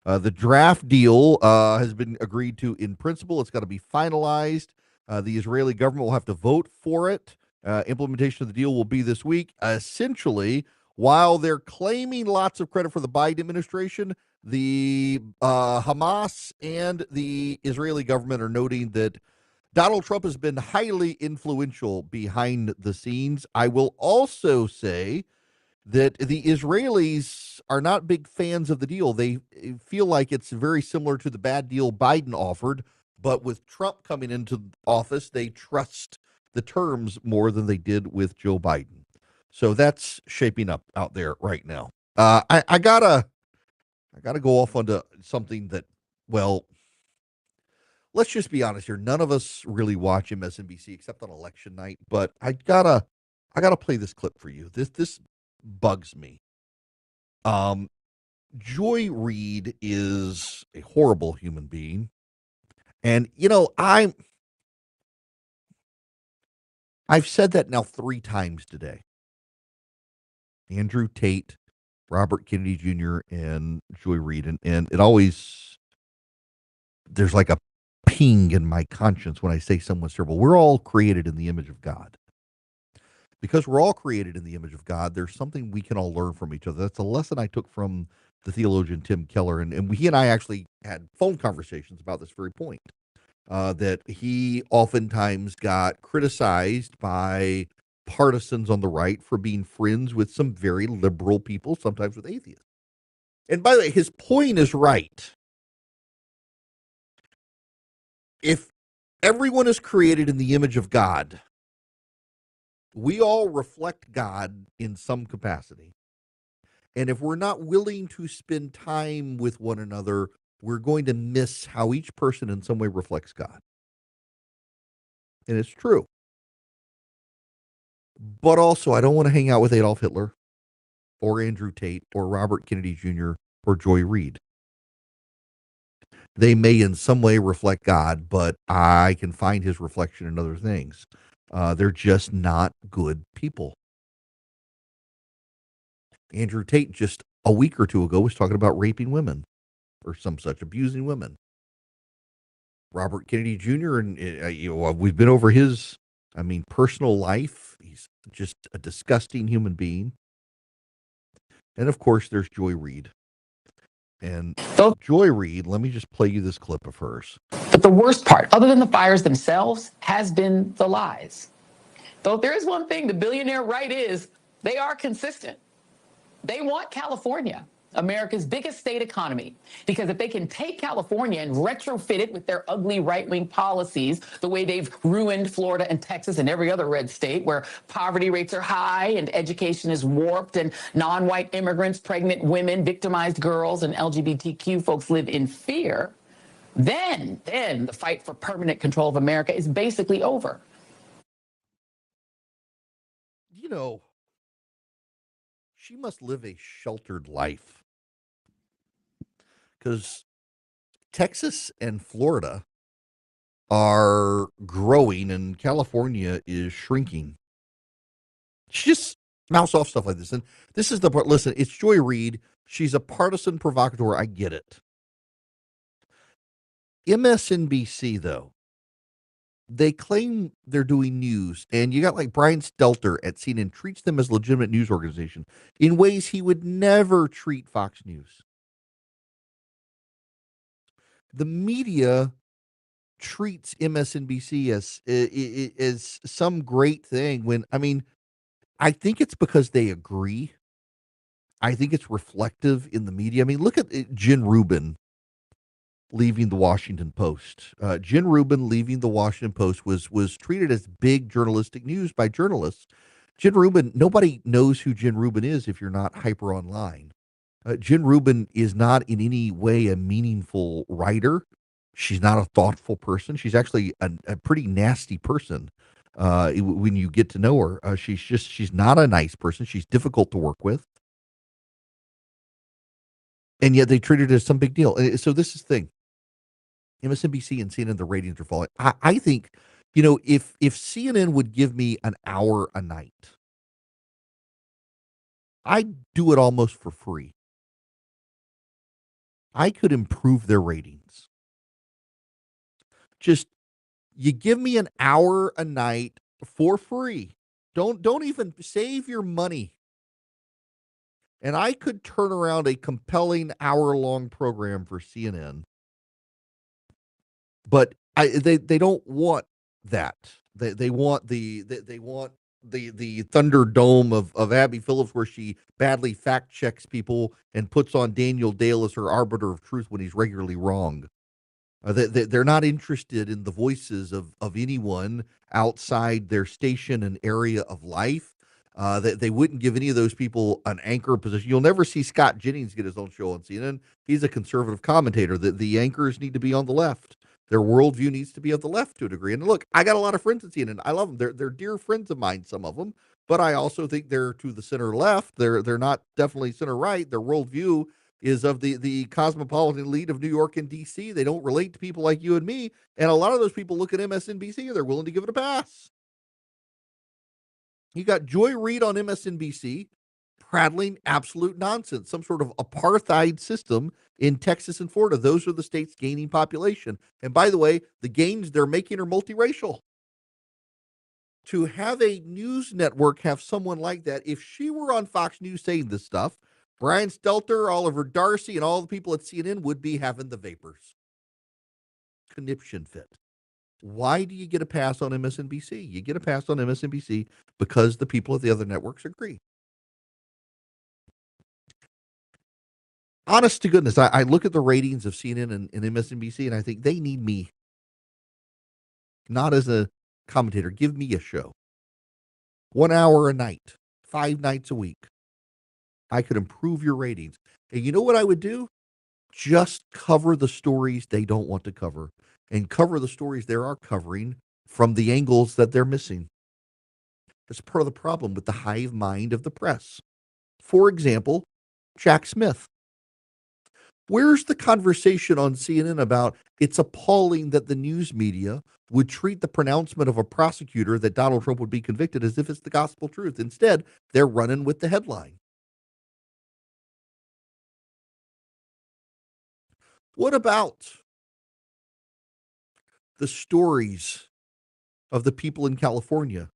A: The draft deal has been agreed to in principle. It's got to be finalized. The Israeli government will have to vote for it. Implementation of the deal will be this week. Essentially, while they're claiming lots of credit for the Biden administration, the Hamas and the Israeli government are noting that Donald Trump has been highly influential behind the scenes. I will also say that the Israelis are not big fans of the deal. They feel like it's very similar to the bad deal Biden offered, but with Trump coming into office, they trust the terms more than they did with Joe Biden. So that's shaping up out there right now. I gotta go off onto something that, well, let's just be honest here. None of us really watch MSNBC except on election night, but I gotta play this clip for you. This bugs me. Joy Reid is a horrible human being. And I've said that now 3 times today. Andrew Tate, Robert Kennedy Jr., and Joy Reid. And it always, there's like a ping in my conscience when I say someone's terrible. We're all created in the image of God. Because we're all created in the image of God, there's something we can all learn from each other. That's a lesson I took from the theologian Tim Keller. And he and I actually had phone conversations about this very point. That he oftentimes got criticized by partisans on the right for being friends with some very liberal people, sometimes with atheists. And by the way, his point is right. If everyone is created in the image of God, we all reflect God in some capacity. And if we're not willing to spend time with one another, we're going to miss how each person in some way reflects God. And it's true. But also, I don't want to hang out with Adolf Hitler or Andrew Tate or Robert Kennedy Jr. or Joy Reid. They may in some way reflect God, but I can find his reflection in other things. They're just not good people. Andrew Tate just a week or two ago was talking about raping women or some such, abusing women. Robert Kennedy Jr., and we've been over his, personal life. He's just a disgusting human being. And of course, there's Joy Reid. And Joy Reid, let me just play you this clip of hers.
F: But the worst part, other than the fires themselves, has been the lies. Though if there is one thing the billionaire right is, they are consistent. They want California, America's biggest state economy, because if they can take California and retrofit it with their ugly right-wing policies, the way they've ruined Florida and Texas and every other red state where poverty rates are high and education is warped and non-white immigrants, pregnant women, victimized girls, and LGBTQ folks live in fear, then the fight for permanent control of America is basically over.
A: She must live a sheltered life because Texas and Florida are growing and California is shrinking. She just mouths off stuff like this. And this is the part, listen, it's Joy Reid. She's a partisan provocateur. I get it. MSNBC, though, they claim they're doing news, and you got like Brian Stelter at CNN treats them as a legitimate news organization in ways he would never treat Fox News. The media treats MSNBC as some great thing when, I think it's because they agree. I think it's reflective in the media. Look at Jen Rubin leaving the Washington Post. Jen Rubin leaving the Washington Post was treated as big journalistic news by journalists. Jen Rubin, nobody knows who Jen Rubin is if you're not hyper online. Jen Rubin is not in any way a meaningful writer. She's not a thoughtful person. She's actually a pretty nasty person when you get to know her. She's not a nice person. She's difficult to work with. And yet they treat it as some big deal. So this is the thing. MSNBC and CNN, the ratings are falling. I think, if CNN would give me an hour a night, I'd do it almost for free. I could improve their ratings. Just you give me an hour a night for free. Don't even save your money. And I could turn around a compelling hour-long program for CNN. But they don't want that. They want the Thunderdome of Abby Phillips, where she badly fact checks people and puts on Daniel Dale as her arbiter of truth when he's regularly wrong. They're not interested in the voices of anyone outside their station and area of life. They wouldn't give any of those people an anchor position. You'll never see Scott Jennings get his own show on CNN. He's a conservative commentator. The anchors need to be on the left. Their worldview needs to be of the left to a degree. And look, I got a lot of friends at CNN. I love them. They're dear friends of mine, some of them. But I also think they're to the center left. They're not definitely center right. Their worldview is of the cosmopolitan elite of New York and D.C. They don't relate to people like you and me. And a lot of those people look at MSNBC and they're willing to give it a pass. You got Joy Reid on MSNBC prattling absolute nonsense, some sort of apartheid system in Texas and Florida. Those are the states gaining population. And by the way, the gains they're making are multiracial. To have a news network have someone like that, if she were on Fox News saying this stuff, Brian Stelter, Oliver Darcy, and all the people at CNN would be having the vapors. Conniption fit. Why do you get a pass on MSNBC? You get a pass on MSNBC because the people at the other networks agree. Honest to goodness, I look at the ratings of CNN and MSNBC, and I think they need me. Not as a commentator. Give me a show. 1 hour a night, 5 nights a week. I could improve your ratings. And you know what I would do? Just cover the stories they don't want to cover and cover the stories they are covering from the angles that they're missing. That's part of the problem with the hive mind of the press. For example, Jack Smith. Where's the conversation on CNN about it's appalling that the news media would treat the pronouncement of a prosecutor that Donald Trump would be convicted as if it's the gospel truth? Instead, they're running with the headline. What about the stories of the people in California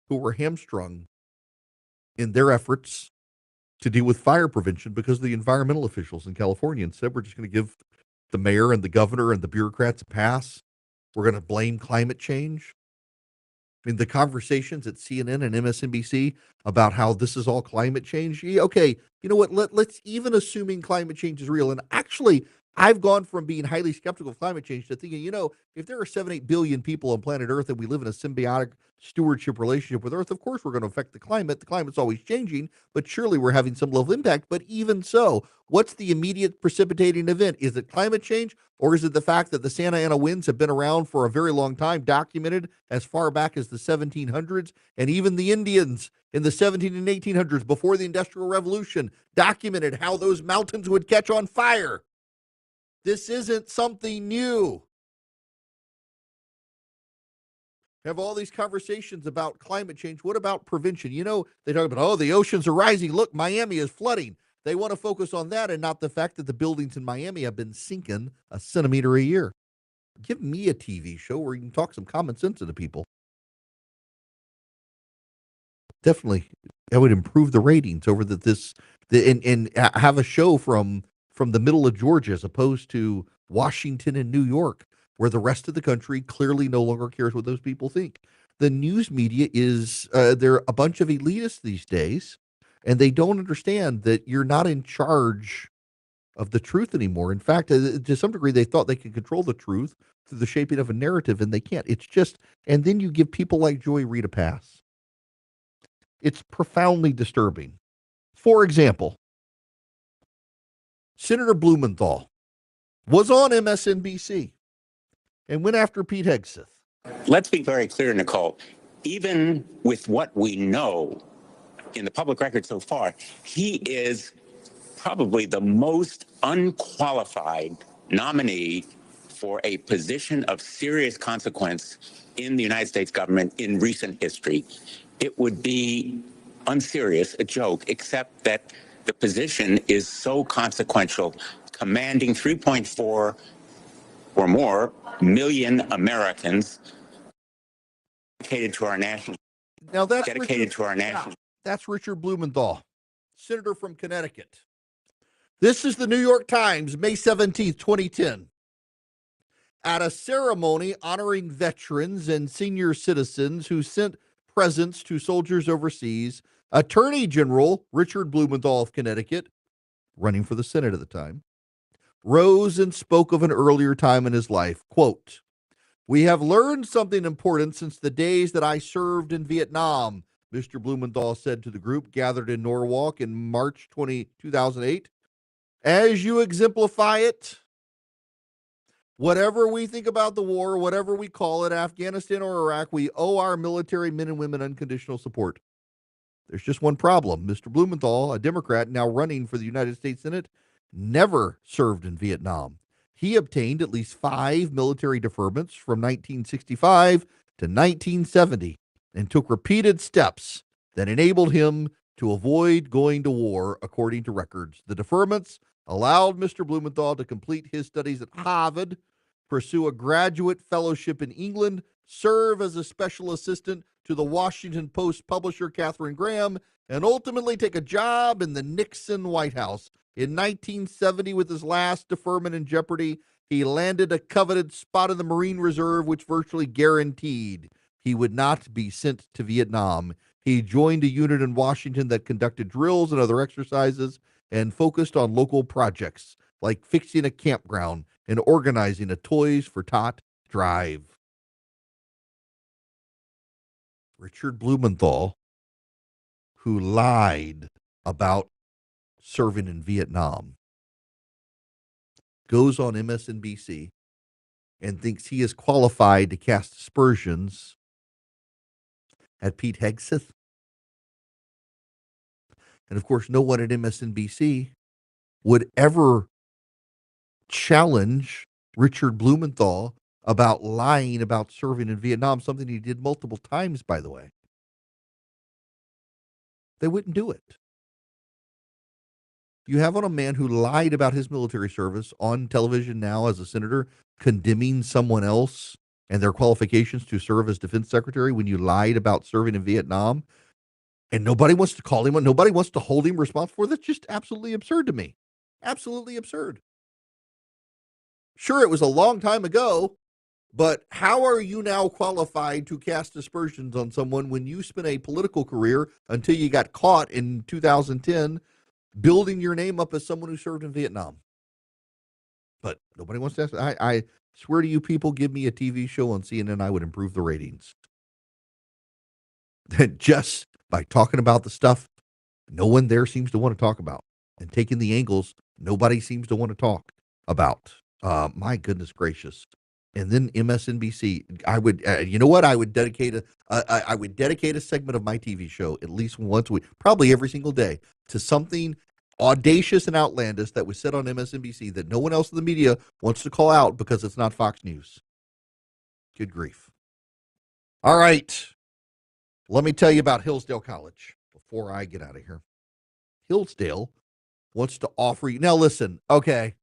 A: who were hamstrung in their efforts to deal with fire prevention because of the environmental officials in California? Instead, we're just going to give the mayor and the governor and the bureaucrats a pass. We're going to blame climate change. I mean, the conversations at CNN and MSNBC about how this is all climate change. Okay, you know what? Let's even assuming climate change is real. And actually, I've gone from being highly skeptical of climate change to thinking, if there are 7-8 billion people on planet Earth and we live in a symbiotic stewardship relationship with Earth, of course we're going to affect the climate. The climate's always changing, but surely we're having some level of impact. But even so, what's the immediate precipitating event? Is it climate change, or is it the fact that the Santa Ana winds have been around for a very long time, documented as far back as the 1700s, and even the Indians in the 17 and 1800s before the Industrial Revolution documented how those mountains would catch on fire? This isn't something new. Have all these conversations about climate change. What about prevention? They talk about, the oceans are rising. Look, Miami is flooding. They want to focus on that and not the fact that the buildings in Miami have been sinking a centimeter a year. Give me a TV show where you can talk some common sense into people. Definitely, that would improve the ratings over and have a show from the middle of Georgia as opposed to Washington and New York, where the rest of the country clearly no longer cares what those people think. The news media is, they're a bunch of elitists these days, and they don't understand that you're not in charge of the truth anymore. In fact, to some degree, they thought they could control the truth through the shaping of a narrative, and they can't. It's just, and then you give people like Joy Reid a pass. It's profoundly disturbing. For example, Senator Blumenthal was on MSNBC and went after Pete Hegseth.
G: Let's be very clear, Nicole. Even with what we know in the public record so far, he is probably the most unqualified nominee for a position of serious consequence in the United States government in recent history. It would be unserious, a joke, except that the position is so consequential, commanding 3.4 or more million Americans dedicated to our national.
A: Now that's
G: dedicated to our national.
A: That's Richard Blumenthal, senator from Connecticut. This is the New York Times, May 17th, 2010. At a ceremony honoring veterans and senior citizens who sent presents to soldiers overseas, Attorney General Richard Blumenthal of Connecticut, running for the Senate at the time, rose and spoke of an earlier time in his life. Quote, "We have learned something important since the days that I served in Vietnam," Mr. Blumenthal said to the group gathered in Norwalk in March 2008. "As you exemplify it, whatever we think about the war, whatever we call it, Afghanistan or Iraq, we owe our military men and women unconditional support. There's just one problem. Mr. Blumenthal, a Democrat now running for the United States Senate, never served in Vietnam. He obtained at least 5 military deferments from 1965 to 1970 and took repeated steps that enabled him to avoid going to war, according to records. The deferments allowed Mr. Blumenthal to complete his studies at Harvard, pursue a graduate fellowship in England, serve as a special assistant to the Washington Post publisher Katharine Graham, and ultimately take a job in the Nixon White House. In 1970, with his last deferment in jeopardy, he landed a coveted spot in the Marine Reserve, which virtually guaranteed he would not be sent to Vietnam. He joined a unit in Washington that conducted drills and other exercises and focused on local projects like fixing a campground and organizing a Toys for Tot drive." Richard Blumenthal, who lied about serving in Vietnam, goes on MSNBC and thinks he is qualified to cast aspersions at Pete Hegseth. And of course, no one at MSNBC would ever challenge Richard Blumenthal about lying about serving in Vietnam, something he did multiple times, by the way. They wouldn't do it. You have on a man who lied about his military service on television now as a senator, condemning someone else and their qualifications to serve as defense secretary when you lied about serving in Vietnam, and nobody wants to call him, nobody wants to hold him responsible for. That's just absolutely absurd to me. Absolutely absurd. Sure, it was a long time ago, but how are you now qualified to cast aspersions on someone when you spent a political career until you got caught in 2010 building your name up as someone who served in Vietnam? But nobody wants to ask. I swear to you, people, give me a TV show on CNN, I would improve the ratings. Just by talking about the stuff no one there seems to want to talk about, and taking the angles nobody seems to want to talk about. My goodness gracious. And then MSNBC, I would, you know what? I would dedicate a segment of my TV show at least once a week, probably every single day, to something audacious and outlandish that was said on MSNBC that no one else in the media wants to call out because it's not Fox News. Good grief. All right. Let me tell you about Hillsdale College before I get out of here. Hillsdale wants to offer you. Now, listen, okay.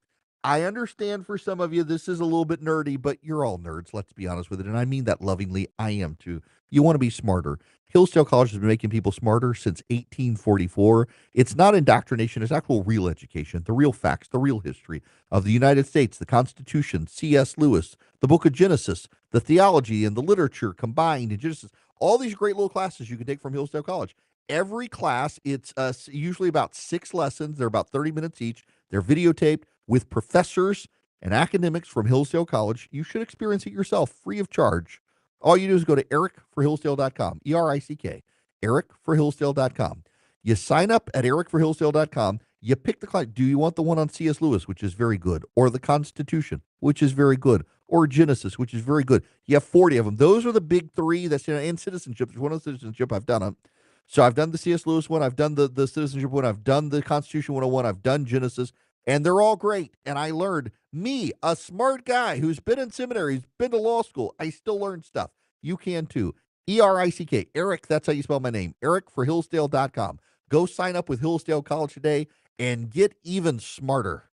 A: I understand for some of you this is a little bit nerdy, but you're all nerds, let's be honest with it. And I mean that lovingly. I am too. You want to be smarter. Hillsdale College has been making people smarter since 1844. It's not indoctrination, it's actual real education, the real facts, the real history of the United States, the Constitution, C.S. Lewis, the book of Genesis, the theology and the literature combined in Genesis. All these great little classes you can take from Hillsdale College. Every class, it's usually about 6 lessons. They're about 30 minutes each. They're videotaped with professors and academics from Hillsdale College. You should experience it yourself free of charge. All you do is go to erickforhillsdale.com, E-R-I-C-K, erickforhillsdale.com. You sign up at erickforhillsdale.com. You pick the class. Do you want the one on C.S. Lewis, which is very good, or the Constitution, which is very good, or Genesis, which is very good? You have 40 of them. Those are the big three. That's and citizenship. There's one of the citizenship I've done. So I've done the C.S. Lewis one. I've done the citizenship one. I've done the Constitution 101. I've done Genesis, and they're all great. And I learned, me, a smart guy who's been in seminary, who's been to law school, I still learn stuff. You can too. E-R-I-C-K, Eric, that's how you spell my name, erickforhillsdale.com. Go sign up with Hillsdale College today and get even smarter.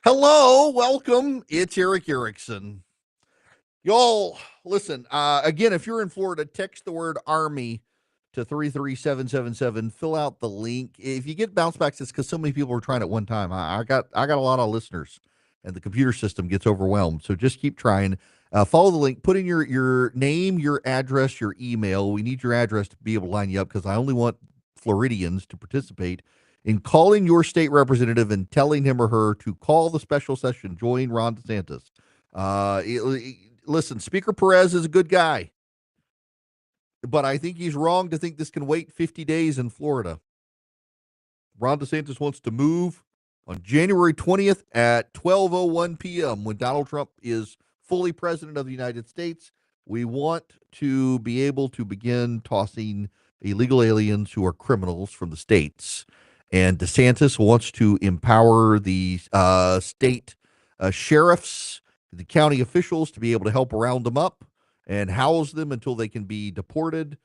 A: Hello, welcome. It's Erick Erickson. Y'all, listen, again, if you're in Florida, text the word Army to 33777. Fill out the link. If you get bounce backs, it's because so many people are trying at one time. I got a lot of listeners, and the computer system gets overwhelmed. So just keep trying. Follow the link. Put in your name, your address, your email. We need your address to be able to line you up because I only want Floridians to participate in calling your state representative and telling him or her to call the special session, join Ron DeSantis. Listen, Speaker Perez is a good guy, but I think he's wrong to think this can wait 50 days in Florida. Ron DeSantis wants to move on January 20th at 12:01 p.m. when Donald Trump is fully president of the United States. We want to be able to begin tossing illegal aliens who are criminals from the states. And DeSantis wants to empower the state sheriffs, the county officials to be able to help round them up and house them until they can be deported.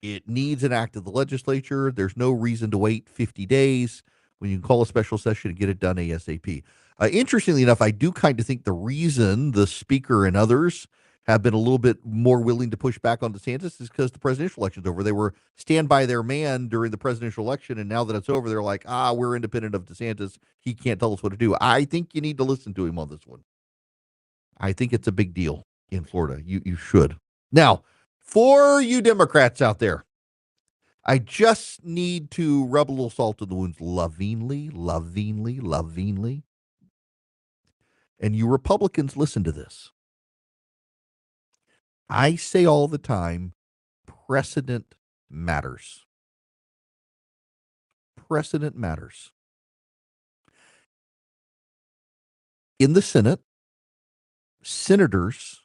A: It needs an act of the legislature. There's no reason to wait 50 days when you can call a special session and get it done ASAP. Interestingly enough, I do kind of think the reason the speaker and others have been a little bit more willing to push back on DeSantis is because the presidential election's over. They were stand by their man during the presidential election, and now that it's over, they're like, we're independent of DeSantis. He can't tell us what to do. I think you need to listen to him on this one. I think it's a big deal in Florida. You should. Now, for you Democrats out there, I just need to rub a little salt in the wounds lovingly. And you Republicans, listen to this. I say all the time, precedent matters. Precedent matters. In the Senate, senators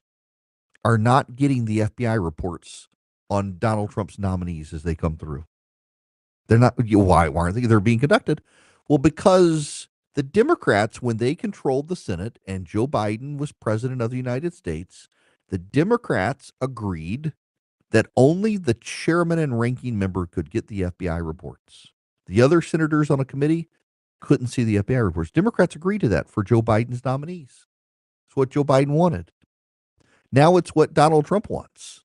A: are not getting the FBI reports on Donald Trump's nominees as they come through. They're not. Why aren't they? They're being conducted. Well, because the Democrats, when they controlled the Senate and Joe Biden was president of the United States, the Democrats agreed that only the chairman and ranking member could get the FBI reports. The other senators on a committee couldn't see the FBI reports. Democrats agreed to that for Joe Biden's nominees. It's what Joe Biden wanted. Now it's what Donald Trump wants.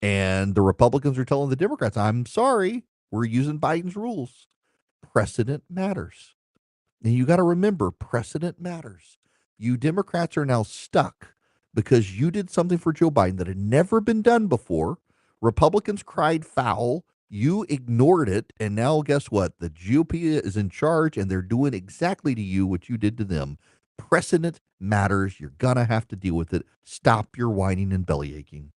A: And the Republicans are telling the Democrats, I'm sorry, we're using Biden's rules. Precedent matters. And you got to remember, precedent matters. You Democrats are now stuck because you did something for Joe Biden that had never been done before. Republicans cried foul. You ignored it. And now guess what? The GOP is in charge and they're doing exactly to you what you did to them. Precedent matters. You're going to have to deal with it. Stop your whining and belly aching.